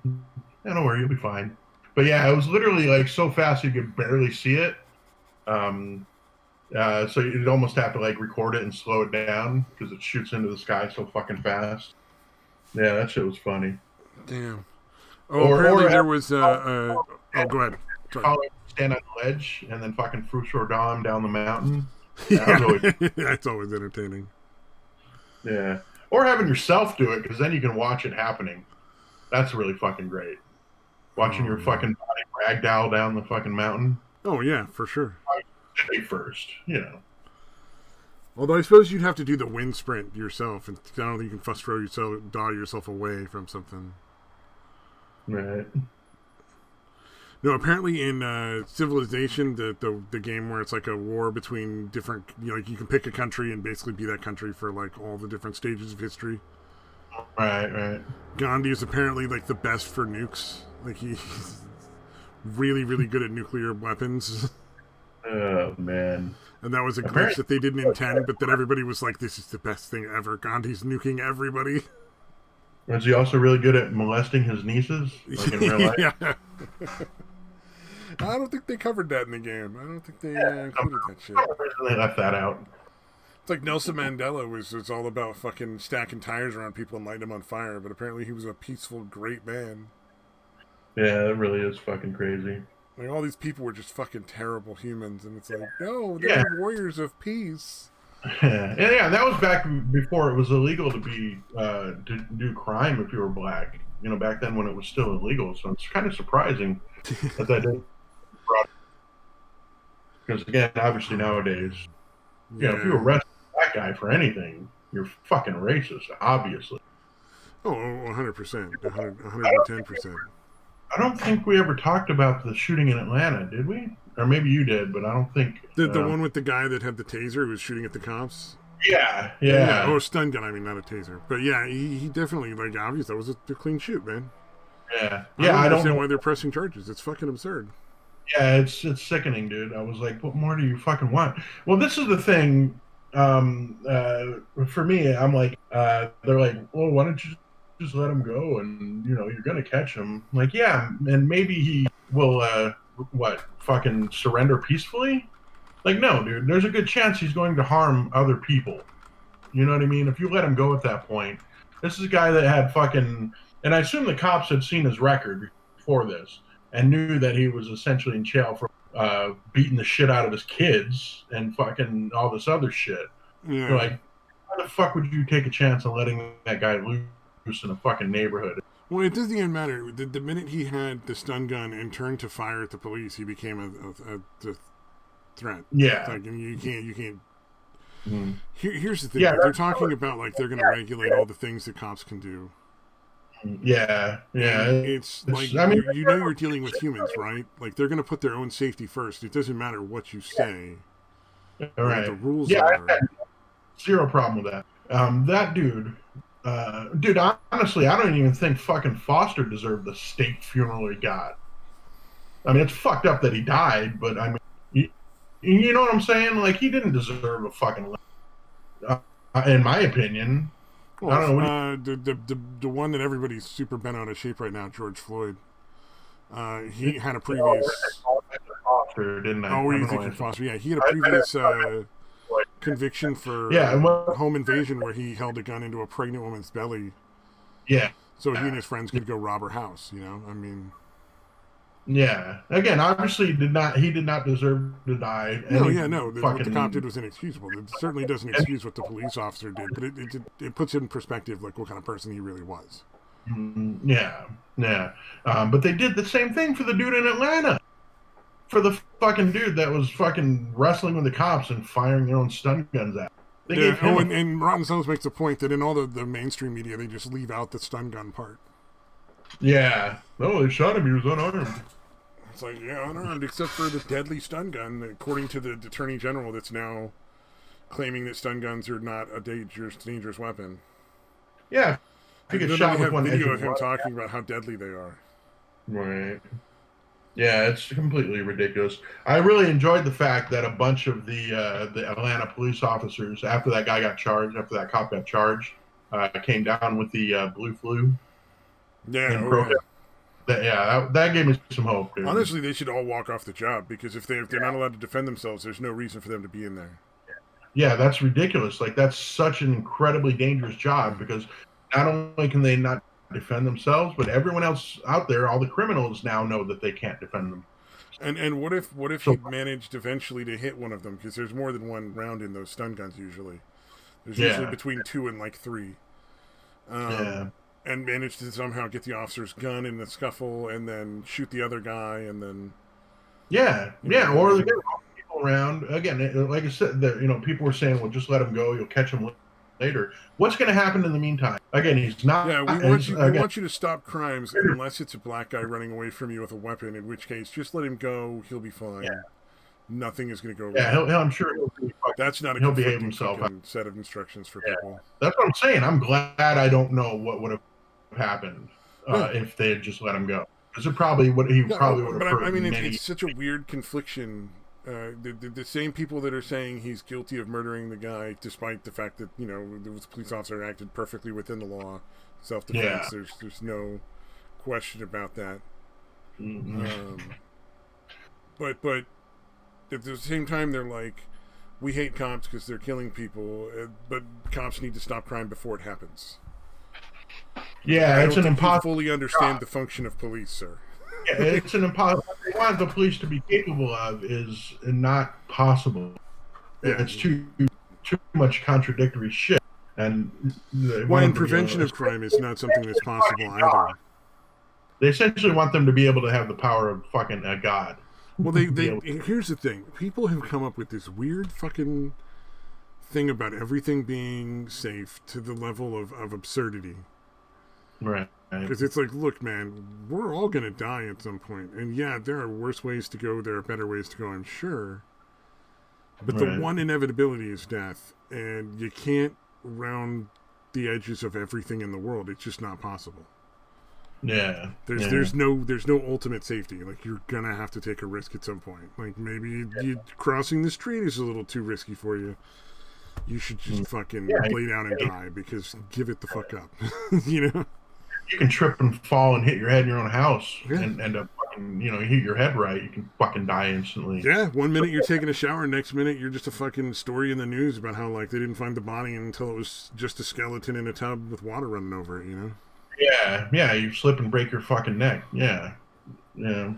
don't worry, you'll be fine. But yeah, it was literally so fast you could barely see it. So you'd almost have to record it and slow it down because it shoots into the sky so fucking fast. Yeah, that shit was funny. Damn. Oh, apparently there was oh, go ahead. Stand on the ledge and then fucking Frushore Dom down the mountain. That's always entertaining. Yeah. Or having yourself do it, because then you can watch it happening. That's really fucking great. Watching your fucking body ragdoll down the fucking mountain. Oh, yeah, for sure. First, Although I suppose you'd have to do the wind sprint yourself, and I don't think you can throw yourself away from something. Right. No, apparently in Civilization, the game where it's a war between different, you can pick a country and basically be that country for all the different stages of history. Right. Gandhi is apparently the best for nukes. He's really, really good at nuclear weapons. Oh man! And that was a glitch that they didn't intend, but then everybody was like, "This is the best thing ever." Gandhi's nuking everybody. Was he also really good at molesting his nieces, in real life? Yeah. I don't think they covered that in the game. I don't think they included that shit. They left that out. It's like Nelson Mandela was all about fucking stacking tires around people and lighting them on fire, but apparently he was a peaceful, great man. Yeah, it really is fucking crazy. All these people were just fucking terrible humans, and it's no, they're warriors of peace. Yeah, that was back before it was illegal to do crime if you were black. Back then when it was still illegal. So it's kind of surprising that didn't. Because again, obviously nowadays, if you arrest a black guy for anything, you're fucking racist, obviously. Oh, 100%, 110%. I don't think we ever talked about the shooting in Atlanta, did we? Or maybe you did, but I don't think... The one with the guy that had the taser who was shooting at the cops? Yeah. Oh, a stun gun, not a taser. But yeah, he definitely, obviously, that was a clean shoot, man. Yeah. I don't understand why they're pressing charges. It's fucking absurd. Yeah, it's sickening, dude. I was like, what more do you fucking want? Well, this is the thing. For me, I'm like, they're like, well, why don't you just let him go, and you're gonna catch him. I'm like, yeah, and maybe he will, what, fucking surrender peacefully? Like, no, dude. There's a good chance he's going to harm other people. You know what I mean? If you let him go at that point, this is a guy that had fucking, and I assume the cops had seen his record before this and knew that he was essentially in jail for beating the shit out of his kids and fucking all this other shit. They're Yeah. like, why the fuck would you take a chance on letting that guy loose in a fucking neighborhood? Well, it doesn't even matter. The minute he had the stun gun and turned to fire at the police, he became a threat. It's Yeah. like, and you can't. Mhm. Here's the thing. Yeah, They're talking about like they're going to regulate all the things that cops can do. Yeah. Yeah. And it's like I mean, you're dealing with humans, right? Like they're going to put their own safety first. It doesn't matter what you say all or what right. the rules Yeah, I are. had zero problem with that. That dude, dude, honestly, I don't even think fucking Foster deserved the state funeral he got. I mean, it's fucked up that he died, but I mean, you know what I'm saying? Like, he didn't deserve a fucking, in my opinion. I don't know. Well, the one that everybody's super bent out of shape right now, George Floyd. He had a previous. Foster, didn't I? Oh, were I you don't know thinking why. Foster? Yeah, he had a previous conviction for Yeah, and home invasion where he held a gun into a pregnant woman's belly yeah, so he and his friends could go rob her house. I mean, yeah. Again, obviously, he did not deserve to die. no, Any yeah, no. What the cop fucking did was inexcusable. It certainly doesn't excuse what the police officer did, but it puts in perspective like what kind of person he really was. yeah, yeah. But they did the same thing for the dude in Atlanta. For the fucking dude that was fucking wrestling with the cops and firing their own stun guns at him. They Yeah. gave him Oh, and Rotten Sons makes the point that in all the mainstream media they just leave out the stun gun part. yeah. No, they shot him. He was unarmed. It's like, yeah, unarmed except for the deadly stun gun, according to the Attorney General that's now claiming that stun guns are not a dangerous weapon. Yeah. If you get shot with have one video edge of him talking about how deadly they are. Right. Yeah, it's completely ridiculous. I really enjoyed the fact that a bunch of the Atlanta police officers, after that cop got charged, came down with the blue flu Yeah, in oh protest. yeah. That gave me some hope, dude. Honestly, they should all walk off the job because if they're not allowed to defend themselves, there's no reason for them to be in there. Yeah, that's ridiculous. Like, that's such an incredibly dangerous job because not only can they not defend themselves, but everyone else out there, all the criminals now know that they can't defend them. And what if So- he'd managed eventually to hit one of them? Because there's more than one round in those stun guns usually. There's usually Yeah. between 2 and like 3. Yeah. And managed to somehow get the officer's gun in the scuffle and then shoot the other guy and then. Yeah, or they get people around again. Like I said, people were saying, "Well, just let him go. You'll catch him later." What's going to happen in the meantime? Again, he's not. Yeah, we want you to stop crimes unless it's a black guy running away from you with a weapon. In which case, just let him go. He'll be fine. Yeah. Nothing is going to go wrong. Yeah, I'm sure That's not a he'll behave conflicting himself. fucking set of instructions for people. That's what I'm saying. I'm glad I don't know what would have happened if they had just let him go. Because it probably would. He probably would have. But hurt I mean, many. it's such a weird confliction. The same people that are saying he's guilty of murdering the guy, despite the fact that the police officer acted perfectly within the law, self-defense. Yeah. There's no question about that. Mm-hmm. But at the same time, they're like, we hate cops because they're killing people, but cops need to stop crime before it happens. Yeah, it's an impossible. You fully understand the function of police, sir. Yeah, it's an impossible. What they want the police to be capable of is not possible. Yeah. It's too much contradictory shit. And prevention of crime is not something that's possible either. They essentially want them to be able to have the power of fucking a god. Well, here's the thing. People have come up with this weird fucking thing about everything being safe to the level of absurdity. Right. Because it's like, look, man, we're all going to die at some point. And yeah, there are worse ways to go. There are better ways to go, I'm sure. But the one inevitability is death. And you can't round the edges of everything in the world. It's just not possible. Yeah. There's no ultimate safety. Like, you're gonna have to take a risk at some point. Like, maybe you crossing the street is a little too risky for you. You should just fucking lay down and die, because give it the fuck up. You know? You can trip and fall and hit your head in your own house Yeah. and fucking, you hit your head right, you can fucking die instantly. Yeah, one minute you're taking a shower, next minute you're just a fucking story in the news about how, like, they didn't find the body until it was just a skeleton in a tub with water running over it, you know? Yeah, you slip and break your fucking neck. Yeah.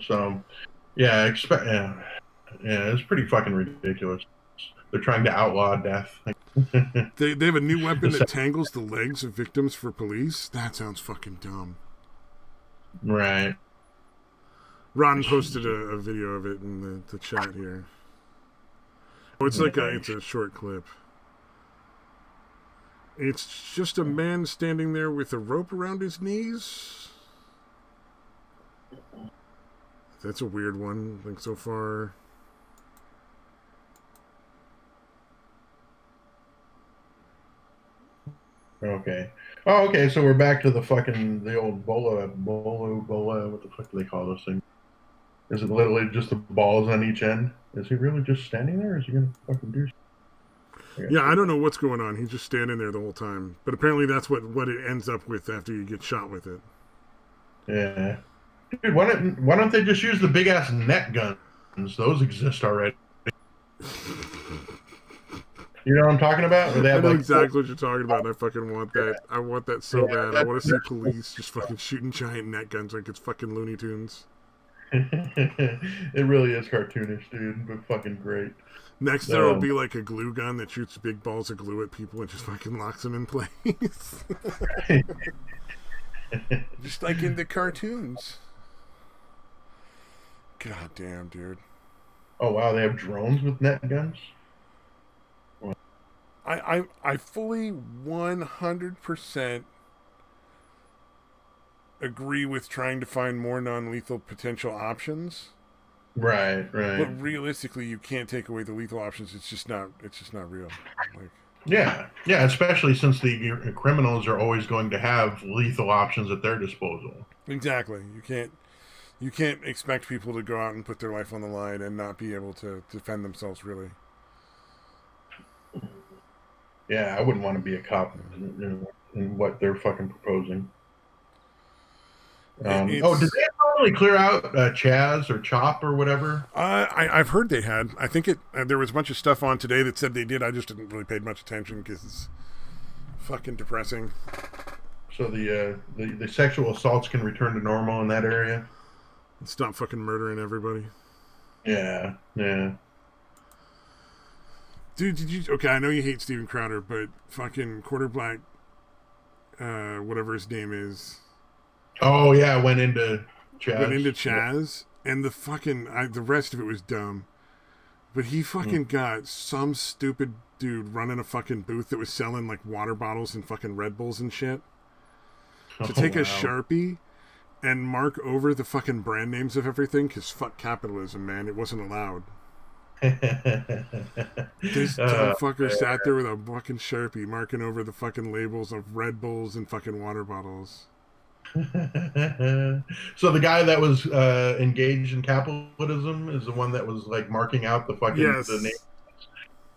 So, yeah, it's pretty fucking ridiculous. They're trying to outlaw death. They have a new weapon that tangles the legs of victims for police? That sounds fucking dumb. Right. Ron posted a video of it in the chat here. Oh, it's a short clip. It's just a man standing there with a rope around his knees. That's a weird one, I think, so far. Okay. Oh, okay, so we're back to the old bola, what the fuck do they call this thing? Is it literally just the balls on each end? Is he really just standing there, or is he gonna fucking do something? Yeah, I don't know what's going on. He's just standing there the whole time. But apparently that's what it ends up with after you get shot with it. Yeah. Dude, why don't they just use the big ass net guns? Those exist already. You know what I'm talking about? Where they have I know exactly what you're talking about, and I fucking want that. I want that so bad. I want to see police just fucking shooting giant net guns like it's fucking Looney Tunes. It really is cartoonish, dude, but fucking great. Next, there will be like a glue gun that shoots big balls of glue at people and just fucking locks them in place. Just like in the cartoons. God damn, dude. Oh, wow, they have drones with net guns? I fully 100% agree with trying to find more non-lethal potential options. Right. But realistically, you can't take away the lethal options. It's just not real. Like, yeah, especially since the criminals are always going to have lethal options at their disposal. Exactly. You can't expect people to go out and put their life on the line and not be able to defend themselves, really. Yeah, I wouldn't want to be a cop in what they're fucking proposing. Did they finally clear out Chaz or Chop or whatever? I've heard they had. I think there was a bunch of stuff on today that said they did. I just didn't really pay much attention because it's fucking depressing. So the sexual assaults can return to normal in that area? Stop fucking murdering everybody. Yeah. Dude, did you... Okay, I know you hate Steven Crowder, but fucking Quarterblack, whatever his name is... Oh, yeah, went into Chaz, and the fucking... the rest of it was dumb. But he fucking got some stupid dude running a fucking booth that was selling, like, water bottles and fucking Red Bulls and shit. To take a Sharpie and mark over the fucking brand names of everything, because fuck capitalism, man. It wasn't allowed. This dumb fucker sat there with a fucking Sharpie marking over the fucking labels of Red Bulls and fucking water bottles. So the guy that was engaged in capitalism is the one that was like marking out the fucking the name.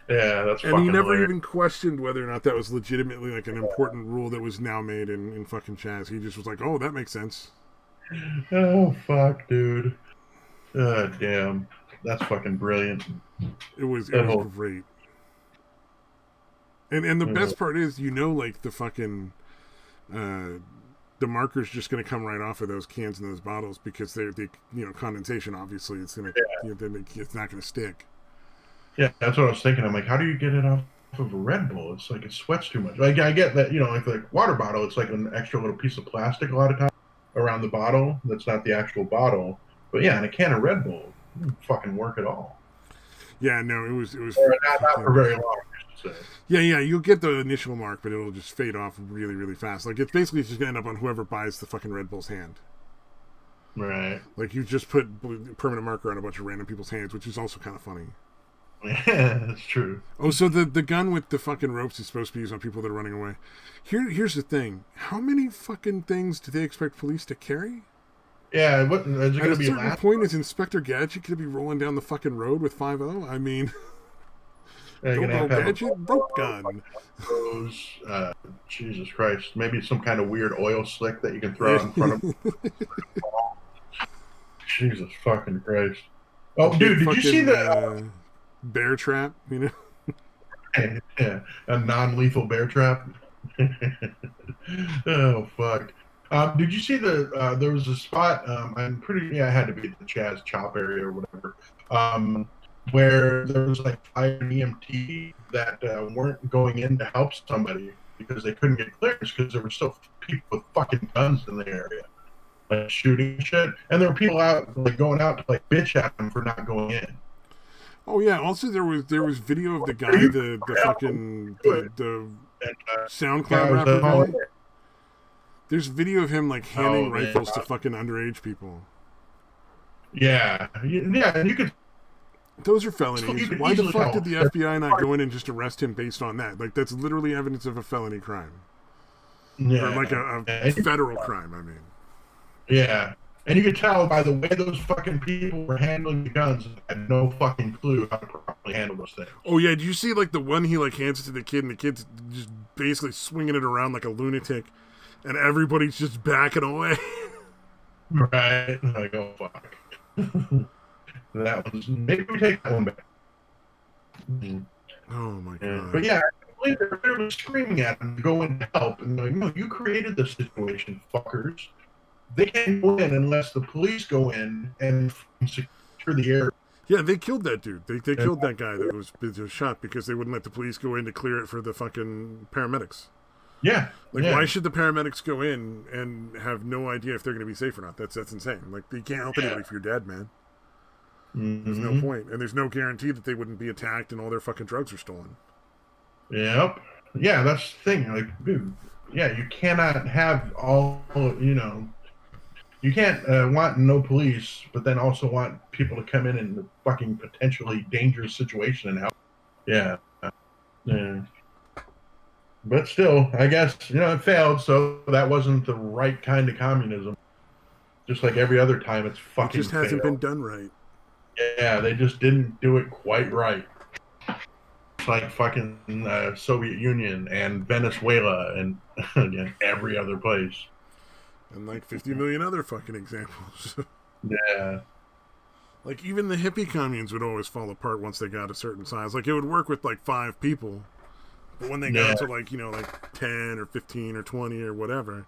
Yeah, that's and fucking he never hilarious. even questioned whether or not that was legitimately like an important rule that was now made in fucking Chaz. He just was like, oh, that makes sense. Oh fuck, dude. Damn. That's fucking brilliant. It was great. And the best part is, like the fuking the marker's just going to come right off of those cans and those bottles because they condensation, obviously it's going to it's not going to stick. Yeah, that's what I was thinking. I'm like, how do you get it off of a Red Bull? It's like it sweats too much. Like I get that, like water bottle, it's like an extra little piece of plastic a lot of times around the bottle. That's not the actual bottle. But yeah, in a can of Red Bull, it didn't fucking work at all. Yeah, no, it was not for very long, I should say. Yeah, you'll get the initial mark, but it'll just fade off really, really fast. Like, it's basically just going to end up on whoever buys the fucking Red Bull's hand. Right. Like, you just put permanent marker on a bunch of random people's hands, which is also kind of funny. Yeah, that's true. Oh, so the gun with the fucking ropes is supposed to be used on people that are running away. Here's the thing. How many fucking things do they expect police to carry? Yeah, what is it At going a to be certain last? point, is Inspector Gadget going to be rolling down the fucking road with 5-0? I mean, You're go going to have to have Gadget, rope gun. those. Jesus Christ! Maybe some kind of weird oil slick that you can throw out in front of. Jesus fucking Christ! Oh, Big dude, did you see fucking, the bear trap? You know? yeah, a non-lethal bear trap? Oh fuck! Did you see there was a spot? I'm pretty. Yeah, it had to be the Chaz Chop area or whatever. Where there was like 5 EMT that weren't going in to help somebody because they couldn't get clearance because there were still people with fucking guns in the area, like shooting and shit, and there were people out like going out to like bitch at them for not going in. Oh yeah. Also, there was video of the guy, the fucking the And, SoundCloud guys, rapper all guy. There's video of him like handing Oh, man. rifles to fucking underage people. yeah, and you could. Those are You felonies. could Why the easily fuck tell. did the FBI not go in and just arrest him based on that? Like, that's literally evidence of a felony crime. Yeah, Or like a and you- federal crime, I mean. yeah, and you could tell by the way those fucking people were handling the guns. They had no fucking clue how to properly handle those things. Oh yeah, do you see like the one he like hands it to the kid and the kid's just basically swinging it around like a lunatic and everybody's just backing away? Right? Like, oh fuck. That was maybe we take that one back. Oh my god. But yeah, I believe they're literally screaming at them to go in to help, and they're like, no, you created the situation, fuckers. They can't go in unless the police go in and secure the area. Yeah, they killed that dude. They killed that guy that was shot because they wouldn't let the police go in to clear it for the fucking paramedics. Yeah. Like, yeah. why should the paramedics go in and have no idea if they're going to be safe or not? That's insane. Like, you can't help anybody if you're dead, man. There's no point. And there's no guarantee that they wouldn't be attacked and all their fucking drugs are stolen. Yep. Yeah, that's the thing. Like, dude, yeah, you cannot have all, you can't want no police, but then also want people to come in a fucking potentially dangerous situation and help. Yeah. Yeah. But still, I guess, it failed, so that wasn't the right kind of communism. Just like every other time, it's fucking It just hasn't failed. been done right. Yeah, they just didn't do it quite right. It's like fucking Soviet Union and Venezuela and again, every other place. And like 50 million other fucking examples. Yeah. Like, even the hippie communes would always fall apart once they got a certain size. Like, it would work with like 5 people. But when they got to like, like 10 or 15 or 20 or whatever,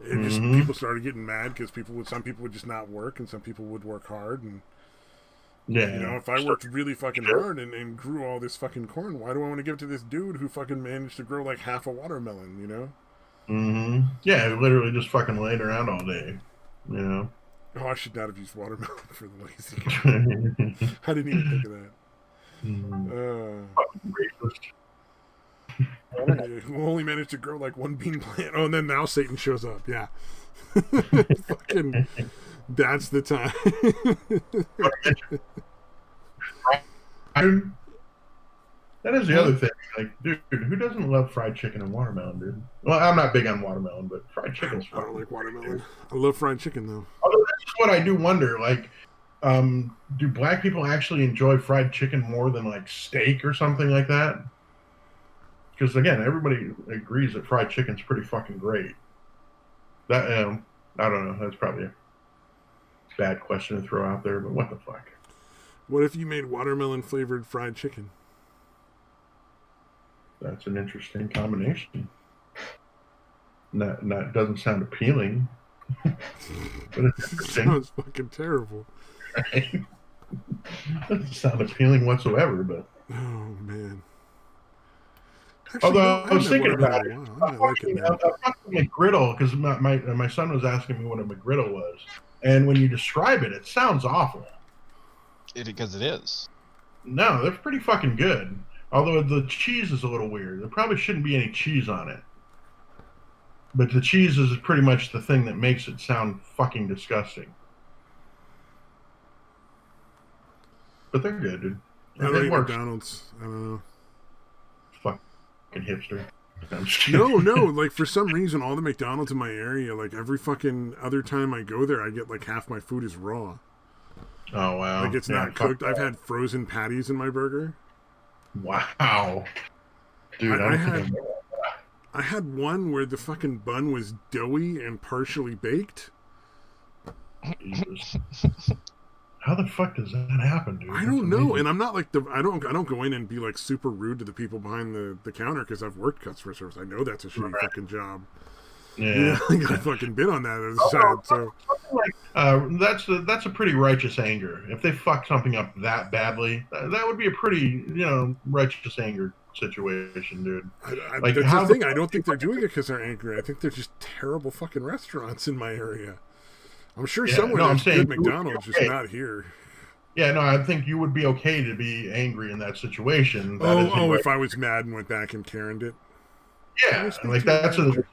it just, people started getting mad because some people would just not work and some people would work hard. And, Yeah. if I worked really fucking hard and grew all this fucking corn, why do I want to give it to this dude who fucking managed to grow like half a watermelon, Yeah, literally just fucking laid around all day. Oh, I should not have used watermelon for the lazy guy. I didn't even think of that. Fucking racist. Who only managed to grow like one bean plant. Oh, and then now Satan shows up. Yeah. Fucking, that's the time. That is the other thing. Like, dude, who doesn't love fried chicken and watermelon, dude? Well, I'm not big on watermelon, but fried chicken's I don't fucking like watermelon. good. I love fried chicken, though. Although this is what I do wonder, like, do black people actually enjoy fried chicken more than like steak or something like that? Because again, everybody agrees that fried chicken's pretty fucking great. That I don't know. That's probably a bad question to throw out there, but what the fuck? What if you made watermelon flavored fried chicken? That's an interesting combination. Not doesn't sound appealing, but it's interesting. Sounds fucking terrible. Doesn't sound appealing whatsoever, but. Oh man. Although no, I was thinking about it, I might like it now. a McGriddle, because my son was asking me what a McGriddle was, and when you describe it, it sounds awful. Because it is. No, they're pretty fucking good. Although the cheese is a little weird. There probably shouldn't be any cheese on it. But the cheese is pretty much the thing that makes it sound fucking disgusting. But they're good, dude. I don't It eat works. McDonald's. I don't know. Fucking hipster. No, like for some reason, all the McDonald's in my area, like every fucking other time I go there, I get like half my food is raw. Oh wow. Like it's not cooked. I've had frozen patties in my burger. Wow. Dude, I had one where the fucking bun was doughy and partially baked. Jesus. How the fuck does that happen, dude? I don't know, and I'm not like I don't go in and be like super rude to the people behind the counter because I've worked customer service. I know that's a shitty fucking job. Yeah, like I fucking been on that as a side. So that's a pretty righteous anger. If they fuck something up that badly, that would be a pretty righteous anger situation, dude. Like that's the thing. I don't think they're doing it because they're angry. I think they're just terrible fucking restaurants in my area. I'm sure somewhere there's good McDonald's, just not here. Yeah, no, I think you would be okay to be angry in that situation. If I was mad and went back and Karen'd it. Yeah, like that's a legitimate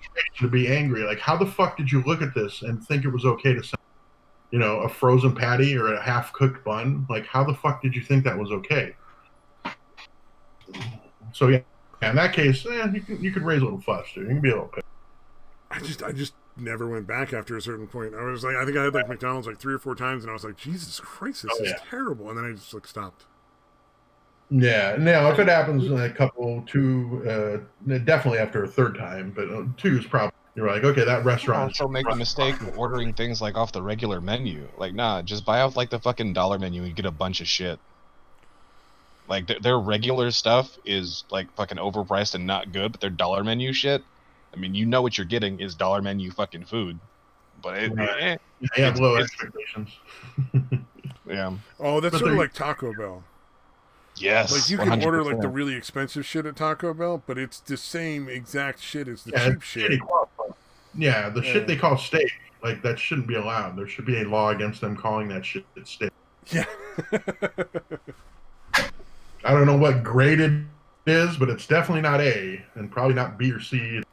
situation to be angry. Like, how the fuck did you look at this and think it was okay to send, a frozen patty or a half-cooked bun? Like, how the fuck did you think that was okay? So yeah, in that case, you could raise a little fuss, dude. You can be a little pissed. I just never went back after a certain point. I was like, I think I had like McDonald's like 3 or 4 times, and I was like, Jesus Christ, this is terrible. And then I just like stopped. Yeah, now if it happens in a couple, 2, definitely after a third time, but 2 is probably you're like, okay, that restaurant. Also make the mistake of ordering things like off the regular menu. Like, nah, just buy off like the fucking dollar menu and get a bunch of shit. Like their regular stuff is like fucking overpriced and not good, but their dollar menu shit, I mean, you know what you're getting is dollar menu fucking food, but they have low expectations. Yeah. Oh, that's sort of like Taco Bell. Yes. Like you can 100%. Order like the really expensive shit at Taco Bell, but it's the same exact shit as the cheap shit. Yeah, the shit they call steak, like that shouldn't be allowed. There should be a law against them calling that shit steak. Yeah. I don't know what grade it is, but it's definitely not A, and probably not B or C.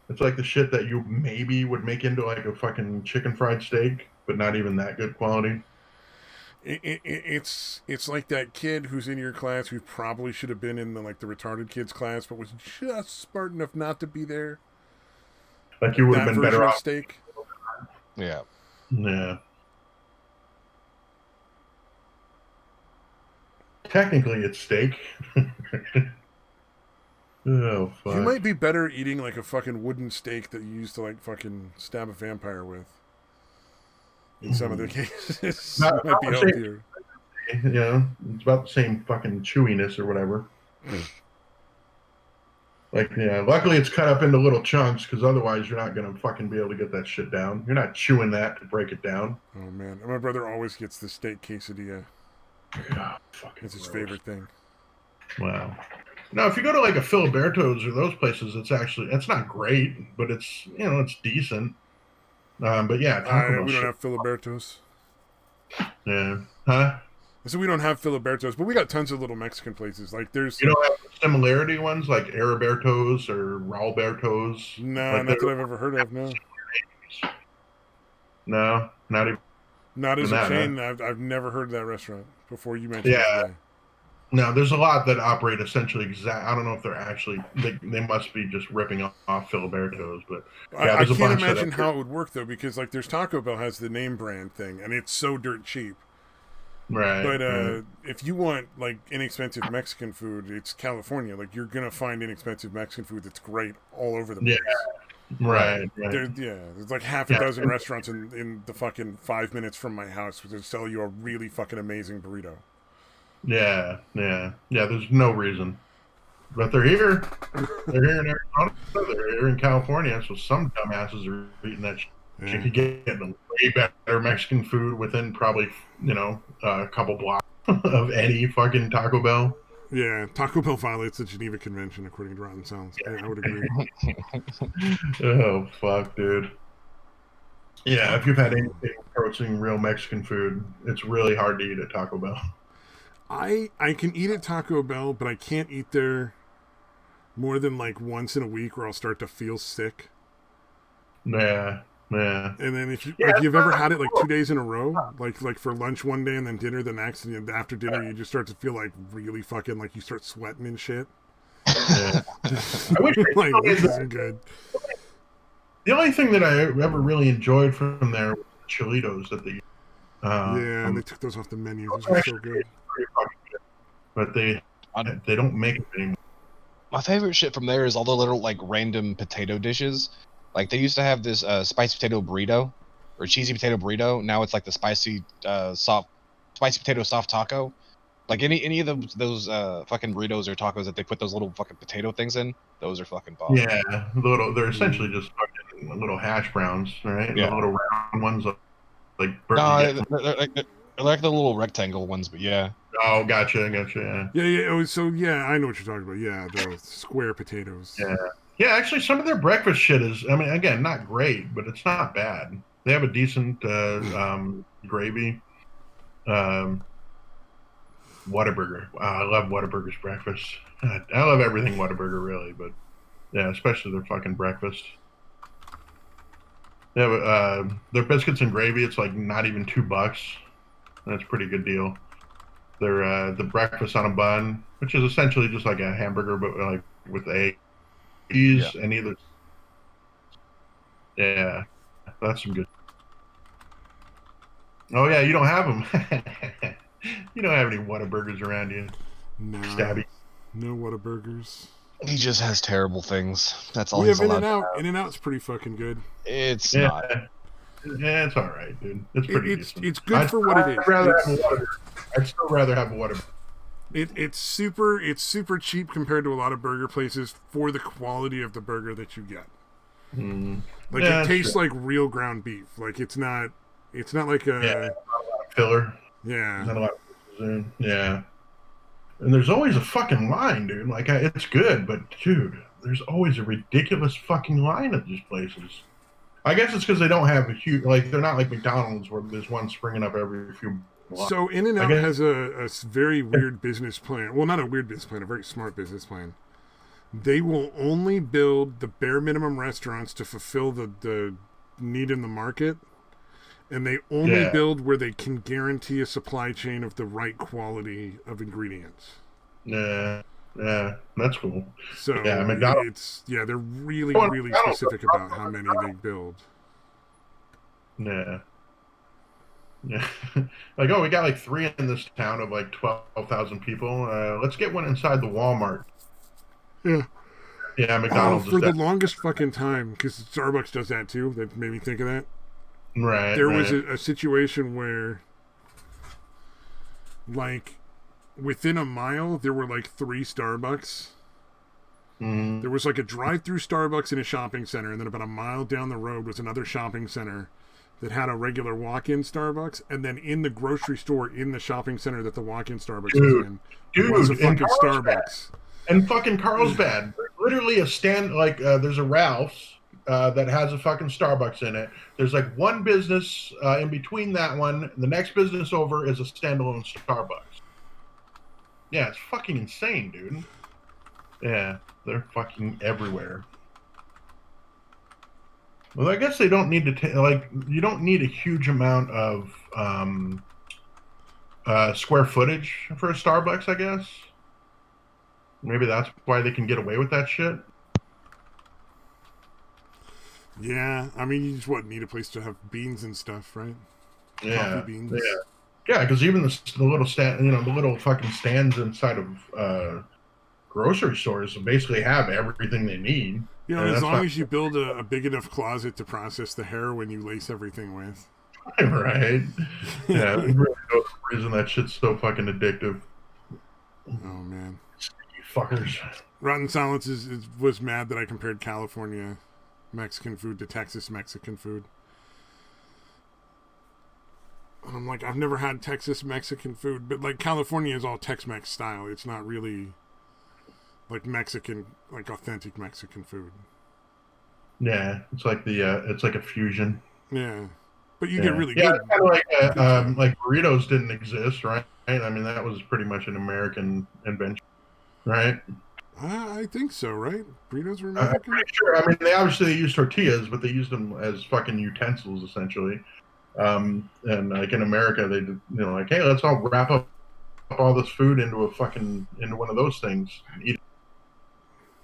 It's like the shit that you maybe would make into like a fucking chicken fried steak, but not even that good quality. It's like that kid who's in your class who probably should have been in the retarded kids class, but was just smart enough not to be there. Like you would have been better off. Steak. Yeah. Yeah. Technically, it's steak. Oh, fuck. You might be better eating like a fucking wooden steak that you used to like fucking stab a vampire with. In some of the cases, it might be healthier. It's about the same fucking chewiness or whatever. Luckily it's cut up into little chunks because otherwise you're not gonna fucking be able to get that shit down. You're not chewing that to break it down. Oh man, my brother always gets the steak quesadilla. Oh, it's his favorite thing. Wow. Now, if you go to like a Filiberto's or those places, it's not great, but it's it's decent. But yeah, we don't have Filiberto's. Yeah, huh? So we don't have Filiberto's, but we got tons of little Mexican places. Like there's you don't have similarity ones like Heriberto's or Raulberto's. No, like not that I've ever heard of. No. No, not even. Not as a chain. I've never heard of that restaurant before you mentioned it today. No, there's a lot that operate essentially I don't know if they're actually they must be just ripping off Filiberto's, but I can't imagine how it would work though, because like there's Taco Bell has the name brand thing and it's so dirt cheap. Right. But if you want like inexpensive Mexican food, it's California. Like you're gonna find inexpensive Mexican food that's great all over the place. Yeah. Right. There's like half a dozen restaurants in the fucking 5 minutes from my house that sell you a really fucking amazing burrito. Yeah. There's no reason, but they're here. They're here in Arizona. They're here in California. So some dumbasses are eating that shit. You can get them way better Mexican food within probably a couple blocks of any fucking Taco Bell. Yeah, Taco Bell violates the Geneva Convention according to Rotten Sounds. I would agree. Oh fuck, dude. Yeah, if you've had anything approaching real Mexican food, it's really hard to eat at Taco Bell. I can eat at Taco Bell, but I can't eat there more than like once in a week, or I'll start to feel sick. Yeah. Yeah. And then if Yeah, you've ever had it like 2 days in a row, like for lunch one day and then dinner the next, and after dinner you just start to feel like really fucking like you start sweating and shit. Yeah. I wish they Like still this did isn't good. The only thing that I ever really enjoyed from there was the Cholitos that they. Yeah, and they took those off the menu. Those were so good. Pretty fucking good. But they don't make it anymore. My favorite shit from there is all the little like random potato dishes. Like they used to have this spicy potato burrito or cheesy potato burrito. Now it's like the spicy spicy potato soft taco. Like any of those fucking burritos or tacos that they put those little fucking potato things in, those are fucking bomb. Yeah, they're essentially just fucking little hash browns, right? Yeah. The little round ones, like No, they're like the little rectangle ones, but yeah. Oh, gotcha. Yeah. Yeah. Oh, so yeah, I know what you're talking about. Yeah, the square potatoes. Yeah. Actually, some of their breakfast shit is. I mean, again, not great, but it's not bad. They have a decent gravy. Whataburger. Wow, I love Whataburger's breakfast. I love everything Whataburger, really, but yeah, especially their fucking breakfast. Yeah, their biscuits and gravy. It's like not even $2. That's a pretty good deal. Their the breakfast on a bun, which is essentially just like a hamburger, but like with egg, cheese, and either. Yeah, that's some good. Oh yeah, you don't have them. You don't have any Whataburgers around you. No. Stabby. No Whataburgers. He just has terrible things. That's all We he's have allowed. In and Out's pretty fucking good. It's Yeah. not. Yeah, it's all right, dude. It's pretty decent. It's good for what it is. I'd still rather have a Whataburger. It's super cheap compared to a lot of burger places for the quality of the burger that you get. Like Yeah, it tastes true. like real ground beef. Like it's not like a Not a lot of filler. yeah. Not a lot of fillers in. Yeah. And there's always a fucking line, dude. Like it's good, but dude, there's always a ridiculous fucking line at these places. I guess it's because they don't have a huge, like they're not like McDonald's where there's one springing up every few blocks. So In and Out has a very weird business plan. Well, not a weird business plan, a very smart business plan. They will only build the bare minimum restaurants to fulfill the need in the market. And they only build where they can guarantee a supply chain of the right quality of ingredients. Yeah, that's cool. So yeah, McDonald's. they're really specific about how many they build. Yeah. Like, oh, we got like 3 in this town of like 12,000 people. Let's get one inside the Walmart. Yeah, McDonald's. For the longest fucking time, because Starbucks does that too. That made me think of that. Right. There was a situation where, like, within a mile, there were like 3 Starbucks. Mm-hmm. There was like a drive-through Starbucks in a shopping center, and then about a mile down the road was another shopping center that had a regular walk-in Starbucks, and then in the grocery store in the shopping center that the walk-in Starbucks was in was a fucking Starbucks. And fucking Carlsbad, there's literally a stand, like there's a Ralph's that has a fucking Starbucks in it. There's like one business in between that one. The next business over is a standalone Starbucks. Yeah, it's fucking insane, dude. Yeah, they're fucking everywhere. Well, I guess they don't need to like. You don't need a huge amount of square footage for a Starbucks, I guess. Maybe that's why they can get away with that shit. Yeah, I mean, you just need a place to have beans and stuff, right? Yeah, coffee beans. Yeah, because even the little stand, the little fucking stands inside of grocery stores basically have everything they need. As long as you build a big enough closet to process the heroin you lace everything with. Right. Yeah, I really know the reason that shit's so fucking addictive. Oh man. You fuckers. Rotten Silence was mad that I compared California Mexican food to Texas Mexican food. I'm like, I've never had Texas Mexican food, but like California is all Tex-Mex style. It's not really like Mexican, like authentic Mexican food. Yeah, it's like it's like a fusion. Yeah, but you get really good. Yeah, kind of like burritos didn't exist, right? I mean, that was pretty much an American invention, right? I think so, right? Burritos were I'm American? pretty sure. I mean, they used tortillas, but they used them as fucking utensils essentially. And like in America, they did, like, hey, let's all wrap up all this food into one of those things and eat.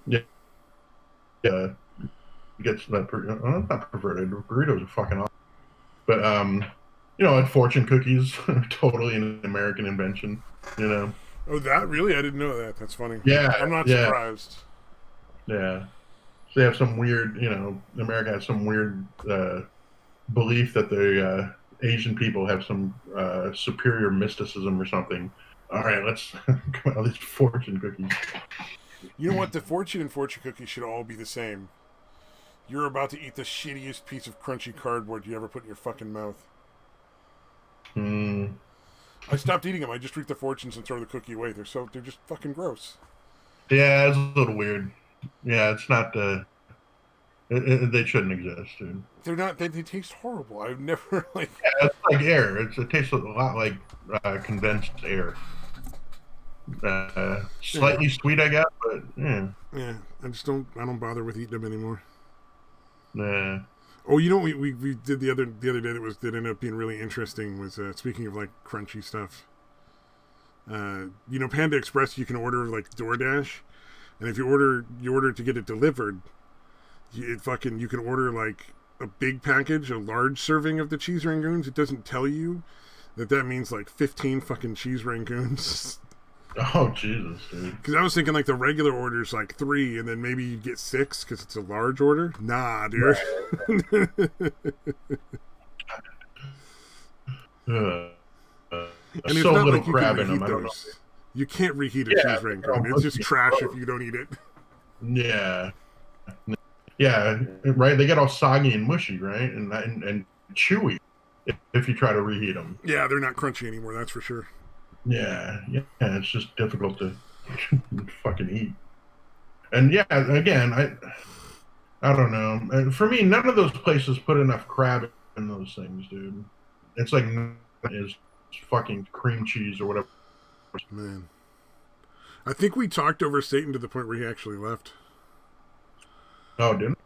Yeah, yeah. Gets that not perverted. Burritos are fucking awesome. But like fortune cookies, totally an American invention. You know. Oh, that really? I didn't know that. That's funny. Yeah, I'm not yeah, surprised. yeah. So they have some weird, America has some weird belief that the Asian people have some superior mysticism or something. All right, let's come out these fortune cookies. You know what? The fortune and fortune cookie should all be the same. You're about to eat the shittiest piece of crunchy cardboard you ever put in your fucking mouth. Hmm. I stopped eating them. I just drink the fortunes and throw the cookie away. They're just fucking gross. Yeah, it's a little weird. Yeah, it's not they shouldn't exist, dude. They're not. They taste horrible. I've never like. Yeah, it's like air. It tastes a lot like condensed air. Slightly sweet, I guess, but yeah. Yeah, I just don't. I don't bother with eating them anymore. Nah. Oh, you know what we did the other day that ended up being really interesting was speaking of like crunchy stuff. Panda Express, you can order like DoorDash, and if you order to get it delivered, you can order like a big package, a large serving of the cheese rangoons. It doesn't tell you that means like 15 fucking cheese rangoons. Oh Jesus, dude. Because I was thinking like the regular order's like 3, and then maybe you get 6 because it's a large order. Nah, dude. And so little like crab in them. I don't know. You can't reheat a cheese rangoon. It's just trash if you don't eat it. Yeah. Yeah, right. They get all soggy and mushy, right, and chewy if you try to reheat them. Yeah, they're not crunchy anymore. That's for sure. Yeah. It's just difficult to fucking eat. And yeah, again, I don't know. For me, none of those places put enough crab in those things, dude. It's like is fucking cream cheese or whatever. Man, I think we talked over Satan to the point where he actually left. Oh, didn't?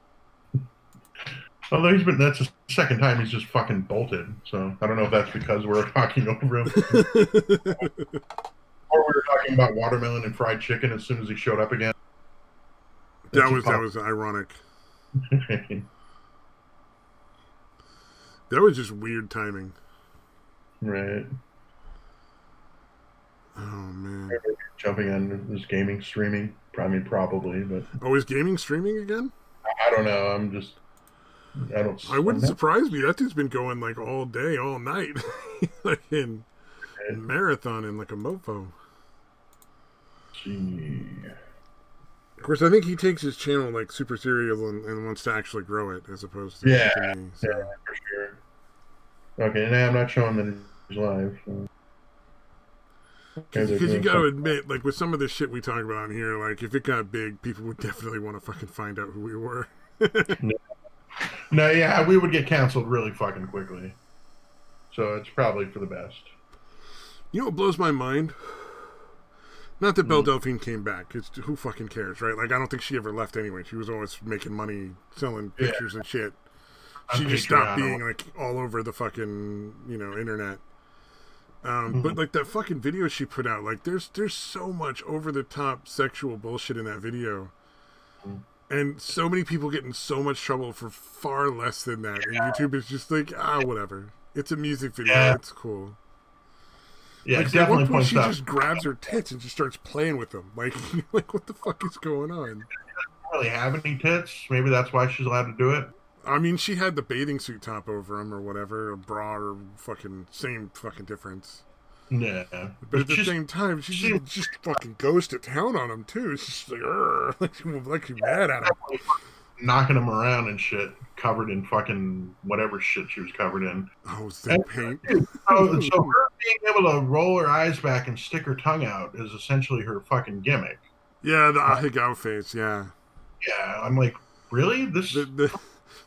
Although that's the second time he's just fucking bolted. So I don't know if that's because we're talking over him. Or we were talking about watermelon and fried chicken as soon as he showed up again. That was ironic. That was just weird timing. Right. Oh man. Jumping on this gaming streaming. Probably, but is gaming streaming again? I don't know. I wouldn't surprise me. That dude's been going like all day, all night, like in marathon and like a mofo. Gee. Of course, I think he takes his channel like super serious and wants to actually grow it as opposed to me. So. Yeah, for sure. Okay, now I'm not showing that he's live. So. Because you got to admit, like with some of the shit we talk about on here, like if it got big, people would definitely want to fucking find out who we were. No, yeah, we would get canceled really fucking quickly. So it's probably for the best. You know what blows my mind? Not that Belle Delphine came back. It's who fucking cares, right? Like I don't think she ever left anyway. She was always making money selling pictures and shit. She just stopped being like all over the fucking internet. But like that fucking video she put out, like there's so much over the top sexual bullshit in that video, and so many people get in so much trouble for far less than that. And YouTube is just like whatever. It's a music video. Yeah. It's cool. Yeah, like, it definitely at one point she out. just grabs her tits and just starts playing with them. Like what the fuck is going on? She doesn't really have any tits. Maybe that's why she's allowed to do it. I mean, she had the bathing suit top over him or whatever, a bra or fucking same fucking difference. Yeah. But at the same time, she just fucking goes to town on him too. It's just like, like she's mad at him. Knocking him around and shit, covered in fucking whatever shit she was covered in. Oh, that paint. So her being able to roll her eyes back and stick her tongue out is essentially her fucking gimmick. Yeah, the ahegao face, yeah. Yeah, I'm like, really?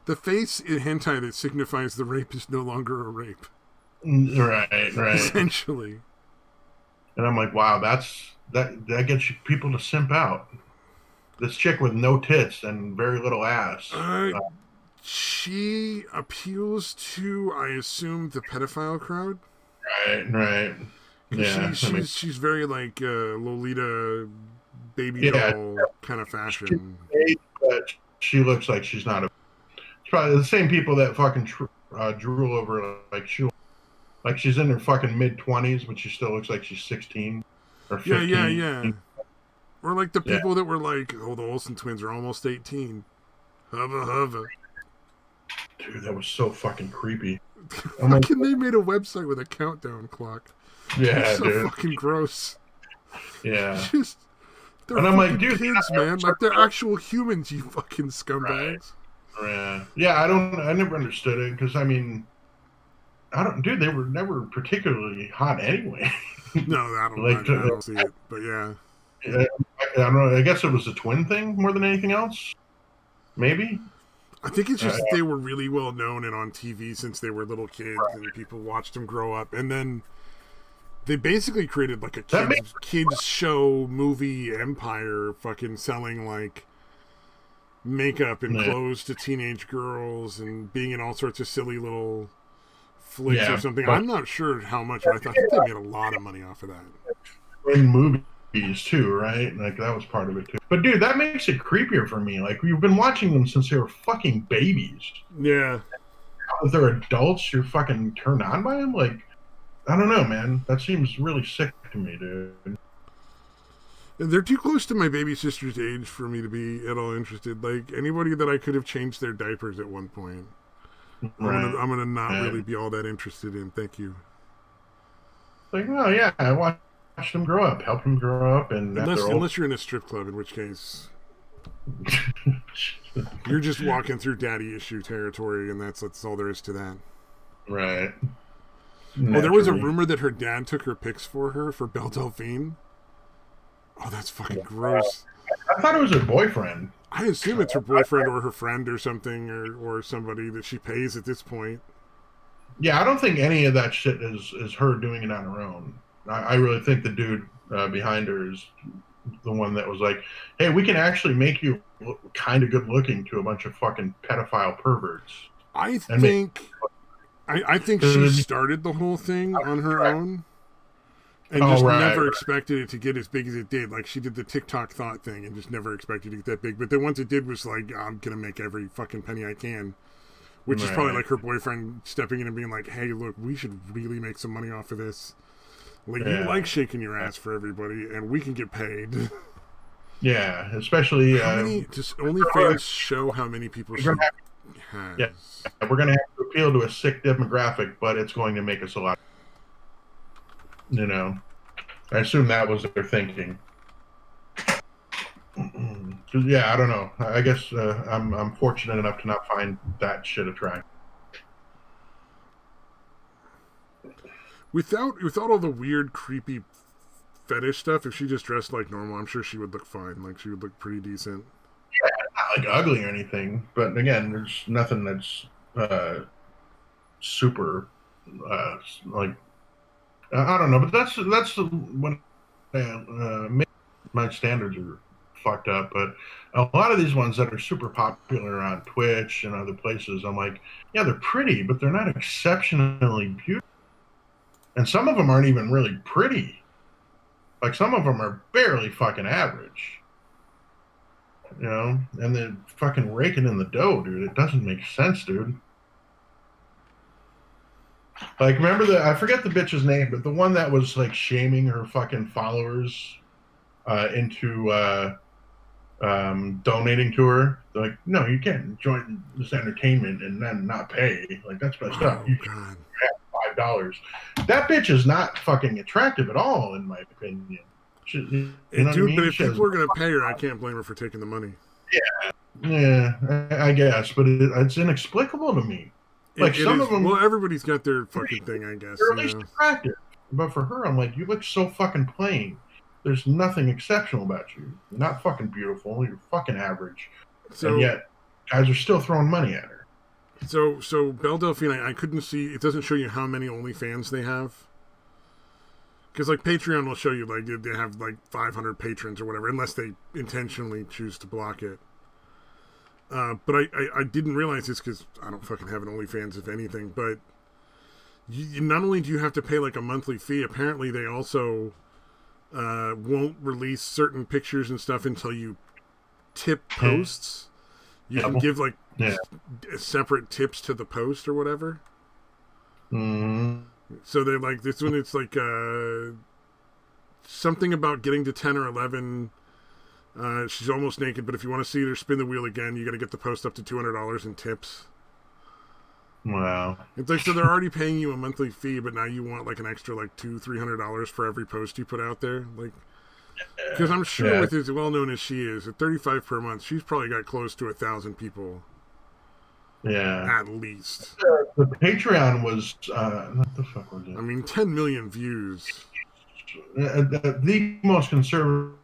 The face in hentai that signifies the rape is no longer a rape. Right. Essentially. And I'm like, wow, that gets people to simp out. this chick with no tits and very little ass. She appeals to, I assume, the pedophile crowd. Right. Yeah, She's very like Lolita, baby yeah, doll kind of fashion. but she looks like she's not a. It's probably the same people that fucking drool over like she's in her fucking mid-20s, but she still looks like she's 16 or 15. Yeah. Or like the people that were like, oh, the Olsen twins are almost 18. Hubba. Dude, that was so fucking creepy. Fucking, they made a website with a countdown clock. Yeah, it's so dude. fucking gross. Yeah. They're and I'm fucking like, dude, kids, man. Like, they're actual humans, you fucking scumbags. Right. Yeah, I never understood it, because, I mean, they were never particularly hot anyway. No, I don't see it, but yeah. I don't know. I guess it was a twin thing more than anything else. Maybe. I think it's just that they were really well known and on TV since they were little kids, and people watched them grow up. And then they basically created like a kids show movie empire, fucking selling like makeup and clothes to teenage girls and being in all sorts of silly little flicks or something. I'm not sure how much, but I think they made a lot of money off of that. In movies too, right? Like, that was part of it too. But dude, that makes it creepier for me. Like, we've been watching them since they were fucking babies. Yeah. Now that they're adults, you're fucking turned on by them? Like, I don't know, man. That seems really sick to me, dude. And they're too close to my baby sister's age for me to be at all interested. Like, anybody that I could have changed their diapers at one point, I'm gonna not really be all that interested in. Thank you. Like, oh yeah, I watched them grow up, help them grow up, and unless you're in a strip club, in which case you're just walking through daddy issue territory, and that's all there is to that. Right. Oh, there was a rumor that her dad took her pics for her for Belle Delphine. Oh, that's fucking gross. I thought it was her boyfriend. I assume it's her boyfriend or her friend or something, or somebody that she pays at this point. Yeah, I don't think any of that shit is her doing it on her own. I really think the dude behind her is the one that was like, hey, we can actually make you look kind of good looking to a bunch of fucking pedophile perverts. I think she started the whole thing on her own and never expected it to get as big as it did. Like, she did the TikTok thought thing and just never expected it to get that big. But then once it did, was like, I'm going to make every fucking penny I can. Which is probably like her boyfriend stepping in and being like, hey, look, we should really make some money off of this. Like, you like shaking your ass for everybody, and we can get paid. Yeah, especially... does OnlyFans show how many people she has? Yeah, we're going to have to appeal to a sick demographic, but it's going to make us a lot... You know, I assume that was their thinking. Yeah, I don't know. I guess I'm fortunate enough to not find that shit attractive. Without all the weird, creepy fetish stuff, if she just dressed like normal, I'm sure she would look fine. Like, she would look pretty decent. Yeah, not like ugly or anything. But again, there's nothing that's super like, I don't know. But that's when my standards are fucked up. But a lot of these ones that are super popular on Twitch and other places, I'm like, yeah, they're pretty, but they're not exceptionally beautiful. And some of them aren't even really pretty. Like, some of them are barely fucking average. You know? And they're fucking raking in the dough, dude. It doesn't make sense, dude. Like, remember I forget the bitch's name, but the one that was, like, shaming her fucking followers into donating to her. They're like, no, you can't join this entertainment and then not pay. Like, that's messed up. You can have $5. That bitch is not fucking attractive at all, in my opinion. You know dude, but if people are gonna pay her, I can't blame her for taking the money. Yeah, I guess, but it's inexplicable to me. Like, some of them. Well, everybody's got their fucking thing, I guess. They're at least attractive, but for her, I'm like, you look so fucking plain. There's nothing exceptional about you. You're not fucking beautiful. You're fucking average, and yet guys are still throwing money at her. So Belle Delphine, I couldn't see. It doesn't show you how many OnlyFans they have. Because like Patreon will show you like they have like 500 patrons or whatever, unless they intentionally choose to block it. But I didn't realize this because I don't fucking have an OnlyFans, if anything. But not only do you have to pay like a monthly fee, apparently they also won't release certain pictures and stuff until you tip posts. You can give like separate tips to the post or whatever. Mm-hmm. So they're like, this one, it's like something about getting to 10 or 11. She's almost naked, but if you want to see her spin the wheel again, you got to get the post up to $200 in tips. Wow. It's like, so they're already paying you a monthly fee, but now you want like an extra like $200-$300 for every post you put out there. Like, because I'm sure with as well known as she is, at $35 per month, she's probably got close to 1,000 people. Yeah. At least. The Patreon was, what the fuck was it? I mean, 10 million views. The most conservative,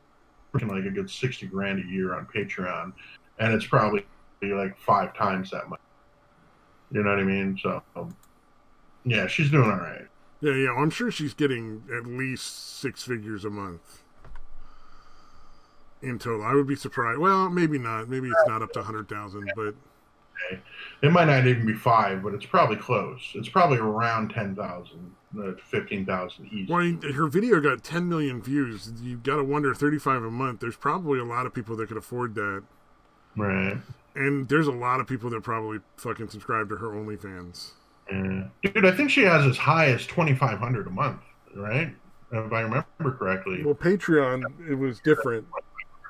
like a good $60,000 a year on Patreon, and it's probably like 5 times that much. You know what I mean? So, yeah, she's doing all right. Yeah, I'm sure she's getting at least 6 figures a month in total. I would be surprised. Well, maybe not. Maybe it's not up to 100,000, but it might not even be 5, but it's probably close. It's probably around 10,000, 15,000 each. Well, her video got 10 million views. You got to wonder, 35 a month. There's probably a lot of people that could afford that. Right. And there's a lot of people that probably fucking subscribe to her OnlyFans. Yeah. Dude, I think she has as high as $2,500 a month, right? If I remember correctly. Well, Patreon, it was different.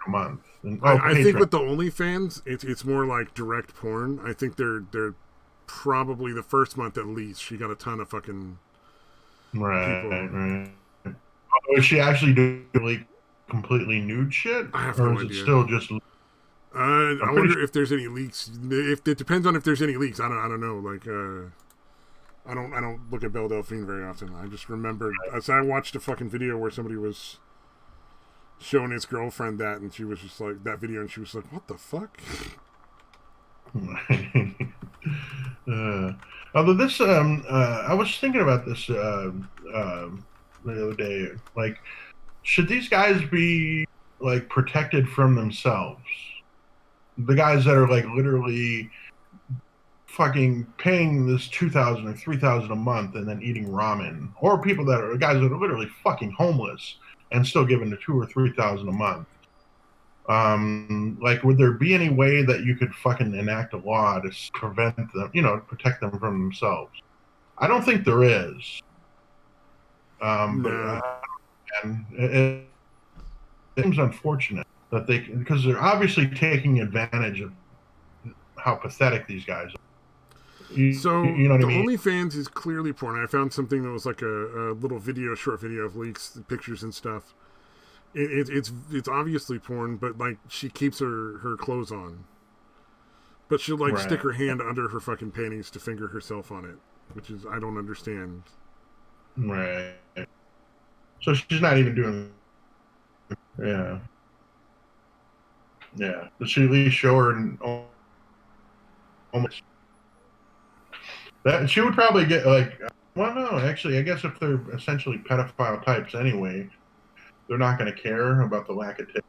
A month. I think with the OnlyFans, it's more like direct porn. I think they're probably the first month at least. She got a ton of fucking people. Right. Is she actually doing like completely nude shit? I have or no is idea. it still just? I wonder if there's any leaks. If it depends on if there's any leaks. I don't know. Like, I don't look at Belle Delphine very often. I just remember as I watched a fucking video where somebody was showing his girlfriend that, and she was just like that video, and she was like, "What the fuck?" Although this, I was thinking about this the other day. Like, should these guys be like protected from themselves? The guys that are like literally fucking paying this $2,000 or $3,000 a month and then eating ramen, or people that are guys that are literally fucking homeless and still giving the $2,000 or $3,000 a month. Like, would there be any way that you could fucking enact a law to prevent them, protect them from themselves? I don't think there is. No. And it seems unfortunate that because they're obviously taking advantage of how pathetic these guys are. So you know what the I mean? OnlyFans is clearly porn. I found something that was like a little short video of leaks, pictures and stuff. It's obviously porn, but like she keeps her clothes on, but she'll like stick her hand under her fucking panties to finger herself on it, which is I don't understand. Right. So she's not even doing. Yeah. Does she at least show her almost? That she would probably get like. Well, no, actually, I guess if they're essentially pedophile types anyway, they're not going to care about the lack of tips.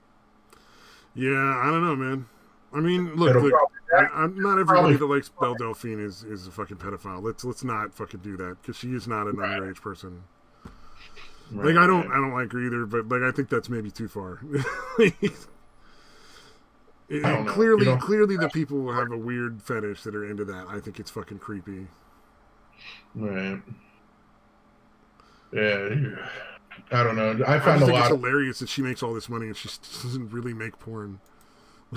Yeah, I don't know, man. I mean, look, not everybody that likes Belle Delphine is a fucking pedophile. Let's not fucking do that because she is not an underage person. Right, like I don't like her either, but like I think that's maybe too far. Clearly, the people who have a weird fetish that are into that. I think it's fucking creepy. Right. Yeah. I don't know. I think lot. It's hilarious that she makes all this money and she doesn't really make porn.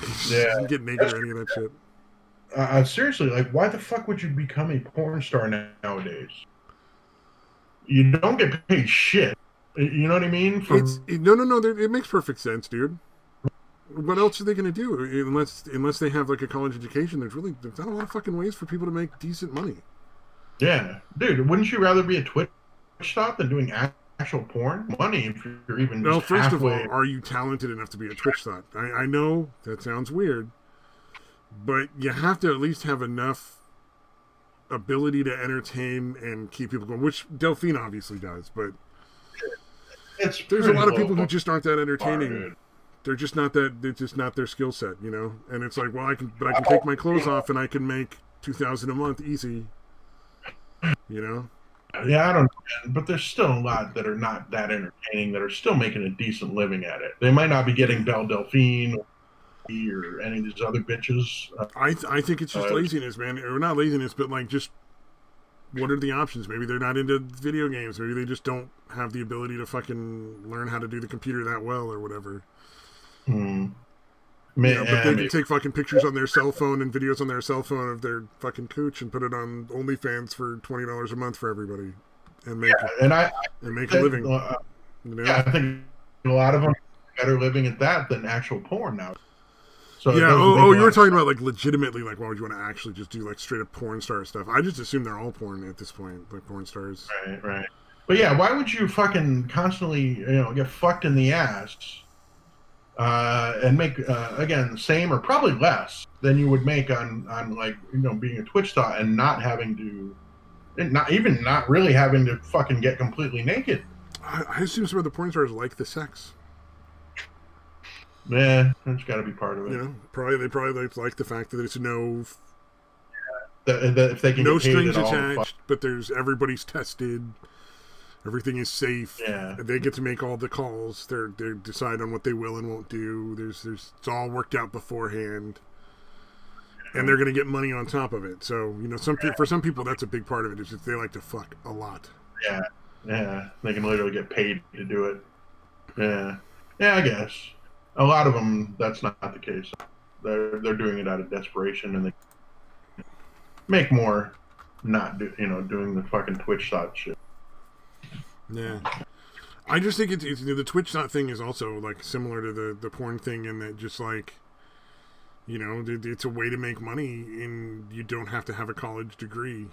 She doesn't get naked or any of that shit. Seriously, like, why the fuck would you become a porn star nowadays? You don't get paid shit. You know what I mean? No. It makes perfect sense, dude. What else are they going to do unless they have like a college education? There's not a lot of fucking ways for people to make decent money. Yeah, dude. Wouldn't you rather be a Twitch star than doing actual porn? Money, if you're even No, first halfway... of all, are you talented enough to be a Twitch star? I know that sounds weird, but you have to at least have enough ability to entertain and keep people going, which Delphine obviously does, but it's there's a pretty lot of people low who just aren't that entertaining. bar, dude. They're just not that. It's just not their skill set, you know. And it's like, well, I can take my clothes off and I can make $2,000 a month easy, you know. Yeah, I don't know, but there's still a lot that are not that entertaining that are still making a decent living at it. They might not be getting Belle Delphine or any of these other bitches. I think it's just laziness, man. Or not laziness, but like just what are the options? Maybe they're not into video games. Maybe they just don't have the ability to fucking learn how to do the computer that well or whatever. But they can take fucking pictures on their cell phone and videos on their cell phone of their fucking cooch and put it on OnlyFans for $20 a month for everybody and make make a living. You know? Yeah, I think a lot of them are better living at that than actual porn now. So yeah. You were talking about like legitimately, like why would you want to actually just do like straight up porn star stuff? I just assume they're all porn at this point, like porn stars. Right. But yeah, why would you fucking constantly, get fucked in the ass? And make again the same or probably less than you would make on like being a Twitch star and not really having to fucking get completely naked. I assume some of the porn stars like the sex. Yeah, that's got to be part of it. They probably like the fact that it's that if they can no get paid strings at all, attached, but everybody's tested. Everything is safe. Yeah. They get to make all the calls. They decide on what they will and won't do. It's all worked out beforehand, and they're going to get money on top of it. So for some people that's a big part of it. Is just they like to fuck a lot. Yeah. They can literally get paid to do it. Yeah. I guess a lot of them that's not the case. They're doing it out of desperation, and they make more not doing the fucking Twitch side shit. Yeah, I just think it's the Twitch thing is also like similar to the porn thing in that just like, it's a way to make money and you don't have to have a college degree,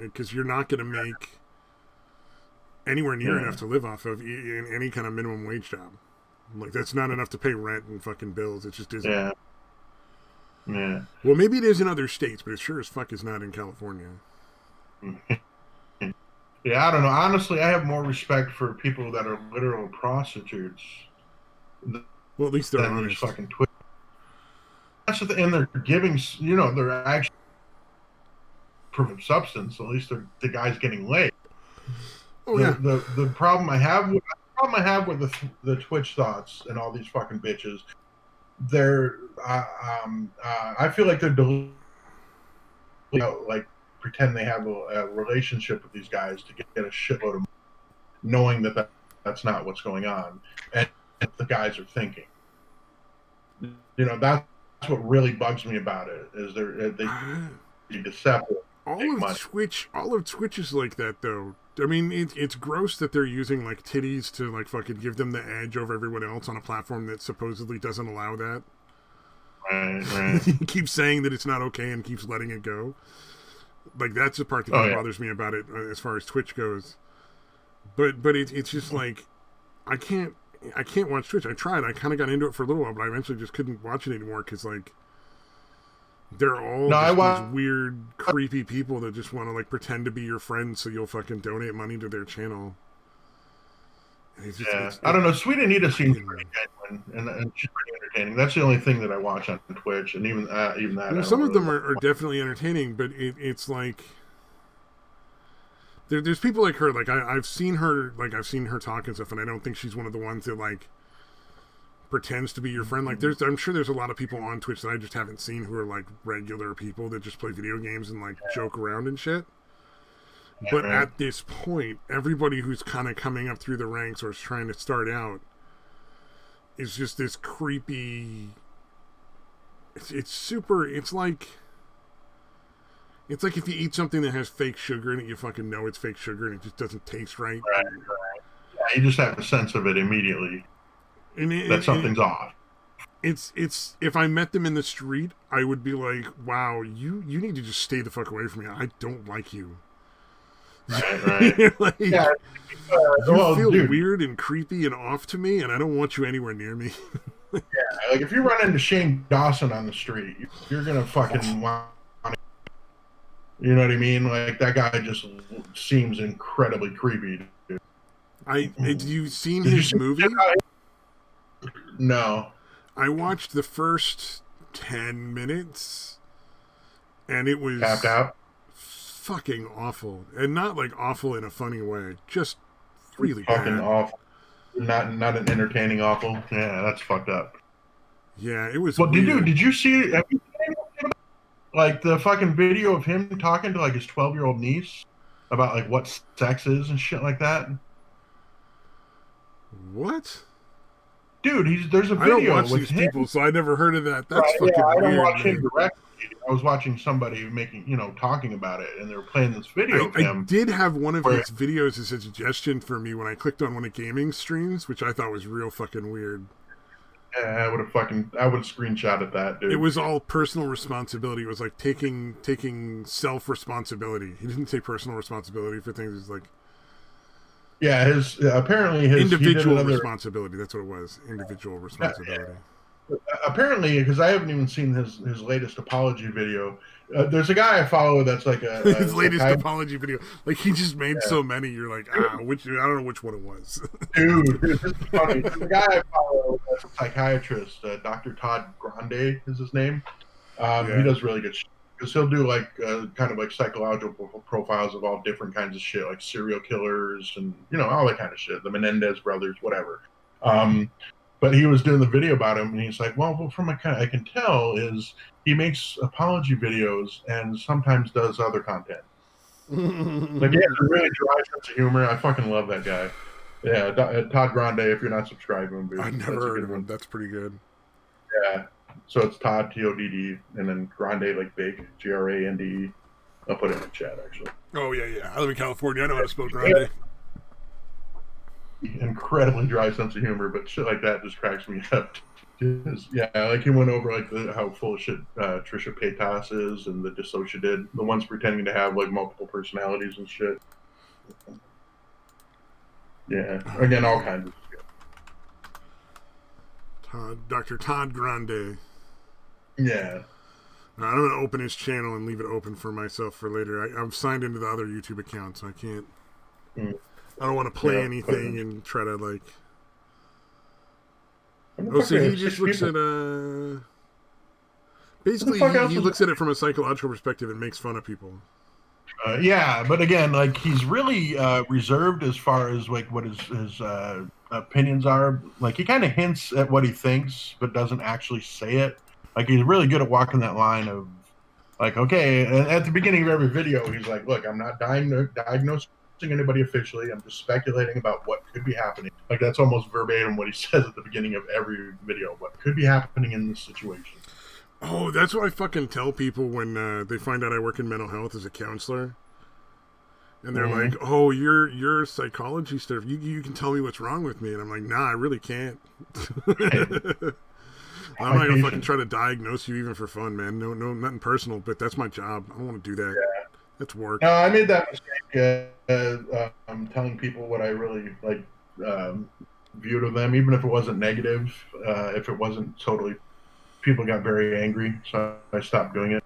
because you're not going to make anywhere near enough to live off of in any kind of minimum wage job. Like that's not enough to pay rent and fucking bills. It just isn't. Yeah. Well, maybe it is in other states, but it sure as fuck is not in California. Yeah, I don't know. Honestly, I have more respect for people that are literal prostitutes. Well, at least they're honest. Fucking Twitch. That's the thing, and they're giving. They're actually proof of substance. At least the guy's getting laid. Oh The problem I have with the Twitch thoughts and all these fucking bitches, they're I feel like they're like pretend they have a relationship with these guys to get a shitload of money, knowing that's not what's going on, and the guys are thinking. That's what really bugs me about it is they deceptive. All of Twitch is like that though. I mean, it's gross that they're using like titties to like fucking give them the edge over everyone else on a platform that supposedly doesn't allow that. Right. He keeps saying that it's not okay and keeps letting it go. Like that's the part that bothers me about it as far as Twitch goes. But it's just like I can't watch Twitch. I tried. I kind of got into it for a little while, but I eventually just couldn't watch it anymore because like they're all these weird, creepy people that just want to like pretend to be your friends so you'll fucking donate money to their channel. I don't know. Sweet Anita seems pretty genuine, and she's pretty entertaining. That's the only thing that I watch on Twitch, and even that. Well, some of them are definitely entertaining, but it's like there's people like her. Like I've seen her talk and stuff, and I don't think she's one of the ones that like pretends to be your friend. Like I'm sure there's a lot of people on Twitch that I just haven't seen who are like regular people that just play video games and like joke around and shit. But at this point, everybody who's kind of coming up through the ranks or is trying to start out is just this creepy. It's like if you eat something that has fake sugar in it, you fucking know it's fake sugar and it just doesn't taste right. Right. Yeah, you just have a sense of it immediately. That something's off. It's if I met them in the street, I would be like, "Wow, you need to just stay the fuck away from me. I don't like you." Right. Like, you feel weird and creepy and off to me, and I don't want you anywhere near me. Like if you run into Shane Dawson on the street, you're gonna fucking want. You know what I mean? Like that guy just seems incredibly creepy. Dude. Have you seen Did you his see movie? No. I watched the first 10 minutes, and it was Tapped out. fucking awful, and not like awful in a funny way, just really Fucking bad. awful. Not an entertaining awful. Yeah, that's fucked up. Yeah, it was Well, weird. did you see? Have you seen like the fucking video of him talking to like his 12-year-old niece about like what sex is and shit like that? What? Dude, there's a I don't video watch with these him. people, so I never heard of that. That's Yeah, fucking I don't weird, watch him man. directly. I was watching somebody making, talking about it, and they were playing this video of I him. did have one of where- his videos as a suggestion for me when I clicked on one of gaming streams, which I thought was real fucking weird. Yeah, I would have screenshotted that, dude. It was all personal responsibility. It was like taking self responsibility. He didn't take personal responsibility for things. It's like Yeah, apparently his individual he did another, responsibility. That's what it was. Individual responsibility. apparently, because I haven't even seen his latest apology video. There's a guy I follow that's like a His latest psychiatrist. apology video. Like he just made so many. You're like, which I don't know which one it was. Dude, this is funny. The guy I follow is a psychiatrist, Dr. Todd Grande is his name. He does really good shit. Because he'll do like kind of like psychological profiles of all different kinds of shit, like serial killers and all that kind of shit. The Menendez brothers, whatever. But he was doing the video about him, and he's like, "Well, from I can tell is he makes apology videos and sometimes does other content. Like he has a really dry sense of humor. I fucking love that guy. Yeah, Todd Grande. If you're not subscribed to him, dude, I've never heard of him. That's pretty good. Yeah. So it's Todd Todd, and then Grande like big Grande. I'll put it in the chat actually. Oh yeah. I live in California. I know how to spell Grande. Incredibly dry sense of humor, but shit like that just cracks me up. Like he went over like how full of shit Trisha Paytas is, and the dissociated, the ones pretending to have like multiple personalities and shit. Yeah, again, all kinds of shit. Dr. Todd Grande. Yeah. I'm going to open his channel and leave it open for myself for later. I'm signed into the other YouTube account, so I can't. I don't want to play anything and try to like. Oh, so he just looks at basically he looks at it from a psychological perspective and makes fun of people. Yeah, but again, like he's really reserved as far as like what his opinions are. Like he kind of hints at what he thinks, but doesn't actually say it. Like he's really good at walking that line of like, okay, and at the beginning of every video, he's like, look, I'm not diagnosing anybody officially. I'm just speculating about what could be happening. Like that's almost verbatim what he says at the beginning of every video. What could be happening in this situation? Oh, that's what I fucking tell people when they find out I work in mental health as a counselor. And they're like, oh, you're a psychology stuff. You can tell me what's wrong with me. And I'm like, nah, I really can't. I'm not gonna fucking try to diagnose you even for fun, man. No, nothing personal, but that's my job. I don't want to do that. Yeah. That's work. No, I made that mistake. I'm telling people what I really like viewed of them, even if it wasn't negative. If it wasn't totally, people got very angry, so I stopped doing it.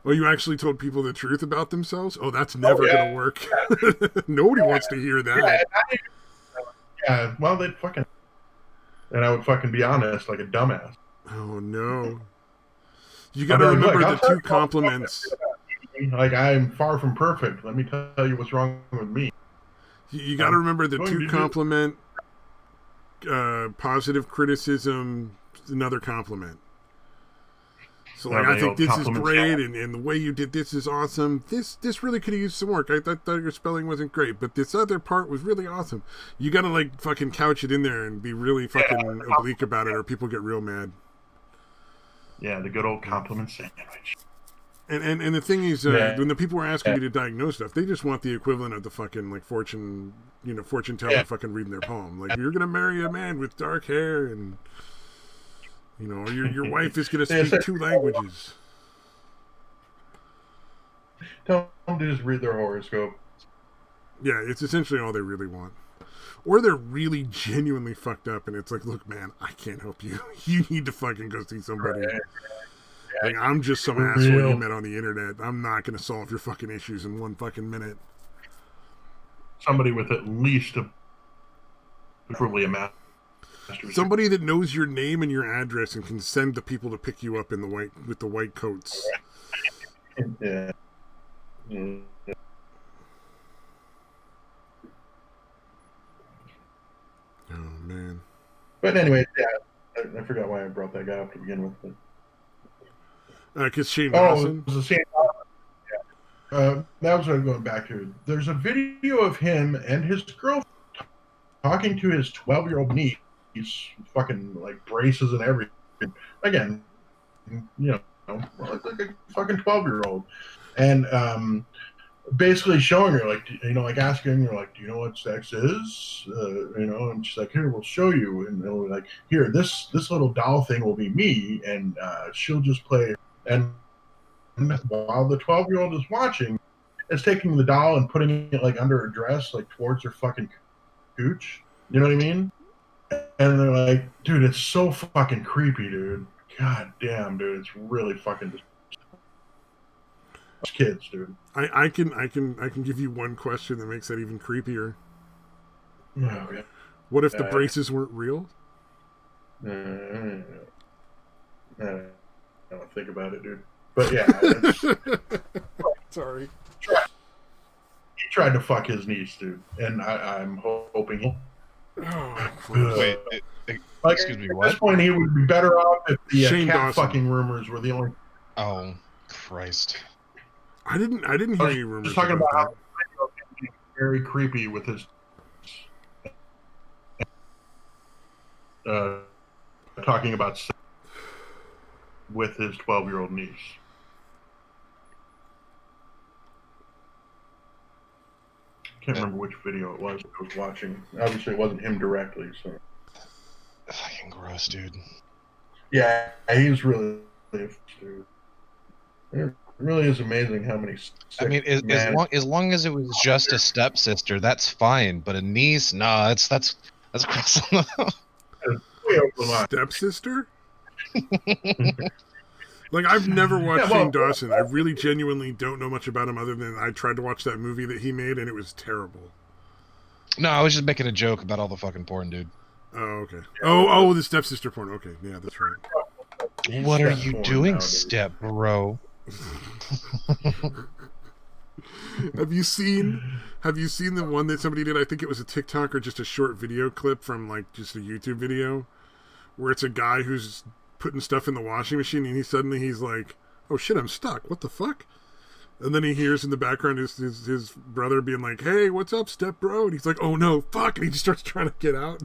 Oh, you actually told people the truth about themselves? Oh, that's never gonna work. Nobody wants to hear that. Yeah, well, they'd fucking. And I would fucking be honest, like a dumbass. Oh no! You got to remember the two compliments. Like I'm far from perfect. Let me tell you what's wrong with me. You got to remember the two compliment, positive criticism, another compliment. So like, I think this is great, and the way you did this is awesome. This really could have used some work. I thought your spelling wasn't great, but this other part was really awesome. You got to like fucking couch it in there and be really fucking oblique about it, or people get real mad. Yeah, the good old compliment sandwich. And the thing is, when the people were asking me to diagnose stuff, they just want the equivalent of the fucking like fortune teller fucking reading their poem. Like you're gonna marry a man with dark hair and. Or your wife is going to speak 2 languages. Tell them to just read their horoscope. Yeah, it's essentially all they really want. Or they're really genuinely fucked up, and it's like, look, man, I can't help you. You need to fucking go see somebody. Like, I'm just some asshole you met on the internet. I'm not going to solve your fucking issues in 1 fucking minute. somebody with at least preferably a master's degree. Somebody that knows your name and your address and can send the people to pick you up in the white coats. Yeah. Mm. Oh man. But anyway, yeah, I forgot why I brought that guy up to begin with. But... Because Shane Oh, Dawson. it was the same. That was what I'm going back to. There's a video of him and his girlfriend talking to his 12-year-old niece, fucking like braces and everything. Again, you know, like a fucking 12-year-old, and basically showing her, like, you know, like asking her, like, do you know what sex is? You know, and she's like, here, we'll show you, and we're like, here, this little doll thing will be me, and she'll just play. And while the 12-year-old is watching, it's taking the doll and putting it like under her dress, like towards her fucking cooch. You know what I mean? And they're like, dude, it's so fucking creepy, dude. God damn, dude, it's really fucking kids, dude. I can give you one question that makes that even creepier. Oh, yeah. What if the braces weren't real? I don't think about it, dude. But yeah, sorry. He tried to fuck his niece, dude, and I'm hoping. Wait, Like, excuse me, at what? this point, he would be better off if the Shane cat Dawson. fucking rumors were the only. Oh, Christ! I didn't hear any rumors. Just talking about that. how being very creepy with his talking about sex with his 12-year-old niece. Can't remember which video it was I was watching. Obviously, it wasn't him directly, so. Fucking gross, dude. Yeah, he's really, dude. It really is amazing how many. I mean, as long as it was just a stepsister, that's fine. But a niece, nah, that's gross. Way over the line. Stepsister? Like, I've never watched Shane Dawson. I really genuinely don't know much about him other than I tried to watch that movie that he made and it was terrible. No, I was just making a joke about all the fucking porn, dude. Oh, okay. Oh, the stepsister porn. Okay, yeah, that's right. What are you doing, step bro? Have you seen the one that somebody did? I think it was a TikTok or just a short video clip from like just a YouTube video where it's a guy who's putting stuff in the washing machine and he's like, oh shit, I'm stuck. What the fuck? And then he hears in the background his brother being like, hey, what's up, step bro? And he's like, oh no, fuck. And he just starts trying to get out.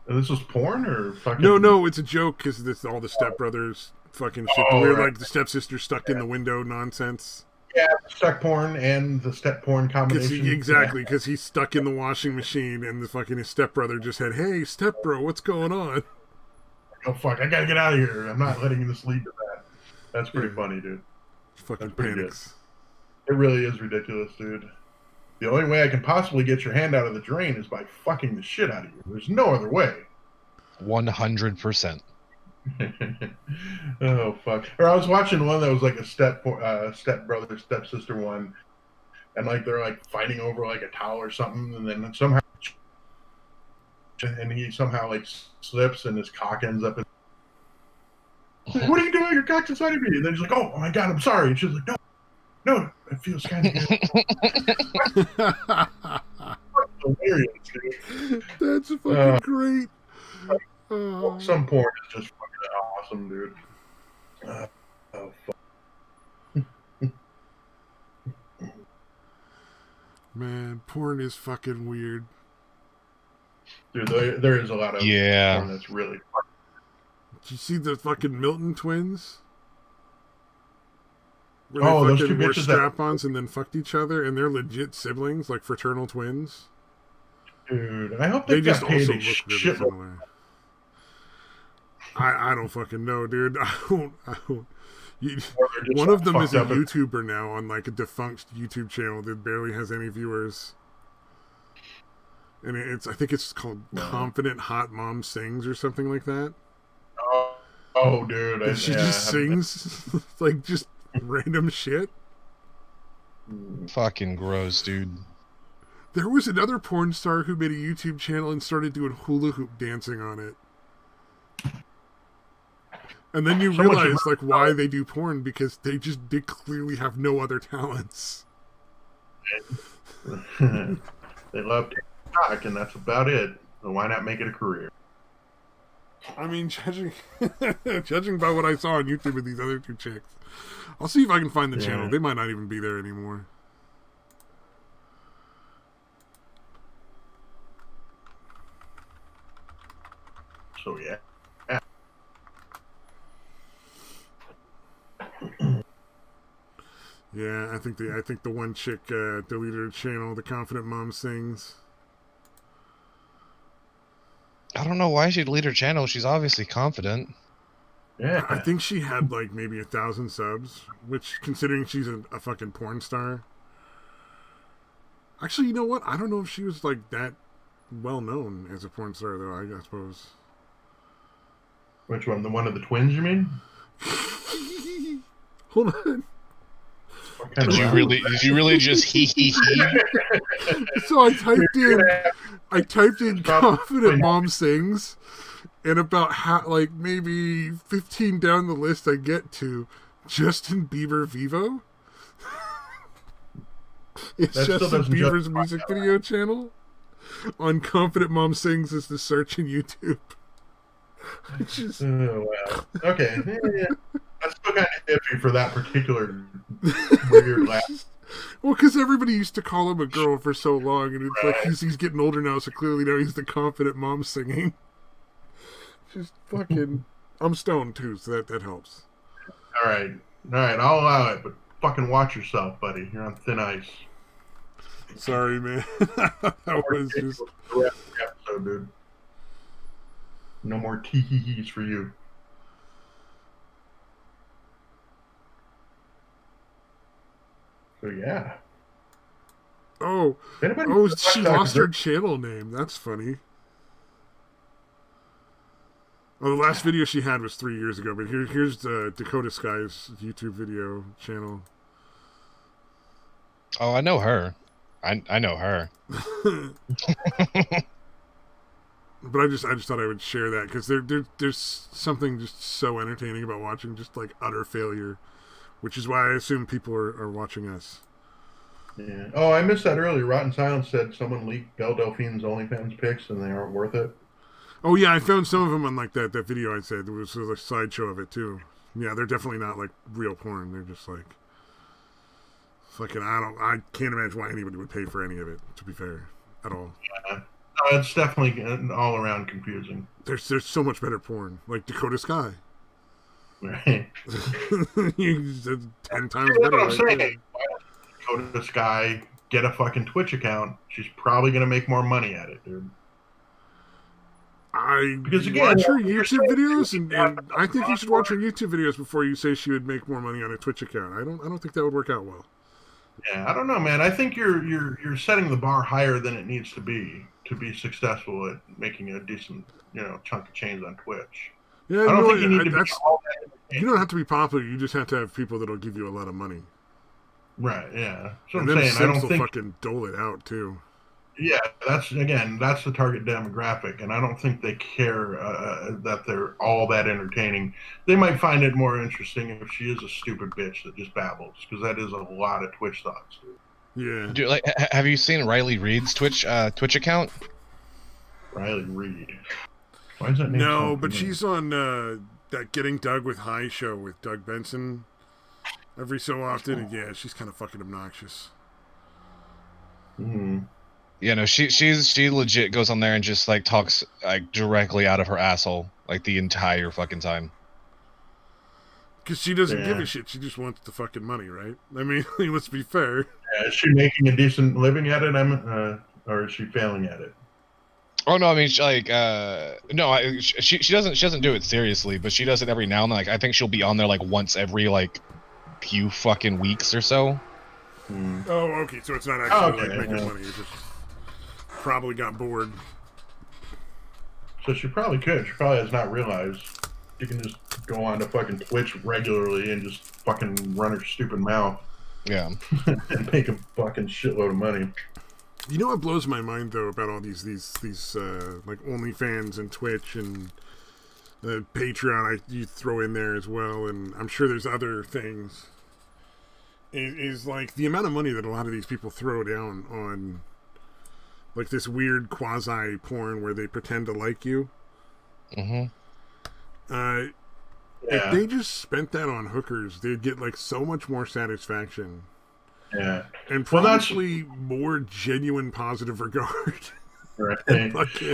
This was porn or fucking? No, it's a joke because it's all the stepbrothers fucking shit. We're like the stepsister stuck in the window nonsense. Yeah, step porn and the step porn combination. Exactly, because he's stuck in the washing machine and the fucking his stepbrother just said, hey, stepbro, what's going on? Oh, fuck, I gotta get out of here. I'm not letting this lead to that. That's pretty funny, dude. Fucking That's pretty panics. Good. It really is ridiculous, dude. The only way I can possibly get your hand out of the drain is by fucking the shit out of you. There's no other way. 100%. Oh fuck! Or I was watching one that was like a step brother, stepsister one, and like they're like fighting over like a towel or something, and then somehow, and he somehow like slips and his cock ends up in. What are you doing? Your cock's inside of me. And then he's like, "Oh my god, I'm sorry." And she's like, "No, it feels kind of good." Hilarious, dude. That's fucking great. Some porn is just fucking awesome, dude. Oh, fuck. Man, porn is fucking weird. Dude, there is a lot of porn that's really fun. Did you see the fucking Milton twins? Where Those they two fucking wore bitches strap-ons and then fucked each other, and they're legit siblings, like fraternal twins. Dude, I hope They got just paid also a look really shit. similar. I don't fucking know, dude. I don't. One of them is a YouTuber now on like a defunct YouTube channel that barely has any viewers. And I think it's called Confident Hot Mom Sings or something like that. Oh dude. And she just sings like just random shit. Fucking gross, dude. There was another porn star who made a YouTube channel and started doing hula hoop dancing on it. And then you realize like why they do porn, because they clearly have no other talents. They love TikTok, and that's about it. So why not make it a career? I mean, judging by what I saw on YouTube with these other two chicks, I'll see if I can find the channel. They might not even be there anymore. So yeah. Yeah, I think the one chick deleted her channel. The Confident Mom Sings. I don't know why she'd delete her channel. She's obviously confident. Yeah. I think she had like maybe 1,000 subs, which, considering she's a fucking porn star. Actually, you know what? I don't know if she was like that well known as a porn star, though. I suppose. Which one? The one of the twins, you mean? Hold on. Did you really just hee? So I typed in Confident Mom Sings, and about maybe 15 down the list I get to Justin Bieber Vivo. It's Justin Bieber's music video channel. On Confident Mom Sings is the search in YouTube. Oh, wow. Okay. Yeah. That's still kind of iffy for that particular weird laugh. Well, because everybody used to call him a girl for so long, and it's like he's getting older now, so clearly now he's the confident mom singing. Just fucking... I'm stoned, too, so that helps. All right, I'll allow it, but fucking watch yourself, buddy. You're on thin ice. Sorry, man. That was just... episode, dude. No more tee-hee-hees for you. So, yeah. Oh, she lost her channel name. That's funny. Well, the last video she had was 3 years ago, but here's Dakota Sky's YouTube video channel. Oh, I know her. I know her. But I just thought I would share that, because there's something just so entertaining about watching just like utter failure, which is why I assume people are watching us. Yeah. Oh, I missed that earlier. Rotten Silence said someone leaked Belle Delphine's OnlyFans pics and they aren't worth it. Oh yeah, I found some of them on like that video I said. There was a slideshow of it too. Yeah, they're definitely not like real porn. They're just like fucking. I can't imagine why anybody would pay for any of it. To be fair, at all. Yeah. No, it's definitely all around confusing. There's so much better porn, like Dakota Sky. Right. 10 times That's better. what I'm saying. Go to this guy, get a fucking Twitch account. She's probably gonna make more money at it, dude. Because again, watch her YouTube videos, and I think you should watch her YouTube videos before you say she would make more money on a Twitch account. I don't think that would work out well. Yeah, I don't know, man. I think you're setting the bar higher than it needs to be successful at making a decent, chunk of change on Twitch. Yeah, I don't think you need to be all that. You don't have to be popular. You just have to have people that'll give you a lot of money. Right. Yeah. So and I'm saying, I don't think fucking dole it out too. Yeah, that's the target demographic, and I don't think they care that they're all that entertaining. They might find it more interesting if she is a stupid bitch that just babbles, because that is a lot of Twitch thoughts, dude. Yeah. Dude, have you seen Riley Reed's Twitch account? Riley Reed. Why is that name? No, but she's on that Getting Doug with High show with Doug Benson every so often, and yeah, she's kind of fucking obnoxious. Mm-hmm. Yeah, no, she legit goes on there and just like talks like directly out of her asshole like the entire fucking time. Because she doesn't give a shit. She just wants the fucking money, right? I mean, let's be fair. Yeah, is she making a decent living at it, or is she failing at it? Oh no, I mean, no, she doesn't do it seriously, but she does it every now and then. Like I think she'll be on there like once every like few fucking weeks or so. Mm. Oh, okay. So it's not actually like making money. It's just probably got bored. So she probably could. She probably has not realized she can just go on to fucking Twitch regularly and just fucking run her stupid mouth. Yeah. and make a fucking shitload of money. You know what blows my mind though about all these like OnlyFans and Twitch and Patreon you throw in there as well, and I'm sure there's other things. Is like the amount of money that a lot of these people throw down on like this weird quasi porn where they pretend to like you. Mm-hmm. If they just spent that on hookers, they'd get like so much more satisfaction. Yeah. And probably more genuine positive regard. Right.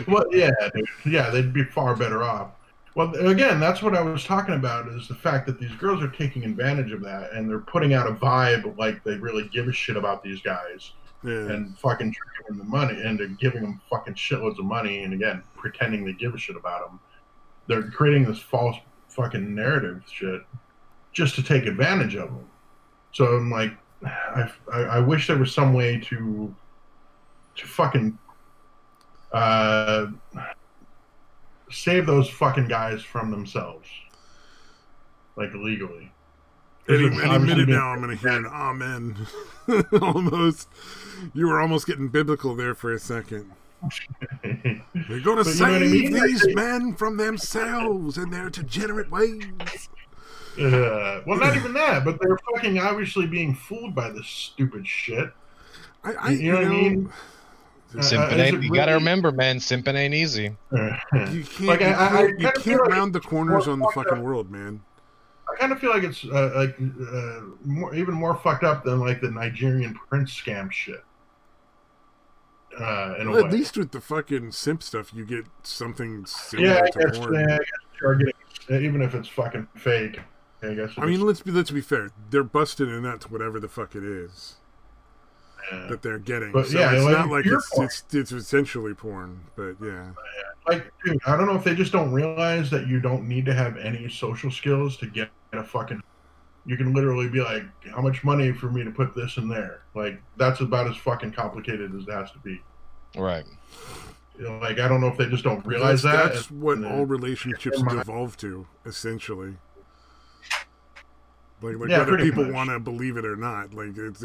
Well, yeah, dude. Yeah, they'd be far better off. Well, again, that's what I was talking about, is the fact that these girls are taking advantage of that, and they're putting out a vibe like they really give a shit about these guys, and fucking tricking them the money, and giving them fucking shitloads of money, and again, pretending they give a shit about them. They're creating this false fucking narrative shit just to take advantage of them. So I'm like, I wish there was some way to fucking save those fucking guys from themselves, like legally. Any minute now, I'm going to hear an amen. Almost, you were almost getting biblical there for a second. They're going to save these men from themselves and their degenerate ways. Well, not even that, but they're fucking obviously being fooled by this stupid shit. You know what I mean? Simping you gotta remember, man, simping ain't easy. You can't, you can't round the corners on the fucking world, man. I kind of feel like it's even more fucked up than like the Nigerian prince scam shit. In a way. At least with the fucking simp stuff, you get something similar to porn. I guess you're getting, even if it's fucking fake. I guess. I mean, let's be fair. They're busting in that to whatever the fuck it is that they're getting. But so it's not like it's essentially porn. But yeah. Like, dude, I don't know if they just don't realize that you don't need to have any social skills to get a fucking. You can literally be like, how much money for me to put this in there? Like, that's about as fucking complicated as it has to be. Right. You know, like, I don't know if they just don't realize that. That's what all relationships devolve to, essentially. Like whether people want to believe it or not. Like, it's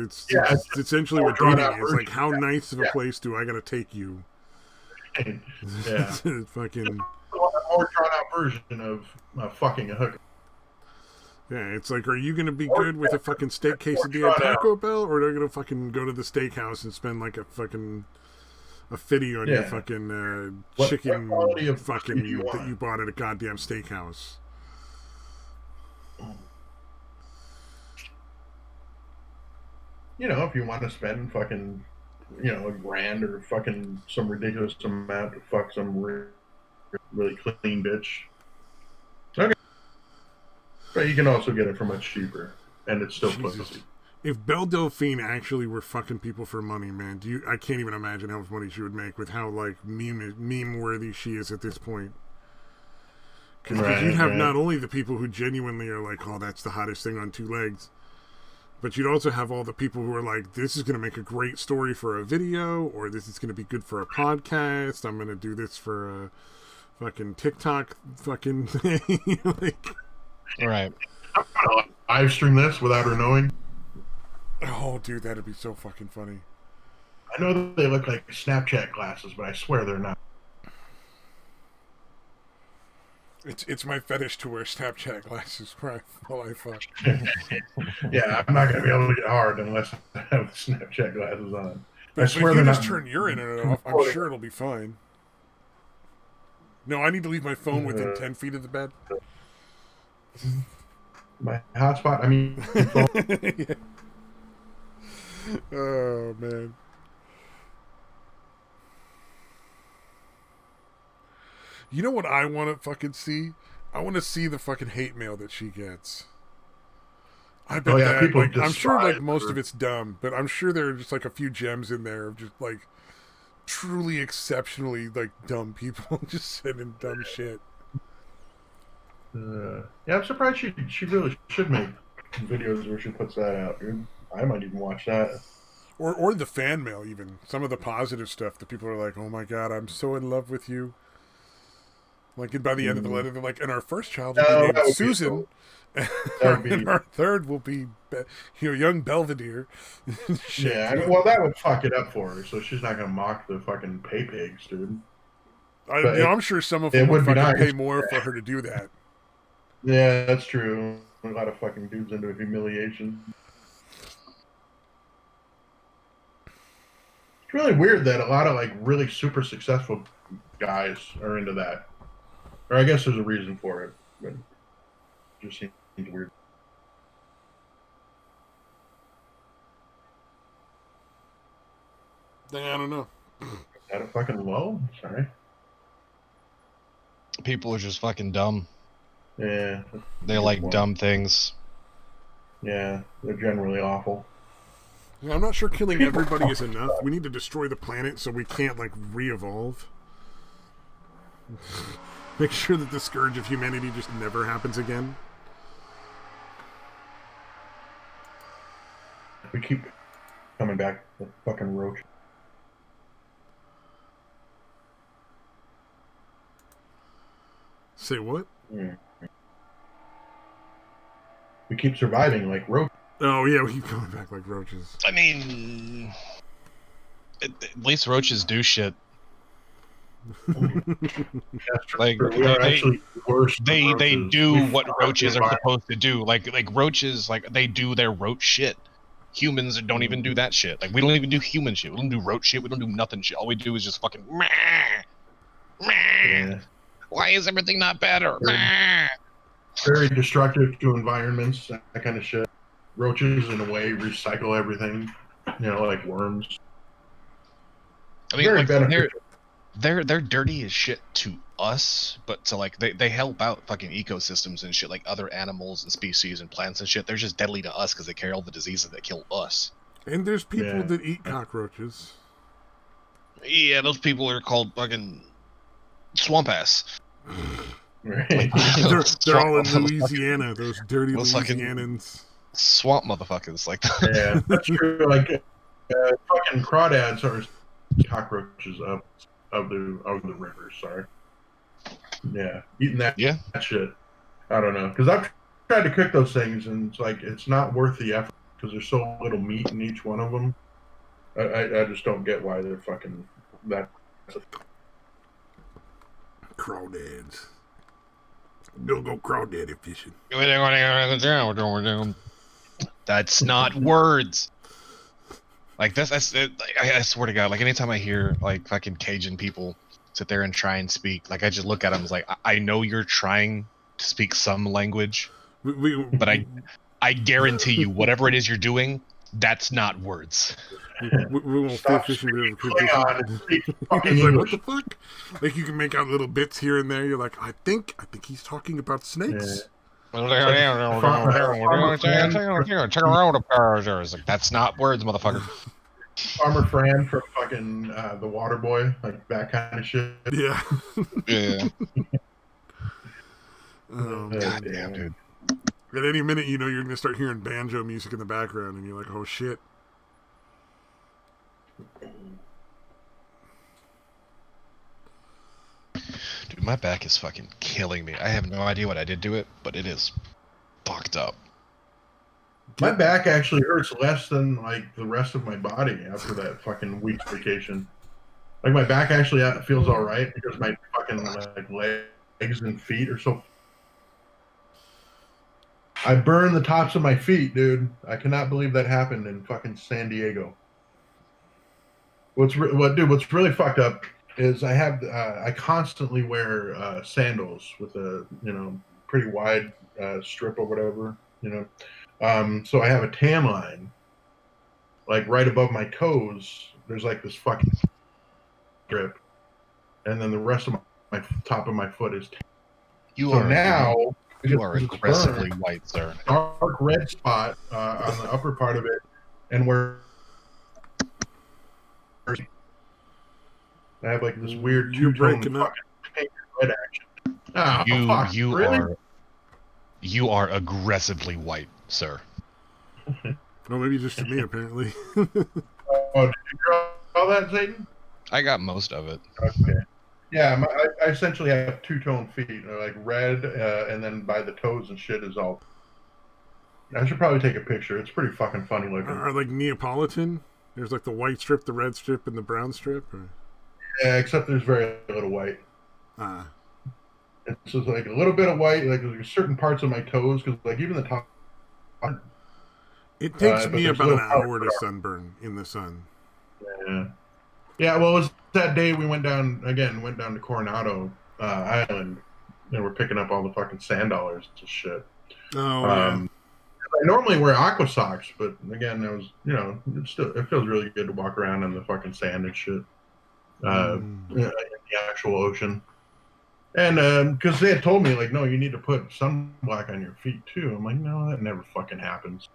essentially what dating is. Like, how nice of a place do I got to take you? Yeah. Fucking. More drawn out version of fucking a hooker. Yeah, it's like, are you going to be good with a fucking steak quesadilla at Taco Bell, or are you going to fucking go to the steakhouse and spend like a fitty on your fucking chicken fucking that you bought at a goddamn steakhouse? You know, if you want to spend fucking, $1,000 or fucking some ridiculous amount to fuck some really clean bitch. Okay. But you can also get it for much cheaper, and it's still pussy. If Belle Delphine actually were fucking people for money, man, I can't even imagine how much money she would make with how like meme worthy she is at this point. Because you'd have not only the people who genuinely are like, oh, that's the hottest thing on two legs, but you'd also have all the people who are like, this is going to make a great story for a video, or this is going to be good for a podcast. I'm going to do this for a fucking TikTok fucking thing. Like, right. I'm going to live stream this without her knowing. Oh, dude, that'd be so fucking funny. I know that they look like Snapchat glasses, but I swear they're not. It's my fetish to wear Snapchat glasses while I fuck. Yeah, I'm not going to be able to get hard unless I have the Snapchat glasses on. But I swear if you just turn your internet off, I'm sure it'll be fine. No, I need to leave my phone within 10 feet of the bed. My hotspot, I mean... Yeah. Oh, man. You know what I want to fucking see? I want to see the fucking hate mail that she gets. I bet that, like, I'm sure like most of it's dumb, but I'm sure there are just like a few gems in there of just like truly exceptionally like dumb people just sending dumb shit. Yeah, I'm surprised she really should make videos where she puts that out, dude. I might even watch that. Or the fan mail, even. Some of the positive stuff that people are like, oh my god, I'm so in love with you. Like, and by the end of the letter, they're like, and our first child will No, be that named would be Susan, cool. That would be- and our third will be, young Belvedere. Shit. Yeah, well, that would fuck it up for her, so she's not gonna mock the fucking pay pigs, dude. But I'm sure some of it them would would be fucking pay nice. more for her to do that. Yeah, that's true. A lot of fucking dudes into humiliation. It's really weird that a lot of like really super successful guys are into that. Or I guess there's a reason for it, but it just seems weird. I don't know. Is that a fucking low? Sorry. People are just fucking dumb. Yeah. They like dumb things. Yeah, they're generally awful. I'm not sure killing everybody is enough. We need to destroy the planet so we can't, like, re-evolve. Make sure that the scourge of humanity just never happens again. We keep coming back to the fucking roach. Say what? Yeah. We keep surviving like roach. Oh, yeah, we keep going back like roaches. I mean, at least roaches do shit. Like We are actually worse than they roaches. do We what fuck roaches the are supposed to do. Like roaches, like they do their roach shit. Humans don't even do that shit. Like we don't even do human shit. We don't do roach shit. We don't do nothing shit. All we do is just fucking meh, meh. Yeah. Why is everything not better? Very- Meh. Very destructive to environments, that kind of shit. Roaches, in a way, recycle everything. You know, like worms. I mean, Very like beneficial. they're dirty as shit to us, but to like they help out fucking ecosystems and shit, like other animals and species and plants and shit. They're just deadly to us because they carry all the diseases that kill us. And there's people Yeah. that eat cockroaches. Yeah, those people are called fucking swamp ass. Right. They're all in Louisiana, those dirty Those fucking- Louisianans. Swamp motherfuckers, like Yeah, that's true. Like, fucking crawdads are cockroaches of the rivers. Sorry. Yeah, eating that Yeah. shit. I don't know, because I've tried to cook those things, and it's like it's not worth the effort because there's so little meat in each one of them. I just don't get why they're fucking that. Crawdads. Don't go crawdaddy fishing. That's not words. Like that's I swear to God, like anytime I hear like fucking Cajun people sit there and try and speak, like I just look at them as like I know you're trying to speak some language, but I guarantee you whatever it is you're doing, that's not words. we won't go Stop fishing. speaking We'll Klingon and speak fucking It's like, what English. the fuck? Like, you can make out little bits here and there. You're like, I think he's talking about snakes. Like, that's not words, motherfucker. Farmer Fran from fucking The Water Boy, like that kind of shit. Yeah. Yeah. Oh, God Damn, dude. At any minute, you know, you're going to start hearing banjo music in the background, and you're like, oh, shit. Dude, my back is fucking killing me. I have no idea what I did to it, but it is fucked up. My back actually hurts less than like the rest of my body after that fucking week's vacation. Like my back actually feels all right because my fucking like legs and feet are so. I burned the tops of my feet, dude. I cannot believe that happened in fucking San Diego. What's really fucked up is I constantly wear sandals with a pretty wide strip or whatever, so I have a tan line like right above my toes. There's like this fucking strip, and then the rest of my top of my foot is tan. You So are now you are it's aggressively burned, white, sir. dark red spot on the upper part of it, and where I have like this weird You're two-tone breaking up. fucking pink and red action. Oh, fuck, really? You are aggressively white, sir. Oh, maybe just to me, apparently. Oh, did you draw all that, Satan? I got most of it. Okay. Yeah, I essentially have two-tone feet, like red, and then by the toes and shit is all. I should probably take a picture. It's pretty fucking funny looking. Are like Neapolitan? There's like the white strip, the red strip, and the brown strip. Or? Yeah, except there's very little white. Ah, It's just like a little bit of white, like there's certain parts of my toes, because like even the top. it takes But me there's about an little parts hour that to are- sunburn in the sun. Yeah. Yeah, well, it was that day we went down to Coronado Island, and we're picking up all the fucking sand dollars and shit. Oh I normally wear aqua socks, but again, it was it feels really good to walk around in the fucking sand and shit, in the actual ocean. And because they had told me like, no, you need to put sunblock on your feet too. I'm like, no, that never fucking happens.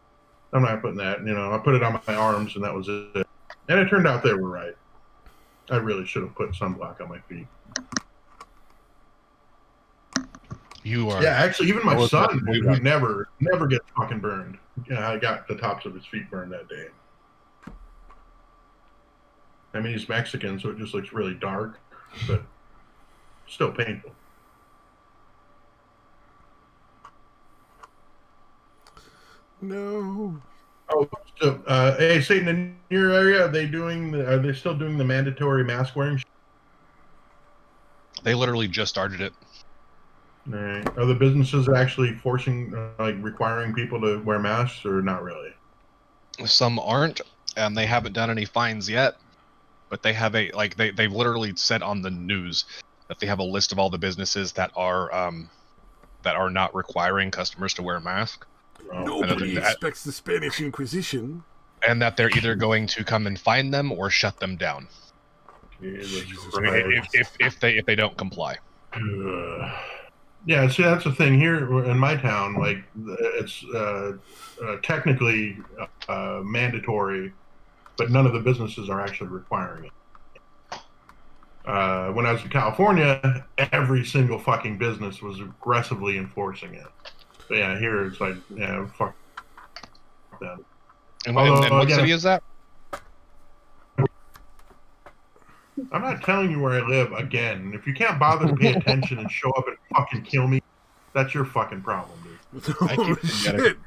I'm not putting that. I put it on my arms, and that was it. And it turned out they were right. I really should have put sunblock on my feet. You are. Yeah, actually, even my Well, son, we who got- never gets fucking burned, I got the tops of his feet burned that day. I mean, he's Mexican, so it just looks really dark, but still painful. no. Oh, so hey, Satan, in your area, are they still doing the mandatory mask wearing? They literally just started it. Right. Are the businesses actually forcing, requiring people to wear masks, or not really? Some aren't, and they haven't done any fines yet. But they have they've literally said on the news that they have a list of all the businesses that are not requiring customers to wear a mask. Nobody expects the Spanish Inquisition. And that they're either going to come and find them or shut them down Jesus if they don't comply. Yeah, see, that's the thing here in my town. Like, it's technically mandatory, but none of the businesses are actually requiring it. When I was in California, every single fucking business was aggressively enforcing it. But yeah, here it's like, yeah, fuck them. And what city is that? I'm not telling you where I live again. If you can't bother to pay attention and show up and fucking kill me, that's your fucking problem, dude. Oh, shit.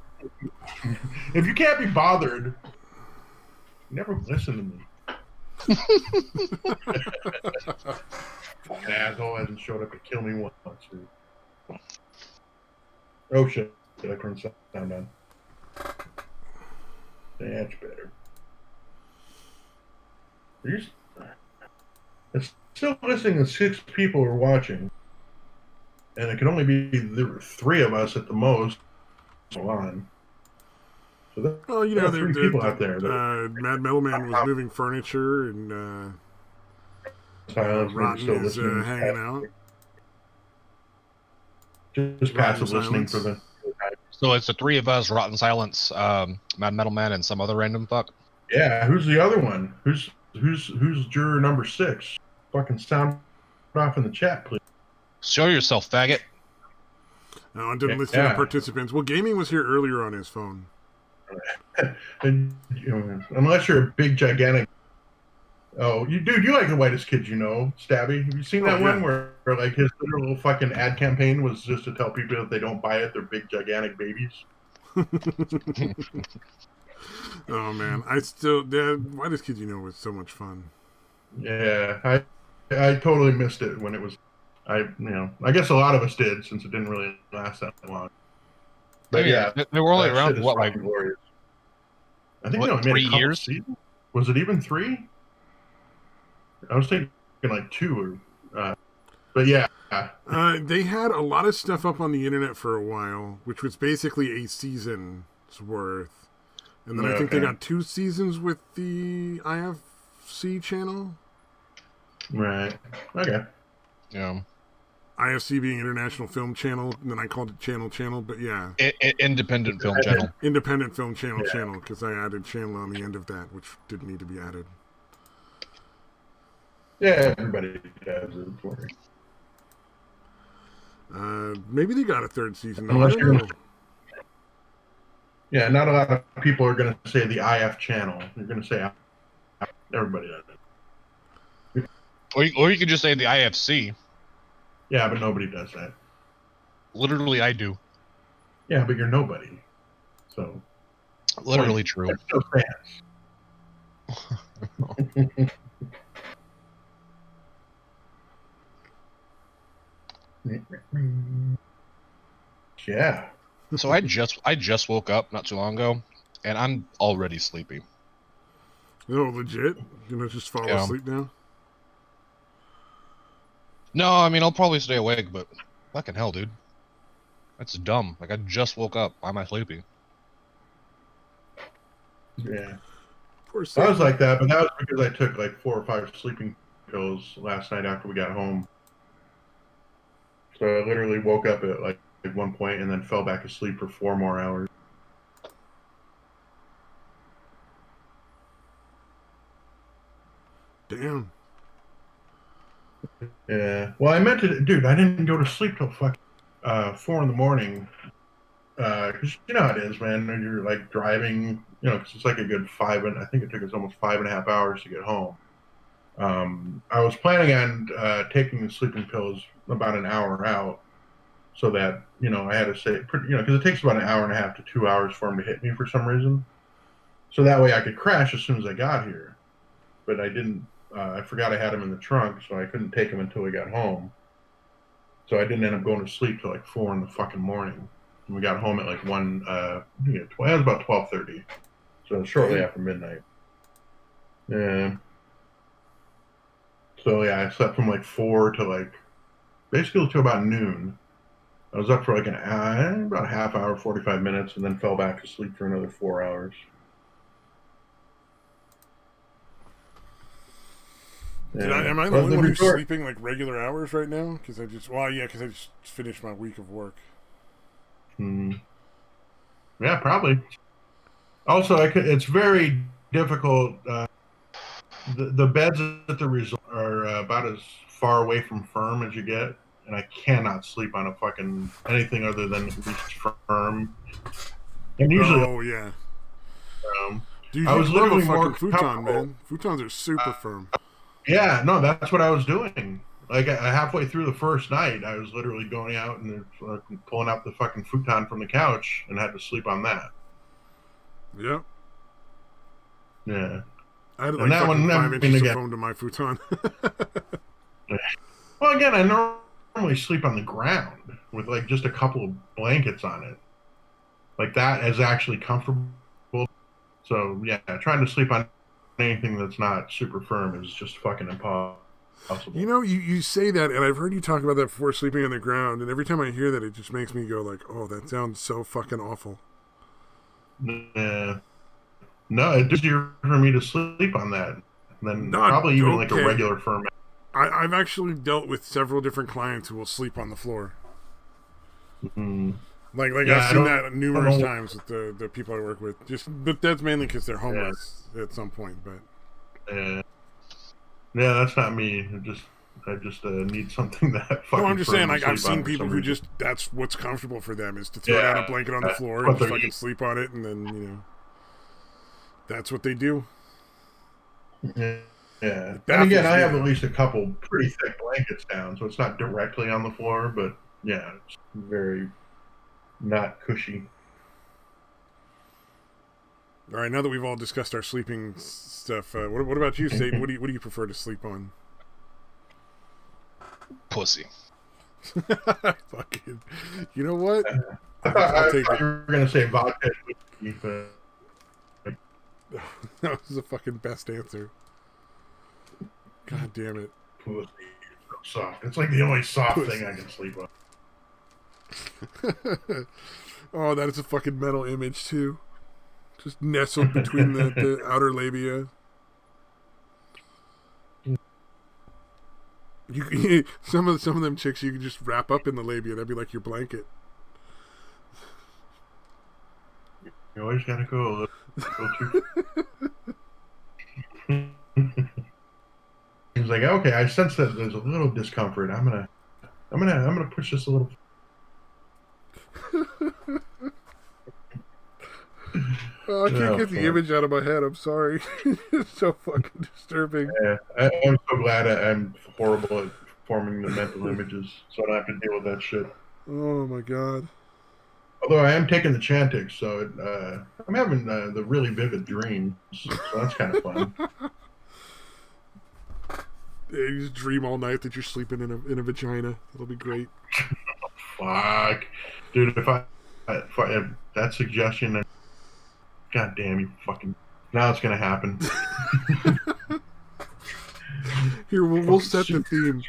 If you can't be bothered, never listen to me. Fucking asshole hasn't showed up to kill me once. Dude. Oh shit! Did I turn sound on? That's better. It's still listening to 6 people are watching, and it can only be there were 3 of us at the most on. So there are 3 people out there. Mad Metal Man was moving furniture, and Rotten is hanging out. Just passive listening for the. So it's the 3 of us: Rotten Silence, Mad Metal Man, and some other random fuck. Yeah, who's the other one? Who's juror number 6? Fucking sound off in the chat, please. Show yourself, faggot. No, I didn't listen to the participants. Well, Gaming was here earlier on his phone. And, unless you're a big, gigantic. Oh, you like the whitest kids you know, Stabby. Have you seen that one where like his little fucking ad campaign was just to tell people that they don't buy it, they're big, gigantic babies? Oh man, whitest kids you know was so much fun. Yeah, I totally missed it when it was. I guess a lot of us did since it didn't really last that long. But yeah, they were only around what, like, glorious. I think what, they only made 3 years? Seasons? Was it even 3? I was thinking like 2 or. But yeah. They had a lot of stuff up on the internet for a while, which was basically a season's worth. And then I think they got 2 seasons with the IFC channel. Right. Okay. Yeah. IFC being International Film Channel, and then I called it Channel, but yeah. Independent Film Channel. Independent Film Channel, because I added channel on the end of that, which didn't need to be added. Yeah, everybody does it for me. Maybe they got a 3rd season. Unless I don't know. Yeah, not a lot of people are going to say the IF channel. You're going to say everybody does it. Or you could just say the IFC. Yeah, but nobody does that. Literally, I do. Yeah, but you're nobody. So Literally true. there's no fans. Yeah. So I just woke up not too long ago, and I'm already sleepy. No, legit. You know, just fall Yeah. asleep now. No, I mean I'll probably stay awake, but fucking hell, dude, that's dumb. Like I just woke up. Why am I sleepy? Yeah. Poor I was Sam. like that, but that was because I took like 4 or 5 sleeping pills last night after we got home. So I literally woke up at like one point and then fell back asleep for 4 more hours. Damn. Yeah. Well, I meant to, dude. I didn't go to sleep till fucking 4 in the morning. Because you know how it is, man. When you're like driving, you know, because it's like a good I think it took us almost 5.5 hours to get home. I was planning on taking the sleeping pills about an hour out, so that you know I had to say, you know, because it takes about an hour and a half to 2 hours for them to hit me for some reason. So that way I could crash as soon as I got here. But I didn't. I forgot I had them in the trunk, so I couldn't take them until we got home. So I didn't end up going to sleep till like 4 in the fucking morning. And we got home at like 1. It was about 12:30, so shortly after midnight. Yeah. So yeah, I slept from like 4 to like basically to about noon. I was up for like about a half hour, 45 minutes, and then fell back to sleep for another 4 hours. Yeah. Am I the only one who's sleeping like regular hours right now? Because I just finished my week of work. Yeah, probably. Also, it's very difficult. The beds at the resort are about as far away from firm as you get, and I cannot sleep on a fucking anything other than at least firm. And usually, yeah. um, Dude, I was literally a more fucking futon, comfortable. man. Futons are super firm. Yeah, no, that's what I was doing. Like halfway through the first night, I was literally going out and pulling out the fucking futon from the couch and had to sleep on that. Yep. Yeah. I had And like that fucking one, 5 inches again, of foam to my futon. well, again, I normally sleep on the ground with like just a couple of blankets on it. Like that is actually comfortable. So yeah, trying to sleep on anything that's not super firm is just fucking impossible. You know, you say that, and I've heard you talk about that before, sleeping on the ground, and every time I hear that, it just makes me go like, oh, that sounds so fucking awful. Yeah. No, it's easier for me to sleep on that than probably even like a regular firm. I've actually dealt with several different clients who will sleep on the floor. Mm-hmm. Like I've seen that numerous times with the people I work with. But that's mainly because they're homeless at some point. But yeah, that's not me. I just need something that fucking. No, I'm just saying. Like I've seen people who just that's what's comfortable for them is to throw down a blanket on the floor and just fucking sleep on it, and then you know that's what they do. Yeah. And again, I have at least a couple pretty thick blankets down, so it's not directly on the floor, but yeah, it's very not cushy. All right, now that we've all discussed our sleeping stuff, what about you, Satan? What do you prefer to sleep on? Pussy. Fucking. You know what? I thought you were gonna say vodka. But that was the fucking best answer. God damn it. Pussy is so soft. It's like the only soft thing I can sleep on. Oh, that is a fucking metal image too. Just nestled between the outer labia. Some of them chicks you can just wrap up in the labia. That'd be like your blanket. You always gotta go too. He's like, okay, I sense that there's a little discomfort. I'm gonna push this a little. Oh, I can't get the fuck. image out of my head. I'm sorry. It's so fucking disturbing. Yeah, I'm so glad I'm horrible at forming the mental images, so I don't have to deal with that shit. Oh my god. Although I am taking the Chantix, so I'm having the really vivid dreams, so that's kind of fun. Yeah, you just dream all night that you're sleeping in a vagina. That'll be great. Fuck, dude! If that suggestion, god damn you, fucking! Now it's gonna happen. Here, we'll set the theme.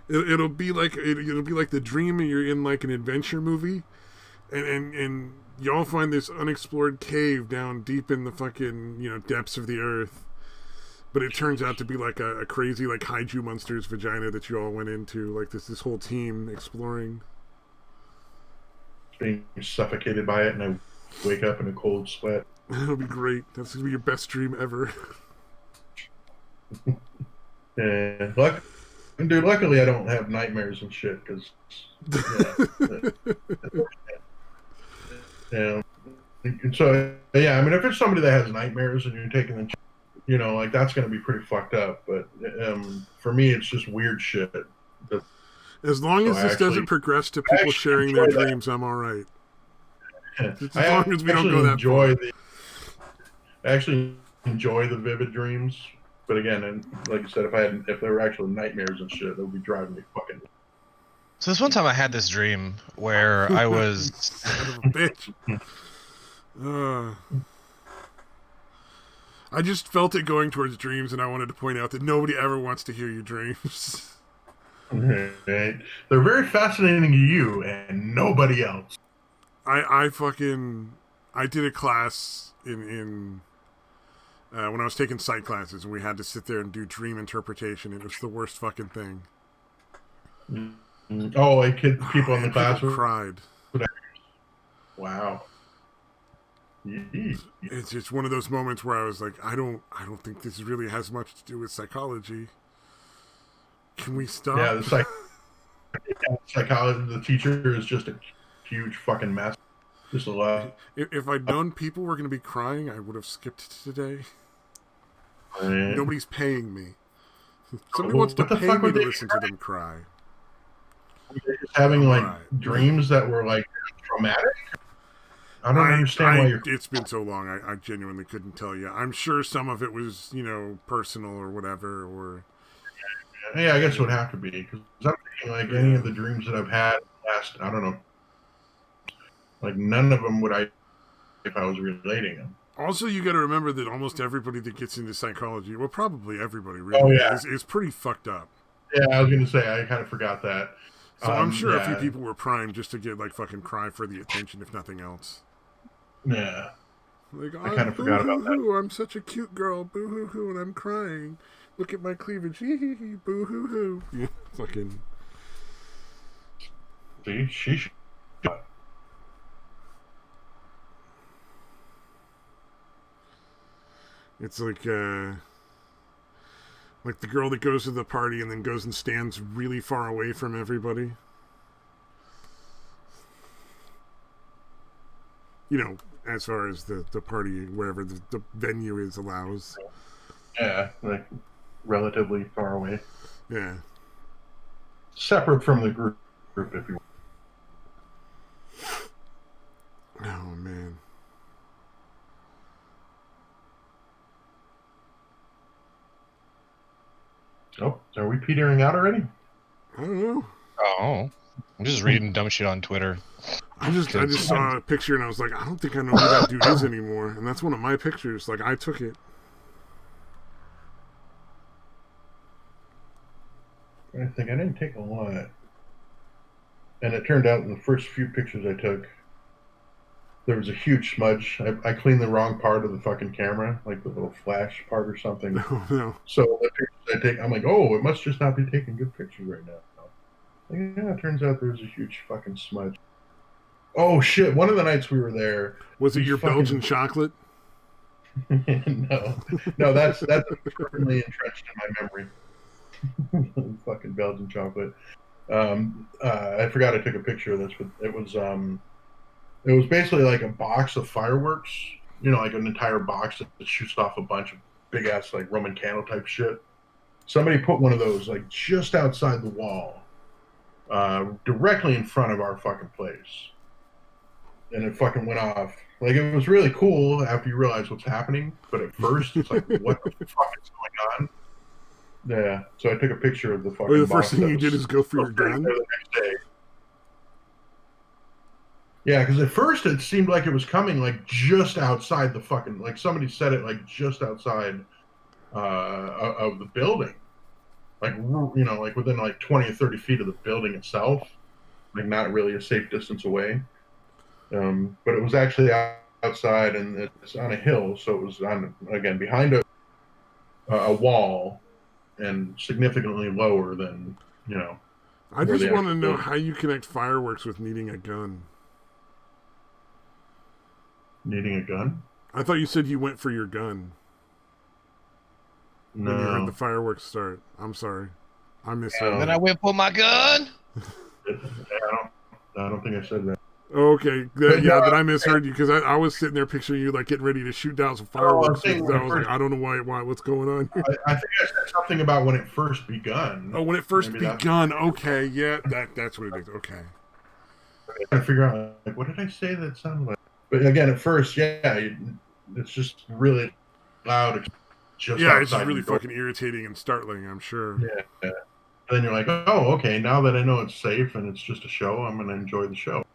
It'll be like the dream you're in like an adventure movie, and y'all find this unexplored cave down deep in the fucking depths of the earth. But it turns out to be like a crazy like kaiju monster's vagina that you all went into, like this whole team exploring. Being suffocated by it, and I wake up in a cold sweat. That'll be great. That's gonna be your best dream ever. Yeah, dude. Luckily, I don't have nightmares and shit because. Yeah. And so yeah, I mean, if it's somebody that has nightmares and you're taking them, like that's going to be pretty fucked up. But for me, it's just weird shit. As long as this doesn't progress to people sharing their dreams, I'm all right. As long as we don't go that far. I actually enjoy the vivid dreams, but again, and like I said, if there were actual nightmares and shit, that would be driving me fucking. So this one time I had this dream where I was. Son of a bitch. I just felt it going towards dreams, and I wanted to point out that nobody ever wants to hear your dreams. Right. They're very fascinating to you and nobody else. I did a class in when I was taking psych classes, and we had to sit there and do dream interpretation. It was the worst fucking thing. Oh, like people in the class cried. Wow. It's just one of those moments where I was like, I don't think this really has much to do with psychology. Can we stop? Yeah, the psychology, the teacher is just a huge fucking mess. Just a lot. If I'd known people were going to be crying, I would have skipped today. Nobody's paying me. Somebody wants to pay me to listen to them cry. They're just having dreams that were like traumatic. I don't understand why you're. It's been so long. I genuinely couldn't tell you. I'm sure some of it was personal or whatever. Or yeah, I guess it would have to be because I'm thinking like any of the dreams that I've had last. I don't know. Like none of them would if I was relating them. Also, you got to remember that almost everybody that gets into psychology, well, probably everybody really, is pretty fucked up. Yeah, I was going to say, I kind of forgot that. So I'm sure a few people were primed just to get fucking cry for the attention, if nothing else. Yeah. Like, I kind of forgot about that. I'm such a cute girl, boo hoo hoo, and I'm crying. Look at my cleavage, hee hee hee, boo hoo hoo. Yeah, fucking. See, she should. It's like the girl that goes to the party and then goes and stands really far away from everybody. As far as the party, wherever the venue is, allows. Yeah, like relatively far away. Yeah. Separate from the group if you want. Oh, man. Oh, are we petering out already? I don't know. Oh, I'm just reading dumb shit on Twitter. I just saw a picture and I was like, I don't think I know who that dude is anymore. And that's one of my pictures. Like, I took it. I think I didn't take a lot. And it turned out in the first few pictures I took, there was a huge smudge. I cleaned the wrong part of the fucking camera, like the little flash part or something. Oh, no. So the pictures I take, I'm like, oh, it must just not be taking good pictures right now. Like, yeah, it turns out there's a huge fucking smudge. Oh shit! One of the nights we were there, was it your Belgian chocolate? no, that's firmly entrenched in my memory. Fucking Belgian chocolate. I forgot I took a picture of this, but it was basically like a box of fireworks you know, like an entire box that shoots off a bunch of big ass like Roman candle type shit. Somebody put one of those like just outside the wall, directly in front of our fucking place, and it fucking went off. Like it was really cool after you realize what's happening, but at first it's like, what the fuck is going on? Yeah, so I took a picture of the fucking. Or the first box thing that you did was is go for your gun? the next day. Yeah, because at first it seemed like it was coming like just outside the fucking, like somebody said it like just outside of the building, like you know, like within like 20 or 30 feet of the building itself, like not really a safe distance away. But it was actually outside, and it's on a hill, so it was on again behind a wall, and significantly lower than you know. I where just the want to actual know building. how you connect fireworks with needing a gun. Needing a gun? I thought you said you went for your gun when you heard the No. fireworks start. I'm sorry. I misheard. No. Then I went for my gun. I don't think I said that. Okay, But yeah, no, then I misheard you because I was sitting there picturing you like getting ready to shoot down some fireworks. saying I was like, first- I don't know why, what's going on here? I think I said something about when it first begun. Oh, when it first Maybe that's- begun. Okay, yeah, that's what it is. Okay. I'm trying to figure out like what did I say that sounded like? But again, at first, yeah, it's just really loud. Just Yeah, it's just outside really your door. fucking irritating and startling, I'm sure. Yeah. And then you're like, oh, okay. Now that I know it's safe and it's just a show, I'm gonna enjoy the show.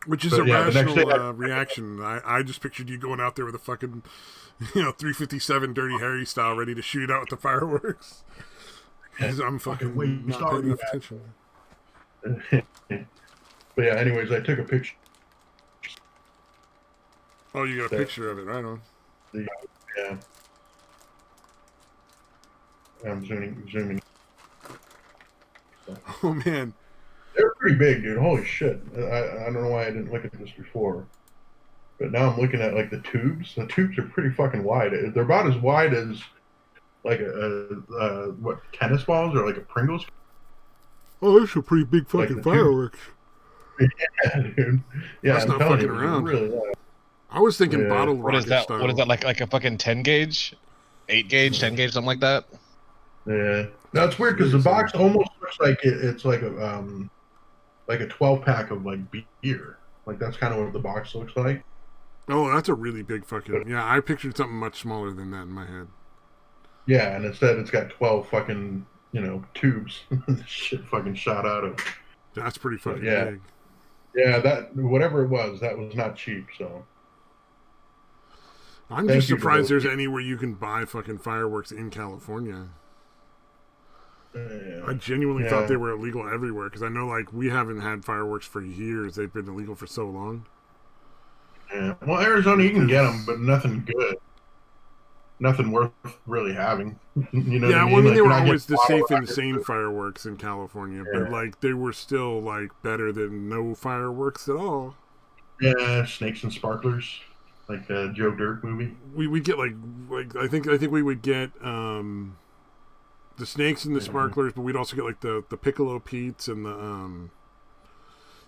Which is But a yeah, the next rational day reaction. I just pictured you going out there with a fucking, 357 Dirty Harry style, ready to shoot out with the fireworks. 'Cause I'm fucking wait, not stop paying enough you, attention. But yeah, anyways, I took a picture. Oh, you got a picture of it, right on. Yeah. I'm zooming. Oh man, They're pretty big, dude. Holy shit. I don't know why I didn't look at this before. But now I'm looking at like the tubes. The tubes are pretty fucking wide. They're about as wide as like what, tennis balls or like a Pringles. oh, those are pretty big fucking the fireworks. Yeah, dude. Yeah, That's I'm not telling fucking you, it was around. Really loud. I was thinking Yeah. bottle What is rocket that? style. What is that like a fucking 10 gauge, 8 gauge, 10 gauge, something like that? Yeah. No, it's weird because the box almost looks like it's like a 12 pack of like beer. Like that's kind of what the box looks like. Oh, that's a really big fucking. Yeah, I pictured something much smaller than that in my head. Yeah, and instead it's got 12 fucking, tubes. Shit fucking shot out of. That's pretty fucking yeah. big. Yeah, that whatever it was, that was not cheap. So I'm Thank just you for surprised those there's anywhere you can buy fucking fireworks in California. I genuinely thought they were illegal everywhere because I know like we haven't had fireworks for years. They've been illegal for so long. Yeah. Well, Arizona, you can get them, but nothing good. Nothing worth really having. You know what I mean? Well, I mean, Like, they you're were not always getting the safe bottle and rockets. sane fireworks in California, Yeah. but like they were still like better than no fireworks at all. Yeah, snakes and sparklers, like the Joe Dirt movie. We get like I think we would get the snakes and the sparklers, but we'd also get like the piccolo peats and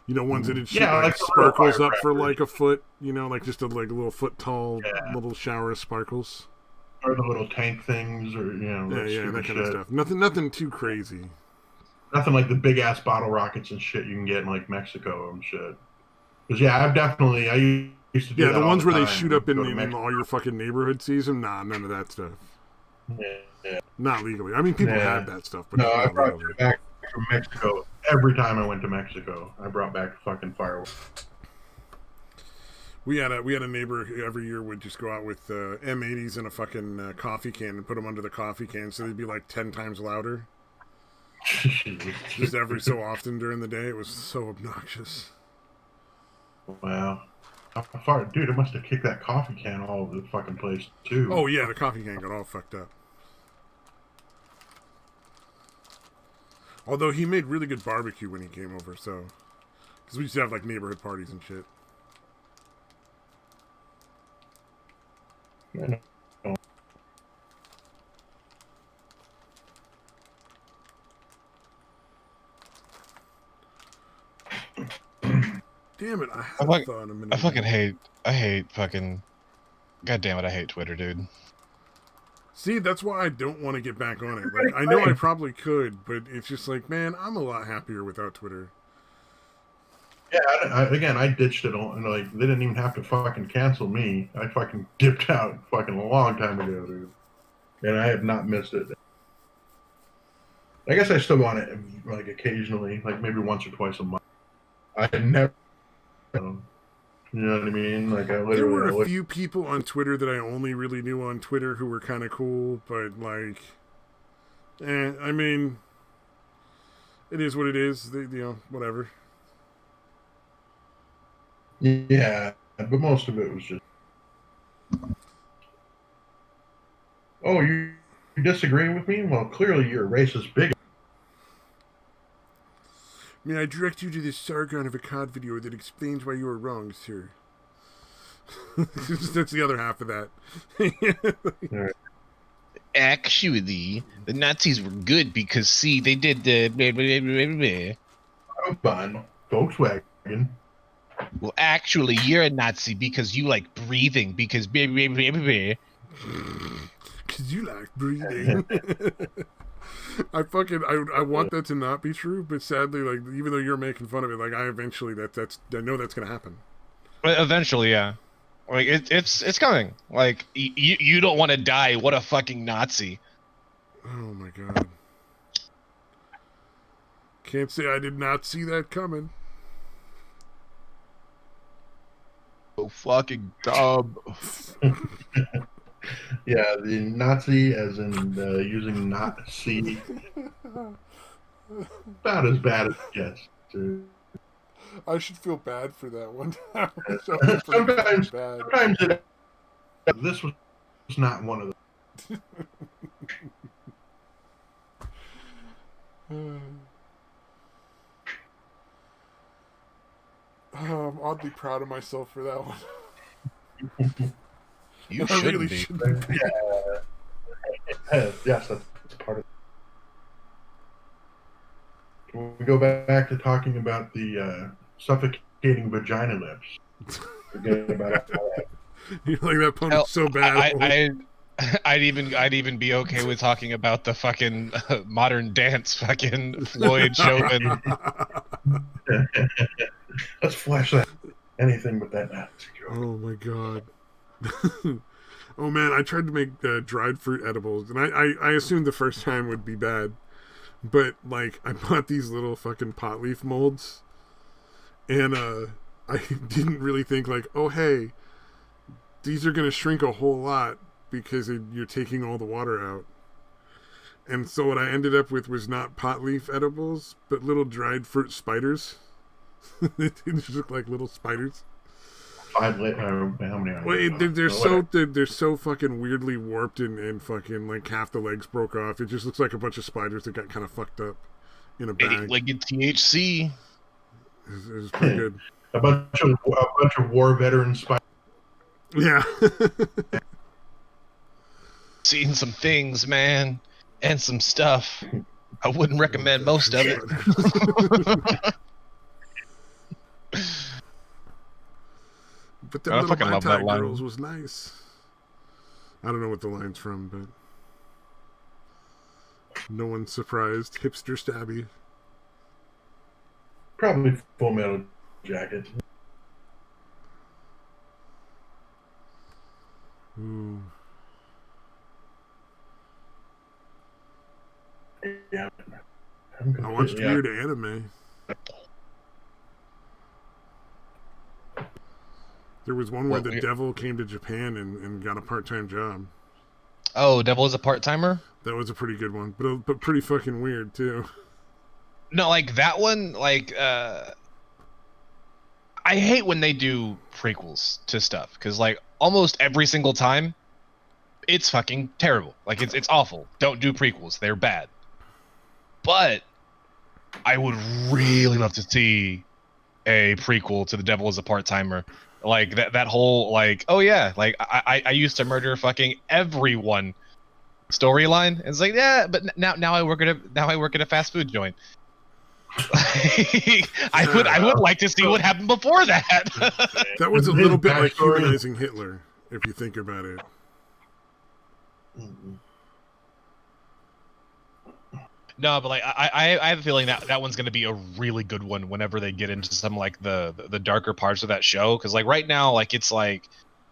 the ones that would shoot Yeah, like like the little sparkles up for firecrackers. like a foot, like just a little foot tall little shower of sparkles. Or the little tank things, or That kind of stuff. Nothing too crazy. Nothing like the big ass bottle rockets and shit you can get in like Mexico and shit. Because I used to do that the all ones where they time. shoot up Go to in Mexico. all your fucking neighborhood sees them. Nah, none of that stuff. Yeah. Not legally. I mean, people Yeah. have that stuff, but No, I not brought legally. it back from Mexico. Every time I went to Mexico, I brought back fucking fireworks. We had a neighbor who every year would just go out with M80s and a fucking coffee can and put them under the coffee can so they'd be like 10 times louder. Just every so often during the day. It was so obnoxious. Wow. How far, dude, it must have kicked that coffee can all over the fucking place, too. Oh, yeah, the coffee can got all fucked up. Although he made really good barbecue when he came over, so. Because we used to have like neighborhood parties and shit. Yeah, no. Damn it! I had I a fuck- thought a minute I fucking ago. hate fucking. God damn it! I hate Twitter, dude. See, that's why I don't want to get back on it. Like, I know I probably could, but it's just like, man, I'm a lot happier without Twitter. Yeah, again, I ditched it on, and like they didn't even have to fucking cancel me. I fucking dipped out fucking a long time ago, dude, and I have not missed it. I guess I still go on it like occasionally, like maybe once or twice a month. I never, you know what I mean? Like I literally, There were a few people on Twitter that I only really knew on Twitter who were kind of cool, but like, I mean, it is what it is. Whatever. yeah, but most of it was just. Oh, you disagree with me? Well, clearly you're a racist bigot. May I direct you to this Sargon of Akkad video that explains why you are wrong, sir? That's the other half of that. Actually, the Nazis were good because see, they did the. Autobahn, Volkswagen. Well, actually, you're a Nazi because you like breathing because. Because you like breathing. I want that to not be true, but sadly, like, even though you're making fun of it, like, I know that's gonna happen. But eventually, yeah. Like it's coming. Like you don't want to die. What a fucking Nazi. Oh my god. Can't say I did not see that coming. So fucking dumb. Yeah, the Nazi, as in using not C, about as bad as it gets. Dude. I should feel bad for that one. Sometimes this was not one of them. I'm oddly proud of myself for that one. You I shouldn't really be. shouldn't be. Yes, that's part of it. When we go back to talking about the suffocating vagina lips. Forget about it. You're like, that pun Hell, was so bad. I'd even be okay with talking about the fucking modern dance fucking Floyd Chauvin. Let's flash that. Anything but that Nazi joke. Oh my god. Oh man, I tried to make dried fruit edibles, and I assumed the first time would be bad, but like I bought these little fucking pot leaf molds, and I didn't really think like, oh hey, these are gonna shrink a whole lot because you're taking all the water out. And so what I ended up with was not pot leaf edibles, but little dried fruit spiders. They just look like little spiders. How many are Well, they're so fucking weirdly warped and fucking like half the legs broke off. It just looks like a bunch of spiders that got kind of fucked up in a bag. Like in THC. It was pretty good. a bunch of war veteran spiders. Yeah. Seen some things, man, and some stuff. I wouldn't recommend most of it. But the I little fucking love that line. girls was nice. I don't know what the line's from, but no one's surprised. Hipster stabby. Probably Full Metal Jacket. Ooh. Yeah. I watched weird anime. There was one where the devil came to Japan and got a part-time job. Oh, Devil is a part-timer? That was a pretty good one, but pretty fucking weird too. No, like that one, like I hate when they do prequels to stuff because like almost every single time it's fucking terrible. Like it's awful. Don't do prequels. They're bad. But I would really love to see a prequel to The Devil is a Part-Timer. Like that whole like, oh yeah, like I used to murder fucking everyone storyline. It's like, yeah, but now I work at a fast food joint. I would like to see what happened before that. That was a His little bit like backstory- humanizing Hitler, if you think about it. No, but like I have a feeling that one's gonna be a really good one whenever they get into some like the darker parts of that show. Because like right now, like it's like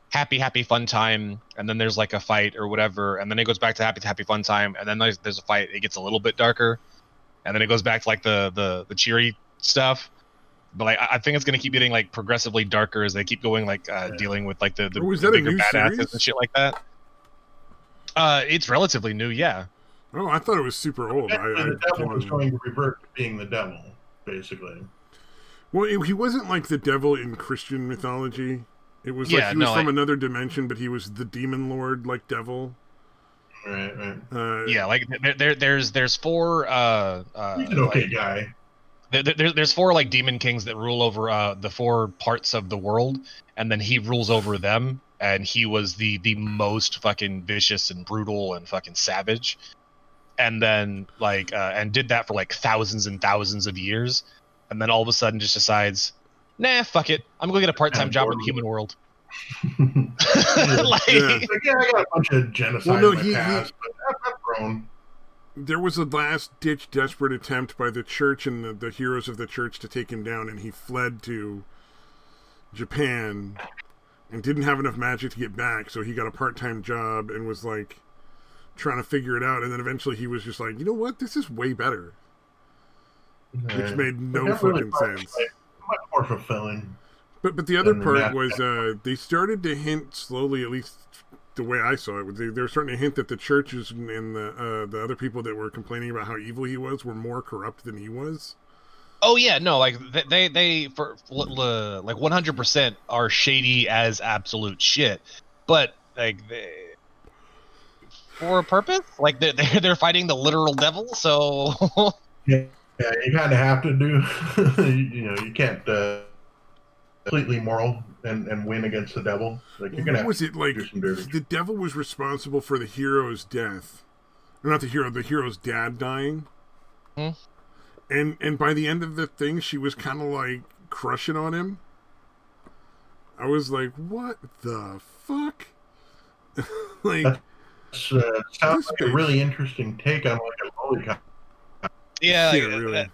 happy fun time, and then there's like a fight or whatever, and then it goes back to happy fun time, and then there's a fight. It gets a little bit darker, and then it goes back to like the cheery stuff. But like I think it's gonna keep getting like progressively darker as they keep going like dealing with like the Oh, is that a bigger new badasses series? and shit like that. It's relatively new, yeah. Oh, I thought it was super old. The devil was going to revert to being the devil, basically. Well, he wasn't like the devil in Christian mythology. It was Yeah, like he was no, from another dimension, but he was the demon lord, like devil. Right. Yeah, like there's four He's an okay guy. there's four like demon kings that rule over the four parts of the world, and then he rules over them, and he was the most fucking vicious and brutal and fucking savage, and then like and did that for like thousands and thousands of years, and then all of a sudden just decides, nah, fuck it, I'm gonna go get a part-time job in the human world. Like, Yeah. It's like, yeah, I got a bunch of genocide Well, no, in he- my past, but I've grown. There was a last-ditch desperate attempt by the church and the heroes of the church to take him down, and he fled to Japan and didn't have enough magic to get back, so he got a part-time job and was like trying to figure it out, and then eventually he was just like, you know what, this is way better. Which made no That really fucking was, sense. like, much more fulfilling. But the other than the part Mad was they started to hint slowly, at least the way I saw it, they were starting to hint that the churches and the other people that were complaining about how evil he was were more corrupt than he was. oh yeah, no, like they for like 100% are shady as absolute shit, but like for a purpose, like they're fighting the literal devil, so Yeah, you kind of have to do. You can't completely moral and win against the devil. Like you're gonna What have was to it like? do some dirty. The devil was responsible for the hero's death, or not the hero's dad dying. Hmm. And by the end of the thing, she was kind of like crushing on him. I was like, what the fuck? Like, Sounds this like a bitch. really interesting take on like a lolicon. yeah, Yeah, like,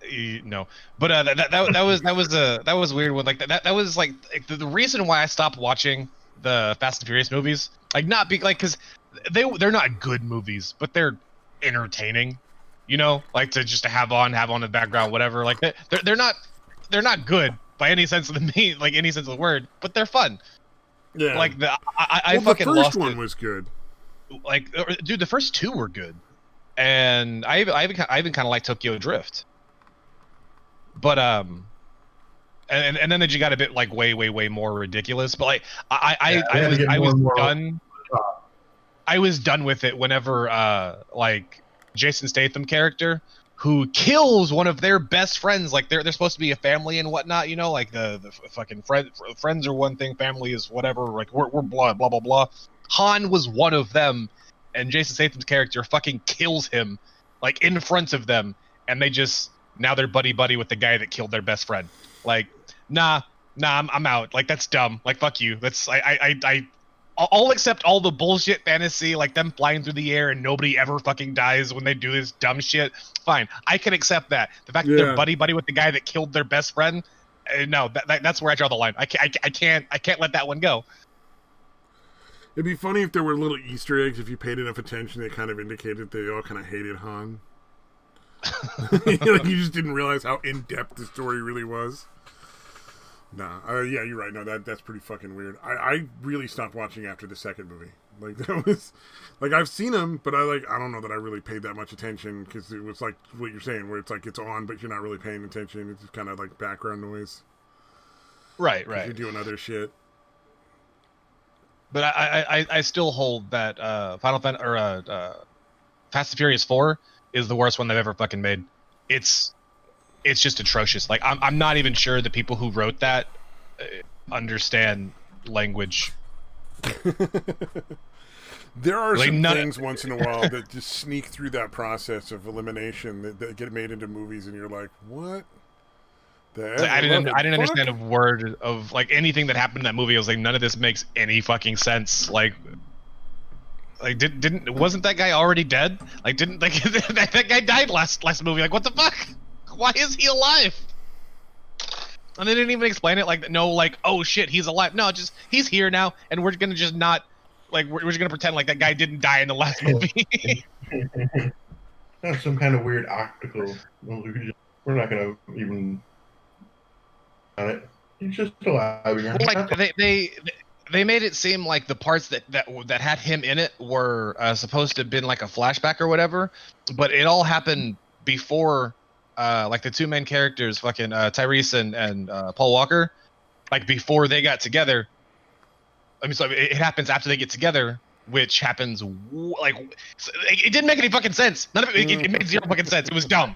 really. no, but that was weird. When like that was like the reason why I stopped watching the Fast and Furious movies, like not be like because they're not good movies, but they're entertaining. You know, like to just to have on in the background, whatever. Like they're not good by any sense of any sense of the word, but they're fun. yeah. Like I well, fucking the first lost one it. was good. Like dude, the first two were good, and I even kind of like Tokyo Drift. But and then you got a bit like way more ridiculous. But like I was done with it whenever like Jason Statham character who kills one of their best friends. Like they're supposed to be a family and whatnot, you know, like the fucking friends are one thing, family is whatever. Like we're blah blah blah blah. Han was one of them, and Jason Statham's character fucking kills him like in front of them, and they just now they're buddy with the guy that killed their best friend. Like nah, I'm out. Like that's dumb. Like fuck you. That's I'll accept all the bullshit fantasy, like them flying through the air and nobody ever fucking dies when they do this dumb shit. Fine, I can accept that. The fact that they're buddy with the guy that killed their best friend, no, that's where I draw the line. I can't let that one go. It'd be funny if there were little Easter eggs if you paid enough attention that kind of indicated they all kind of hated Han. Like you just didn't realize how in depth the story really was. Nah, yeah, you're right. No, that's pretty fucking weird. I really stopped watching after the second movie. Like that was, like I've seen them, but I don't know that I really paid that much attention because it was like what you're saying, where it's like it's on, but you're not really paying attention. It's just kind of like background noise. Right. You're doing other shit. But I still hold that Fast and Furious 4 is the worst one they've ever fucking made. It's just atrocious. Like I'm not even sure the people who wrote that understand language. There are Like, some none- things once in a while that just sneak through that process of elimination that get made into movies, and you're like, what? Like, I didn't understand a word of like anything that happened in that movie. I was like, none of this makes any fucking sense. Like wasn't that guy already dead? Like didn't like that guy died last movie? Like what the fuck? Why is he alive? And they didn't even explain it. Like no, like oh shit, he's alive. No, just he's here now, and we're gonna just not like we're just gonna pretend like that guy didn't die in the last movie. That's some kind of weird optical illusion. We're not gonna even on it. He's just alive again. Well, like they made it seem like the parts that had him in it were supposed to have been like a flashback or whatever, but it all happened before like the two main characters, fucking Tyrese and Paul Walker, like before they got together. I mean, so it happens after they get together, which happens it didn't make any fucking sense. None of it made zero fucking sense. It was dumb.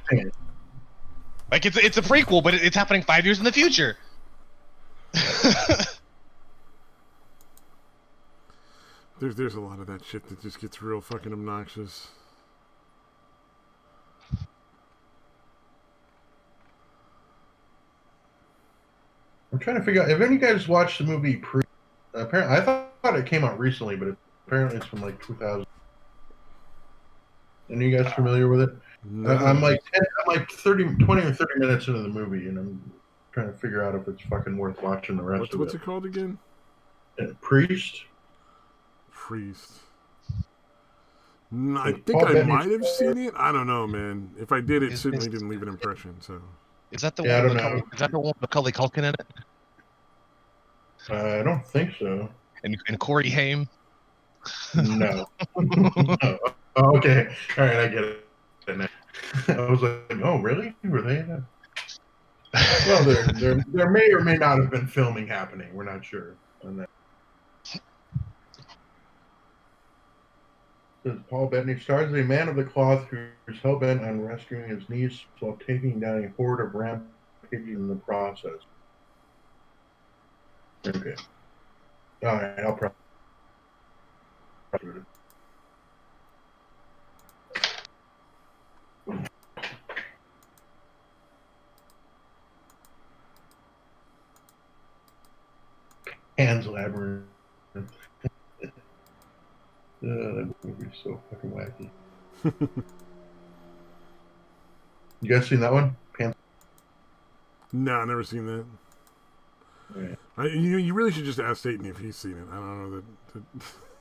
Like it's a prequel, but it's happening 5 years in the future. There's a lot of that shit that just gets real fucking obnoxious. I'm trying to figure out if any of you guys watched the movie apparently I thought it came out recently, but apparently it's from like 2000. Any of you guys familiar with it? No. I'm like 20 or 30 minutes into the movie, and I'm trying to figure out if it's fucking worth watching the rest of What's it. it called again? Priest. I think I might have seen it. I don't know, man. If I did, it certainly didn't leave an impression. So Is that the Yeah, I one? don't know. Is that the one with Macaulay Culkin in it? I don't think so. And Corey Haim? No. No. Oh, okay. All right, I get it. I was like, oh, really? Were they? Well, there may or may not have been filming happening. We're not sure on that. Says Paul Bettany stars as a man of the cloth who's hell-bent on rescuing his niece while taking down a horde of rampaging in the process. Okay. All right, I'll probably. Pan's Labyrinth. That movie's so fucking wacky. You guys seen that one? Pan's. no, I never seen that. Right. You really should just ask Satan if he's seen it. I don't know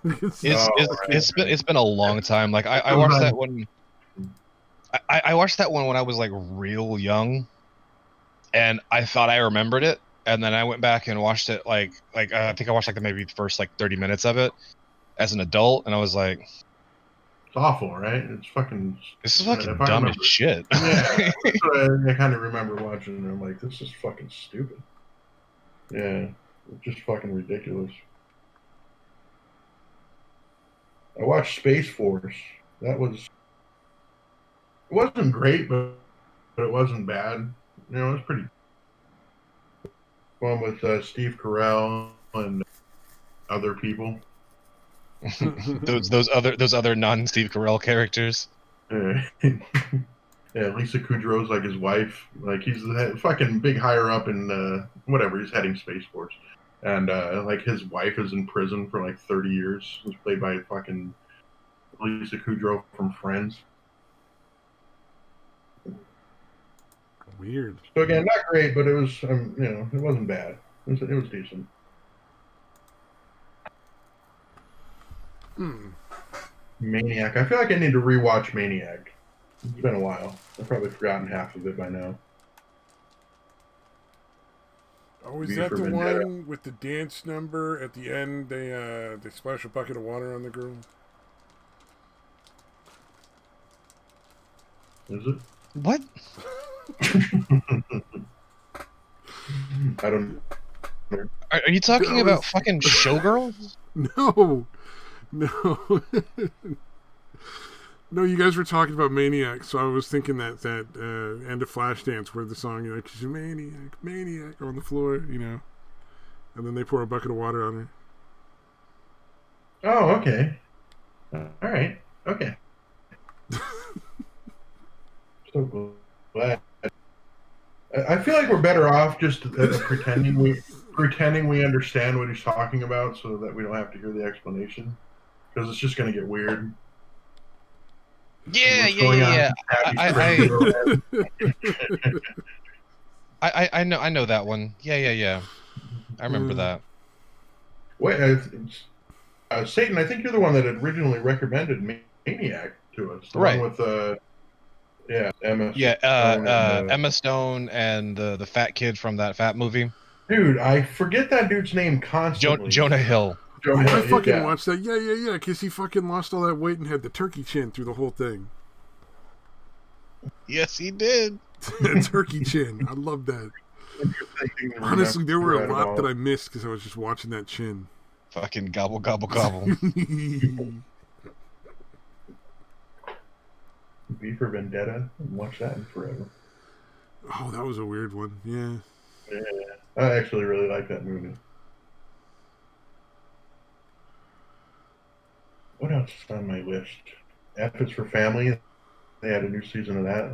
that. It's been a long time. Like I watched that one. I watched that one when I was like real young, and I thought I remembered it, and then I went back and watched it like I think I watched like maybe the first like 30 minutes of it as an adult, and I was like, It's awful, right? It's fucking. this is fucking dumb as shit. Yeah, that's what I kind of remember watching, and I'm like, this is fucking stupid. Yeah, it's just fucking ridiculous. I watched Space Force. It wasn't great, but it wasn't bad. You know, it was pretty fun with Steve Carell and other people. those other non-Steve Carell characters. Yeah, Lisa Kudrow's like his wife. Like he's the fucking big higher up in whatever. He's heading Space Force, and like his wife is in prison for like 30 years. It was played by fucking Lisa Kudrow from Friends. Weird. So again, not great, but it was it wasn't bad. It was decent. Maniac. I feel like I need to rewatch Maniac. It's been a while. I've probably forgotten half of it by now. Oh, is V that for the Vendetta. one with the dance number at the end? They splash a bucket of water on the girl. Is it? What? I don't. Are you talking about fucking Showgirls? No, no, no. You guys were talking about Maniac, so I was thinking that end of Flashdance where the song, you know, she's a maniac, maniac on the floor, you know, and then they pour a bucket of water on her. Oh, okay. All right. Okay. So glad. I feel like we're better off just pretending we understand what he's talking about, so that we don't have to hear the explanation, because it's just going to get weird. Yeah, What's yeah, going yeah, on? yeah. Abby's crazy. I know that one. Yeah. I remember that. Wait, Satan, I think you're the one that originally recommended Maniac to us. The Right. one with Emma Yeah, Stone and Emma Stone and the fat kid from that fat movie. dude, I forget that dude's name constantly. Jonah Hill. Jonah I Hill, fucking yeah. watched that. Yeah, because he fucking lost all that weight and had the turkey chin through the whole thing. Yes, he did. That turkey chin. I love that. Honestly, there were a lot that I missed because I was just watching that chin. Fucking gobble, gobble, gobble. V for Vendetta. I haven't watched that in forever. Oh, that was a weird one. Yeah. Yeah, I actually really like that movie. What else is on my list? F is for Family. They had a new season of that.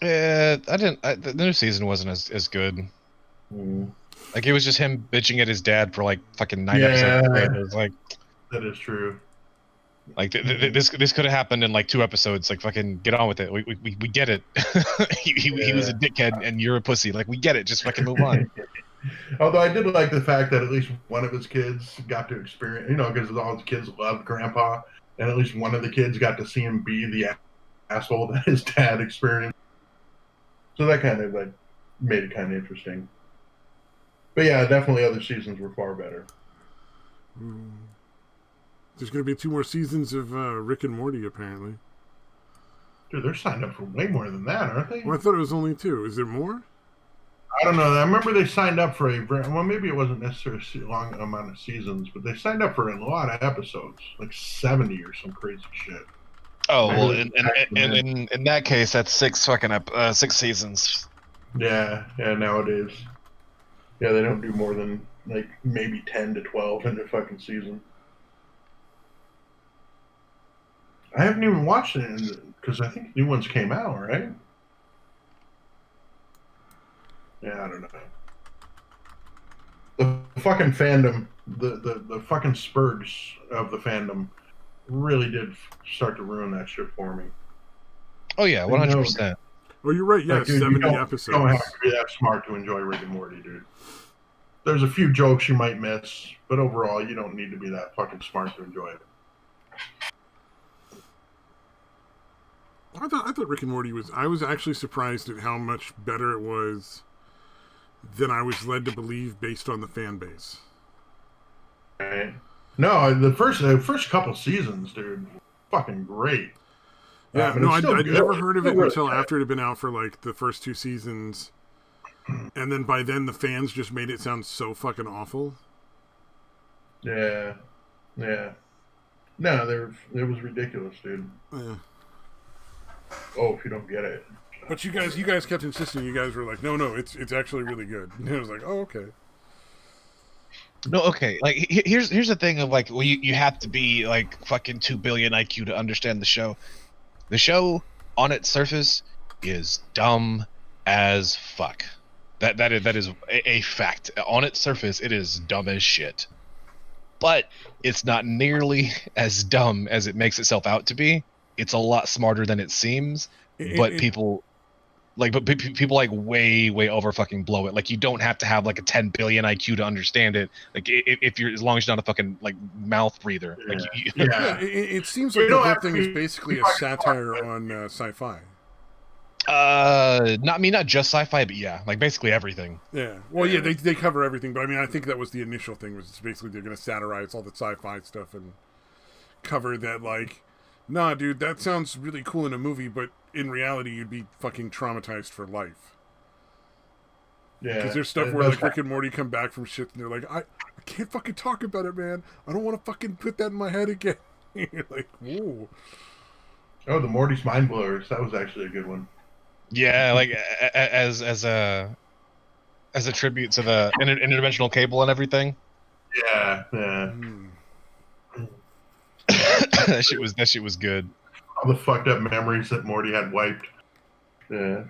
The new season wasn't as good. Mm. Like, it was just him bitching at his dad for like fucking 9 Yeah. episodes. It was like, That is true. like this could have happened in like 2 episodes. Like, fucking get on with it. We get it. He was a dickhead and you're a pussy. Like, we get it. Just fucking move on. Although I did like the fact that at least one of his kids got to experience, because all his kids loved Grandpa, and at least one of the kids got to see him be the asshole that his dad experienced. So that kind of like made it kind of interesting. But yeah, definitely other seasons were far better. There's going to be 2 more seasons of Rick and Morty, apparently. Dude, they're signed up for way more than that, aren't they? Well, I thought it was only 2. Is there more? I don't know. I remember they signed up for maybe it wasn't necessarily a long amount of seasons, but they signed up for a lot of episodes, like 70 or some crazy shit. Oh, well, in that case, that's 6 seasons. Yeah, nowadays. Yeah, they don't do more than like maybe 10 to 12 in a fucking season. I haven't even watched it because I think new ones came out, right? Yeah, I don't know. The fucking fandom, the fucking spurge of the fandom really did start to ruin that shit for me. Oh yeah, 100%. Oh, you're right. Yeah, Like, dude, 70 you episodes. don't have to be that smart to enjoy Rick and Morty, dude. There's a few jokes you might miss, but overall, you don't need to be that fucking smart to enjoy it. I thought Rick and Morty was... I was actually surprised at how much better it was than I was led to believe based on the fan base. Right? No, the first couple seasons, dude, fucking great. Yeah, and no, it's I'd still never good. heard of It's it still until really after it had been out for like the first 2 seasons. And then by then the fans just made it sound so fucking awful. Yeah. No, it was ridiculous, dude. Yeah. Oh, if you don't get it. But you guys kept insisting. You guys were like, no, it's actually really good. And I was like, oh, okay. No, okay. Like, here's the thing of like, well, you have to be like fucking 2 billion IQ to understand the show. The show on its surface is dumb as fuck. That is a fact. On its surface, it is dumb as shit. But it's not nearly as dumb as it makes itself out to be. It's a lot smarter than it seems. But people way over fucking blow it. Like, you don't have to have like a 10 billion IQ to understand it. Like, if you're, as long as you're not a fucking like mouth breather. Yeah. Like, Yeah, it seems like the whole thing is basically a satire on sci-fi. not just sci-fi, but yeah, like basically everything. Yeah, well, yeah, they cover everything, but I mean, I think that was the initial thing, was it's basically they're going to satirize all the sci-fi stuff and cover that, like, nah, dude, that sounds really cool in a movie, but in reality, you'd be fucking traumatized for life. Yeah. Because there's stuff where, like, Rick and Morty come back from shit, and they're like, I can't fucking talk about it, man. I don't want to fucking put that in my head again. You're like, whoa. Oh, the Morty's Mind Blowers. That was actually a good one. Yeah, like as a tribute to the interdimensional cable and everything. Yeah. that shit was good. All the fucked up memories that Morty had wiped. Yeah.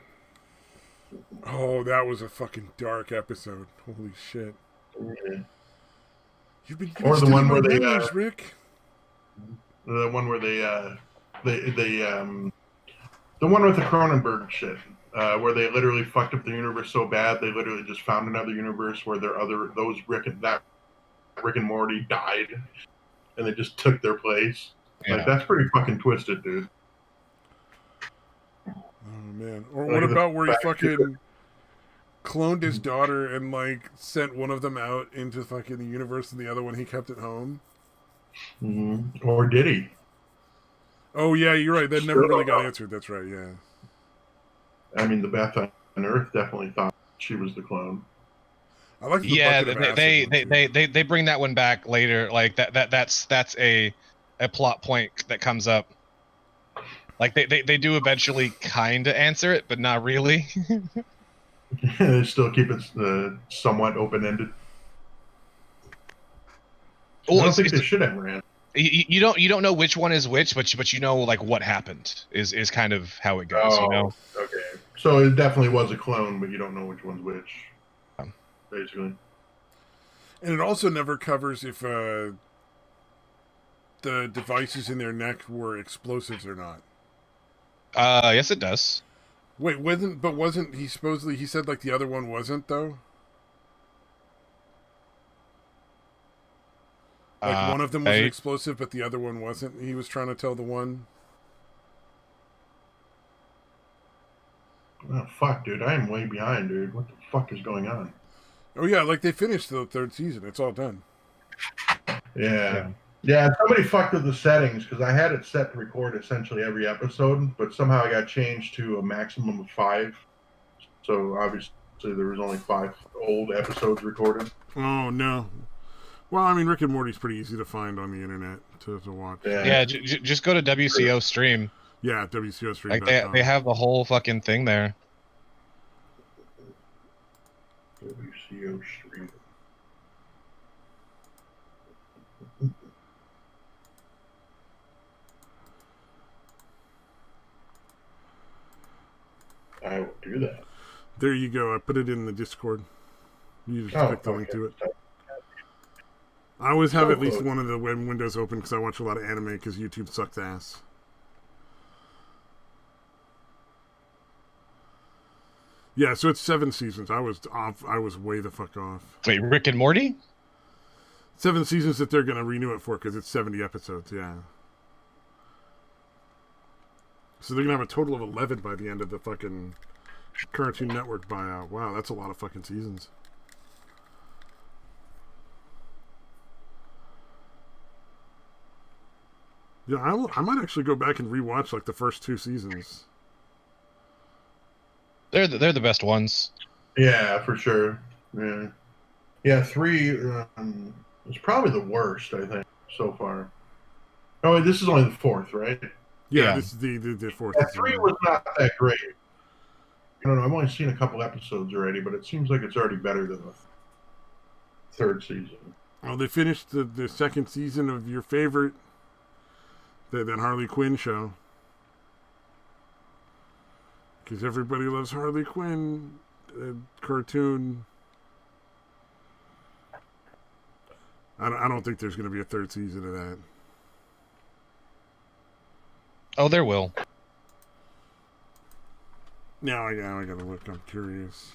Oh, that was a fucking dark episode. Holy shit. Yeah. You've been Or the stealing one my where they, memories, Rick. The one where the one with the Cronenberg shit, where they literally fucked up the universe so bad they literally just found another universe where Rick and Morty died, and they just took their place. Yeah. Like, that's pretty fucking twisted, dude. Oh man. Or Like what the about where he fact fucking cloned his daughter and like sent one of them out into fucking the universe and the other one he kept at home? Mm-hmm. Or did he? Oh yeah, you're right. That never really got answered. That's right. Yeah. I mean, the Beth on Earth definitely thought she was the clone. I like the Yeah, bucket of acid one, too. they bring that one back later. Like that's a plot point that comes up. Like they do eventually kind of answer it, but not really. They still keep it somewhat open-ended. I don't think they should ever answer. You don't know which one is which, but you know like what happened is kind of how it goes. You know. Okay. So it definitely was a clone, but you don't know which one's which. Basically. And it also never covers if the devices in their neck were explosives or not. Yes, it does. Wait, wasn't he supposedly? He said like the other one wasn't though. Like one of them was an explosive, but the other one wasn't. He was trying to tell the one. Oh fuck, dude! I am way behind, dude. What the fuck is going on? Oh yeah, like they finished the third season. It's all done. Yeah. Somebody fucked with the settings because I had it set to record essentially every episode, but somehow I got changed to a maximum of 5. So obviously there was only 5 old episodes recorded. Oh no. Well, I mean, Rick and Morty's pretty easy to find on the internet to watch. Yeah, just go to WCO Stream. Yeah, WCO Stream. Like they have the whole fucking thing there. WCO Stream. I will do that. There you go. I put it in the Discord. You just click the link to it. I always have at least one of the web windows open because I watch a lot of anime because YouTube sucks ass. Yeah, so it's 7 seasons. I was off. I was way the fuck off. Wait, Rick and Morty? 7 seasons that they're going to renew it for because it's 70 episodes, yeah. So they're going to have a total of 11 by the end of the fucking Cartoon Network buyout. Wow, that's a lot of fucking seasons. Yeah, I might actually go back and rewatch like the first 2 seasons. They're the best ones. Yeah, for sure. Yeah, 3 is probably the worst, I think, so far. Oh, wait, this is only the 4th, right? Yeah. This is the 4th. Yeah, 3 was not that great. I don't know. I've only seen a couple episodes already, but it seems like it's already better than the 3rd season. Well, they finished the 2nd season of your favorite, that Harley Quinn show. Because everybody loves Harley Quinn cartoon. I don't think there's going to be a 3rd season of that. Oh, there will. Now I gotta look. I'm curious.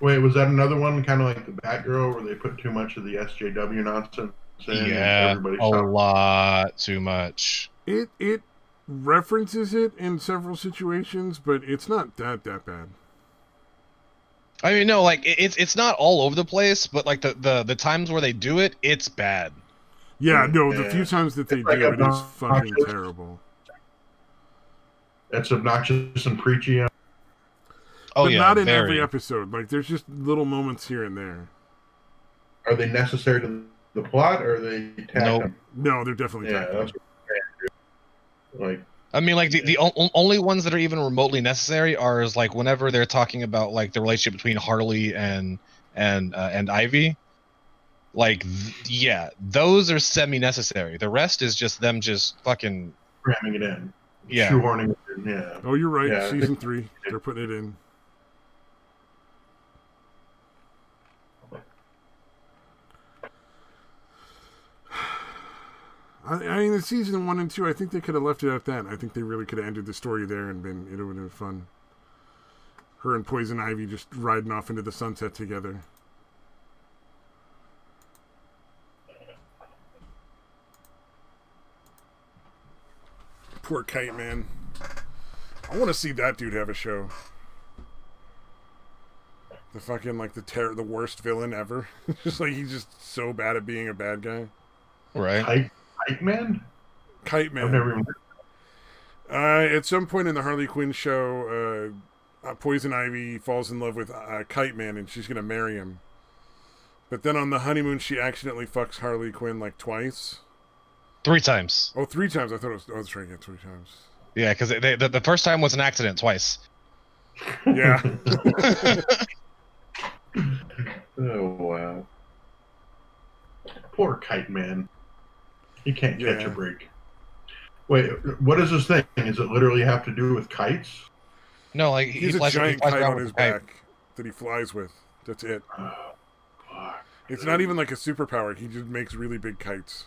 Wait, was that another one kind of like the Batgirl where they put too much of the SJW nonsense in? Yeah, a lot too much. It references it in several situations, but it's not that bad. I mean, no, like it's not all over the place, but like the times where they do it, it's bad. Yeah, no, the few times that they do it is fucking terrible. It's obnoxious and preachy. Oh, but yeah, not in every episode. Like, there's just little moments here and there. Are they necessary to the plot, or are they tacked? No, they're definitely tacked. That's what like. I mean, like the only ones that are even remotely necessary are is like whenever they're talking about like the relationship between Harley and Ivy. Like, yeah, those are semi-necessary. The rest is just them just fucking Cramming it in. Yeah. Shoehorning it in, yeah. Oh, you're right. Yeah, I Season think- 3, they're putting it in. I mean, the season 1 and 2, I think they could have left it at that. I think they really could have ended the story there and it would have been fun. Her and Poison Ivy just riding off into the sunset together. Poor Kite Man. I want to see that dude have a show. The fucking, like, the worst villain ever. Just like, he's just so bad at being a bad guy. right. Kite Man? Kite Man. I've never even heard. At some point in the Harley Quinn show, Poison Ivy falls in love with Kite Man and she's going to marry him. But then on the honeymoon, she accidentally fucks Harley Quinn like twice. 3 times. Oh, 3 times. I thought I was trying to get 3 times. Yeah, because the first time was an accident twice. Yeah. Oh, wow. Poor Kite Man. He can't catch Yeah. a break. Wait, what is this thing? Does it literally have to do with kites? No, like He's a he giant flies kite around on with his a kite. back that he flies with. That's it. Oh, fuck. It's not even like a superpower. He just makes really big kites.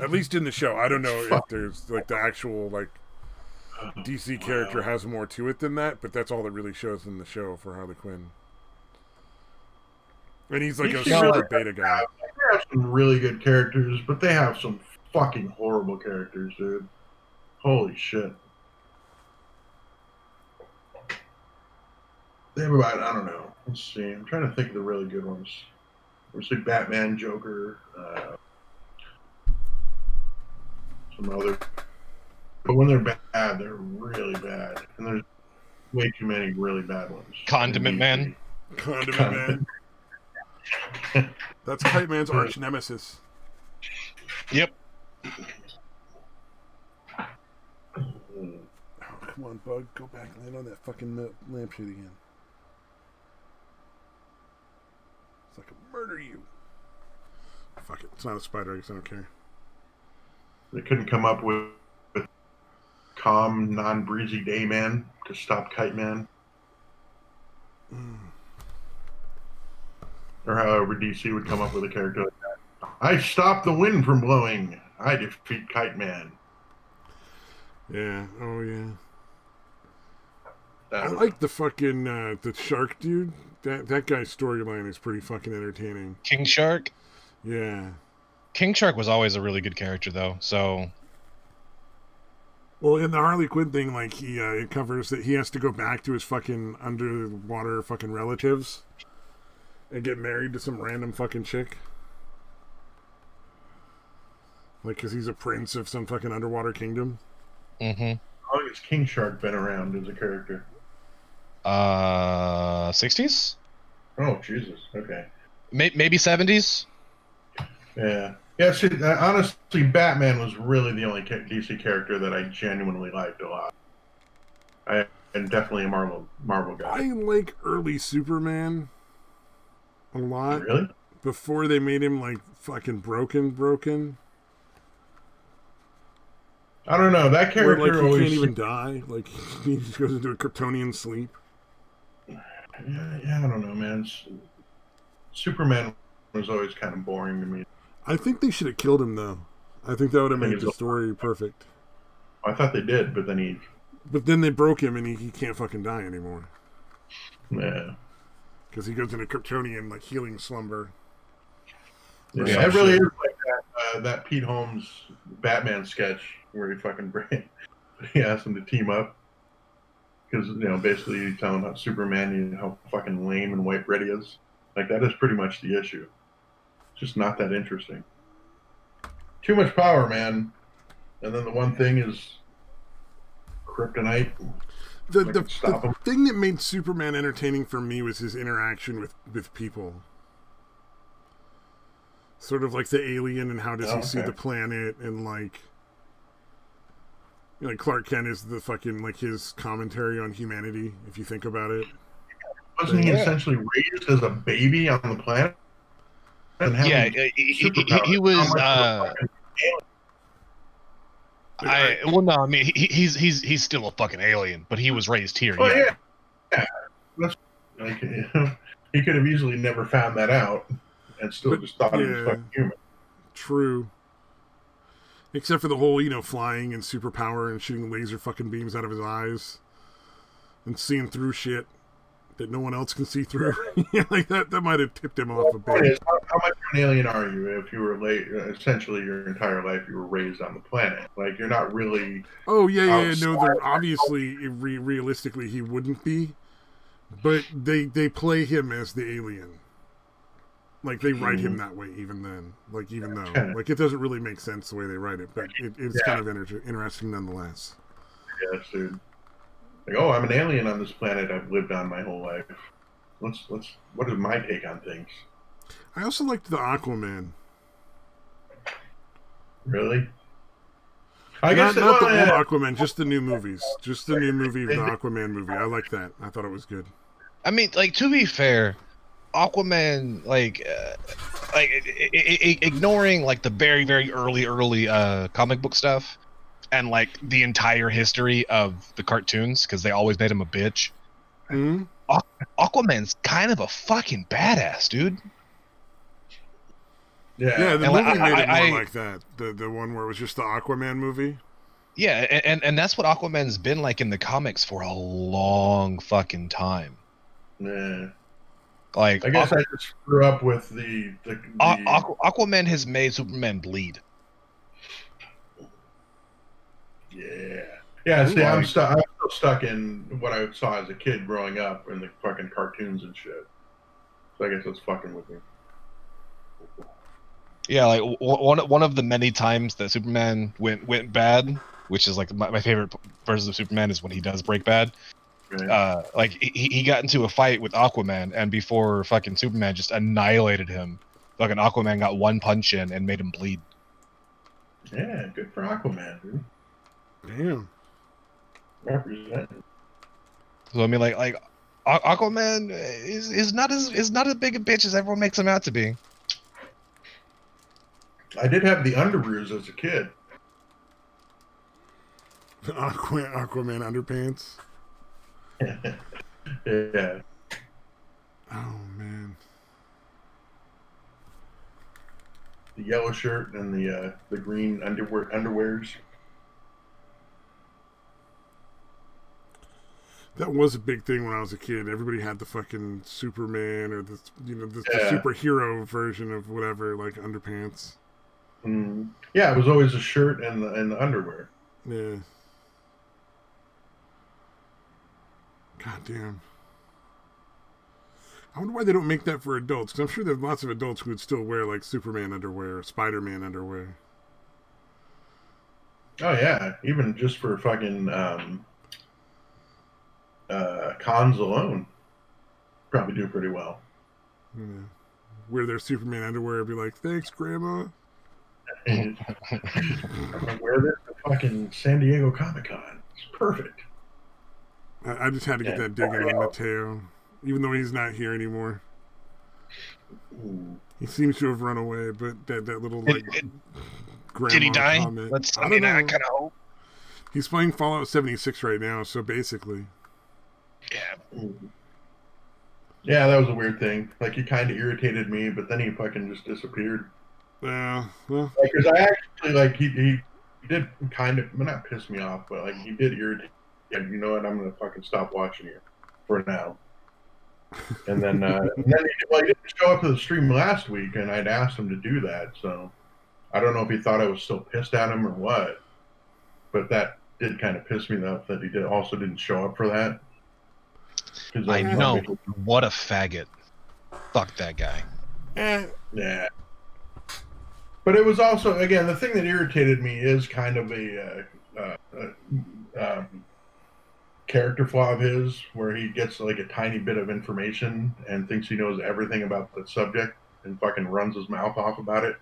At least in the show. I don't know if there's like the actual like DC character has more to it than that, but that's all that really shows in the show for Harley Quinn. And he's like a DC super really beta guy. They have some really good characters, but they have some fucking horrible characters, dude. Holy shit. They have about, I don't know. Let's see. I'm trying to think of the really good ones. Obviously, Batman, Joker, some other. But when they're bad, they're really bad. And there's way too many really bad ones. Condiment Man. Condiment Man. That's Kite Man's arch nemesis. Yep. Oh, come on, Bug. Go back and land on that fucking lampshade again. It's like a murder you. Fuck it. It's not a spider. I guess I don't care. They couldn't come up with calm, non-breezy day man to stop Kite Man. Or however DC would come up with a character like that. I stop the wind from blowing. I defeat Kite Man. Yeah. Oh, yeah. That I was- like the fucking the shark dude. That guy's storyline is pretty fucking entertaining. King Shark. Yeah. King Shark was always a really good character, though. So Well, in the Harley Quinn thing, like it covers that he has to go back to his fucking underwater fucking relatives and get married to some random fucking chick. Like, because he's a prince of some fucking underwater kingdom. Mm-hmm. How long has King Shark been around as a character? 60s? Oh, Jesus. Okay. Maybe 70s? Yeah. Yeah, see, honestly, Batman was really the only DC character that I genuinely liked a lot. I am definitely a Marvel guy. I like early Superman a lot. Really? Before they made him, like, fucking broken. I don't know. That Where, character like, he always... can't even die. Like, he just goes into a Kryptonian sleep. Yeah, I don't know, man. Superman was always kind of boring to me. I think they should have killed him, though. I think that would have made the story perfect. I thought they did, but then he... But then they broke him, and he can't fucking die anymore. Yeah. Because he goes into Kryptonian, like, healing slumber. Or Yeah, some it really shit. is like that Pete Holmes Batman sketch where he fucking he asked him to team up. Because, basically you tell him about Superman, how fucking lame and white bread he is. Like, that is pretty much the issue. It's just not that interesting. Too much power, man. And then the one thing is kryptonite. The Stop him. thing that made Superman entertaining for me was his interaction with people. Sort of like the alien and how does he see Okay. the planet and like... Like Clark Kent is the fucking, like, his commentary on humanity, if you think about it. Wasn't he Yeah. essentially raised as a baby on the planet? And Yeah, having he superpowers, was. how much of a fucking Well, no, I mean he's still a fucking alien, but he was raised here. Oh Yeah. yeah, that's like he could have easily never found that out, and still But just thought he was yeah, fucking human. true. Except for the whole, flying and superpower and shooting laser fucking beams out of his eyes and seeing through shit that no one else can see through. Yeah, like that might have tipped him off a Point is, bit. how much of an alien are you if you were essentially your entire life you were raised on the planet? Like you're not really Oh yeah, yeah. outside. No, they're obviously realistically he wouldn't be, but they play him as the alien. Like they write him that way, even then. Like even though, like it doesn't really make sense the way they write it, but it's kind of interesting nonetheless. Yes, dude. Like, oh, I'm an alien on this planet I've lived on my whole life. What is my take on things? I also liked the Aquaman. Really? I guess Not the old Aquaman, just the new movies, just the new movie, the Aquaman movie. I like that. I thought it was good. I mean, like to be fair, Aquaman, ignoring like the very very early comic book stuff, and like the entire history of the cartoons because they always made him a bitch. Mm-hmm. Aquaman's kind of a fucking badass, dude. Yeah, the And, movie made it more like that. The one where it was just the Aquaman movie. Yeah, and that's what Aquaman's been like in the comics for a long fucking time. Yeah. Like I guess I just screw up with the Aquaman has made Superman bleed. Yeah. Yeah, see, I'm still stuck in what I saw as a kid growing up in the fucking cartoons and shit. So I guess that's fucking with me. Yeah, like one of the many times that Superman went bad, which is like my favorite version of Superman is when he does break bad. Right. Like he got into a fight with Aquaman, and before fucking Superman just annihilated him, fucking Aquaman got one punch in and made him bleed. Yeah, good for Aquaman, dude. Damn. Representing. So I mean, like Aquaman is not as big a bitch as everyone makes him out to be. I did have the underoos as a kid. Aquaman underpants. Yeah. Oh man. The yellow shirt and the green underwears. That was a big thing when I was a kid. Everybody had the fucking Superman or the superhero version of whatever, like underpants. Mm. Yeah, it was always a shirt and the underwear. Yeah. God damn. I wonder why they don't make that for adults, because I'm sure there's lots of adults who would still wear like Superman underwear or Spider-Man underwear. Oh yeah, even just for fucking cons alone, probably do pretty well. Yeah. Wear their Superman underwear and be like, "Thanks, Grandma." I'm gonna wear this at fucking San Diego Comic-Con. It's perfect. I just had to get that dig in on Mateo, even though he's not here anymore. Ooh. He seems to have run away, but that little like grandma Did he die? comment. I kind of hope. He's playing Fallout 76 right now, so basically. Yeah. Yeah, that was a weird thing. Like he kind of irritated me, but then he fucking just disappeared. Well. Because I actually like he did kind of not piss me off, but like he did irritate. And you know what? I'm gonna fucking stop watching you for now. And then he didn't show up to the stream last week, and I'd asked him to do that. So I don't know if he thought I was still pissed at him or what. But that did kind of piss me off that he didn't show up for that. I know. What a faggot. Fuck that guy. Yeah. But it was also, again, the thing that irritated me is kind of a character flaw of his, where he gets like a tiny bit of information and thinks he knows everything about the subject and fucking runs his mouth off about it.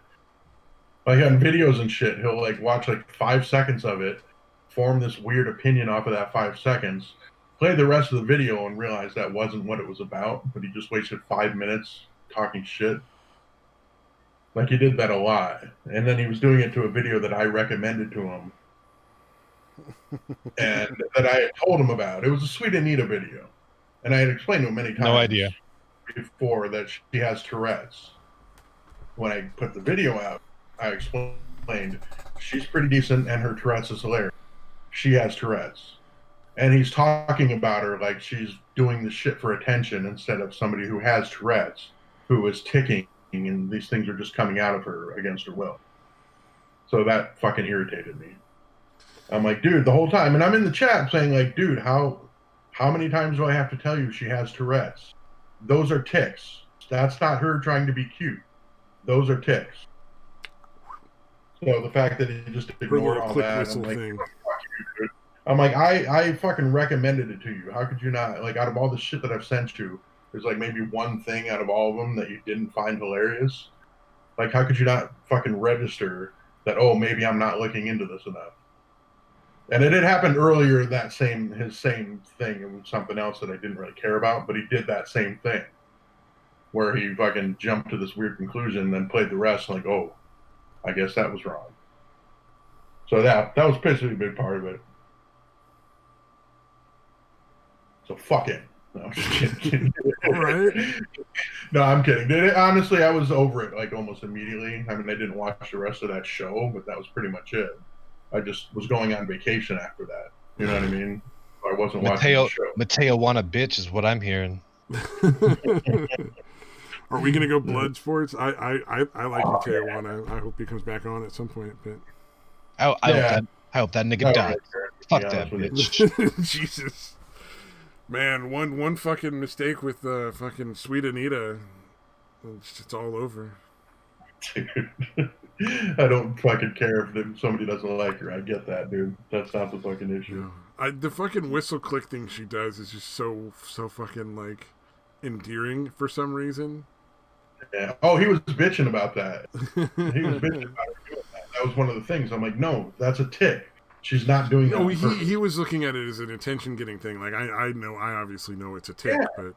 Like on videos and shit, he'll like watch like 5 seconds of it, form this weird opinion off of that 5 seconds, play the rest of the video and realize that wasn't what it was about, but he just wasted 5 minutes talking shit. Like he did that a lot, and then he was doing it to a video that I recommended to him, and that I had told him about. It was a Sweet Anita video, and I had explained to him many times No idea. before that she has Tourette's. When I put the video out, I explained she's pretty decent, and her Tourette's is hilarious. She has Tourette's, and he's talking about her like she's doing the shit for attention instead of somebody who has Tourette's, who is ticking, and these things are just coming out of her against her will. So that fucking irritated me. I'm like, dude, the whole time, and I'm in the chat saying, like, dude, how many times do I have to tell you she has Tourette's? Those are tics. That's not her trying to be cute. Those are tics. So the fact that he just ignored all that, I'm like, thing. fuck you, dude. I'm like, I fucking recommended it to you. How could you not? Like, out of all the shit that I've sent you, there's like maybe one thing out of all of them that you didn't find hilarious. Like, how could you not fucking register that, oh, maybe I'm not looking into this enough? And it had happened earlier, his same thing. It was something else that I didn't really care about, but he did that same thing where he fucking jumped to this weird conclusion and then played the rest like, oh, I guess that was wrong. So that was basically a big part of it. So fuck it. No, I'm just kidding. All right. No, I'm kidding. Honestly, I was over it like almost immediately. I mean, I didn't watch the rest of that show, but that was pretty much it. I just was going on vacation after that. You know what I mean? I wasn't watching the show. Mateo wanna bitch is what I'm hearing. Are we gonna go blood sports? I like Mateo Wana. I hope he comes back on at some point. But I hope that nigga dies. Fuck that bitch. Jesus, man, one fucking mistake with fucking Sweet Anita, it's all over. Dude, I don't fucking care if somebody doesn't like her. I get that, dude. That's not the fucking issue. The fucking whistle click thing she does is just so fucking like endearing for some reason. Yeah. Oh, he was bitching about that. He was bitching about her doing that. That was one of the things. I'm like, no, that's a tick. She's not doing that. No, he was looking at it as an attention-getting thing. Like I obviously know it's a tick, but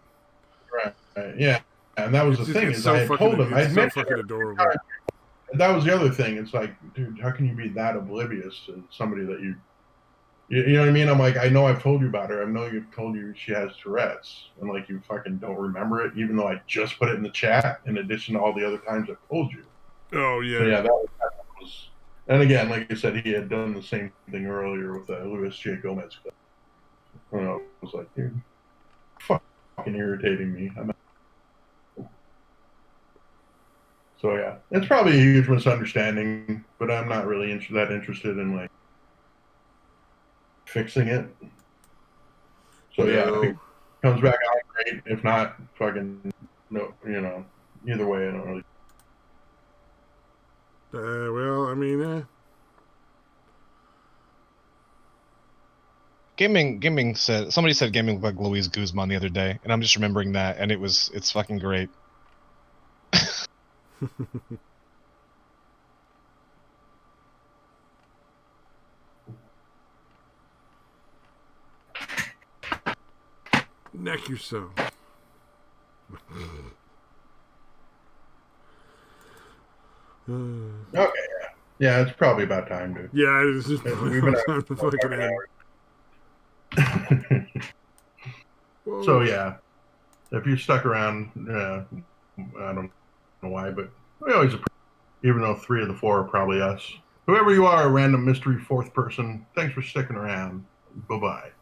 right. Yeah. And that was the thing. Is I had told him, I admit, so fucking adorable. That was the other thing. It's like, dude, how can you be that oblivious to somebody that you know what I mean? I'm like, I know I've told you about her. I know you've told you she has Tourette's, and like you fucking don't remember it, even though I just put it in the chat. In addition to all the other times I've told you. Oh yeah. So, yeah, that was. And again, like I said, he had done the same thing earlier with Luis J. Gomez. I don't know. It was like, dude, fucking irritating me. So yeah, it's probably a huge misunderstanding, but I'm not really that interested in like fixing it. So yeah, if it comes back out, great. If not, fucking no. You know, either way, I don't really. Well, I mean, Gaming said somebody said gaming looked like Luis Guzman the other day, and I'm just remembering that, and it's fucking great. Neck yourself. Okay, yeah, it's probably about time, dude. Yeah, it's just We've been time to fucking end. So yeah, if you stuck around, I don't know why, but we always appreciate, even though 3 of the 4 are probably us. Whoever you are, a random mystery 4th person, thanks for sticking around. Bye-bye.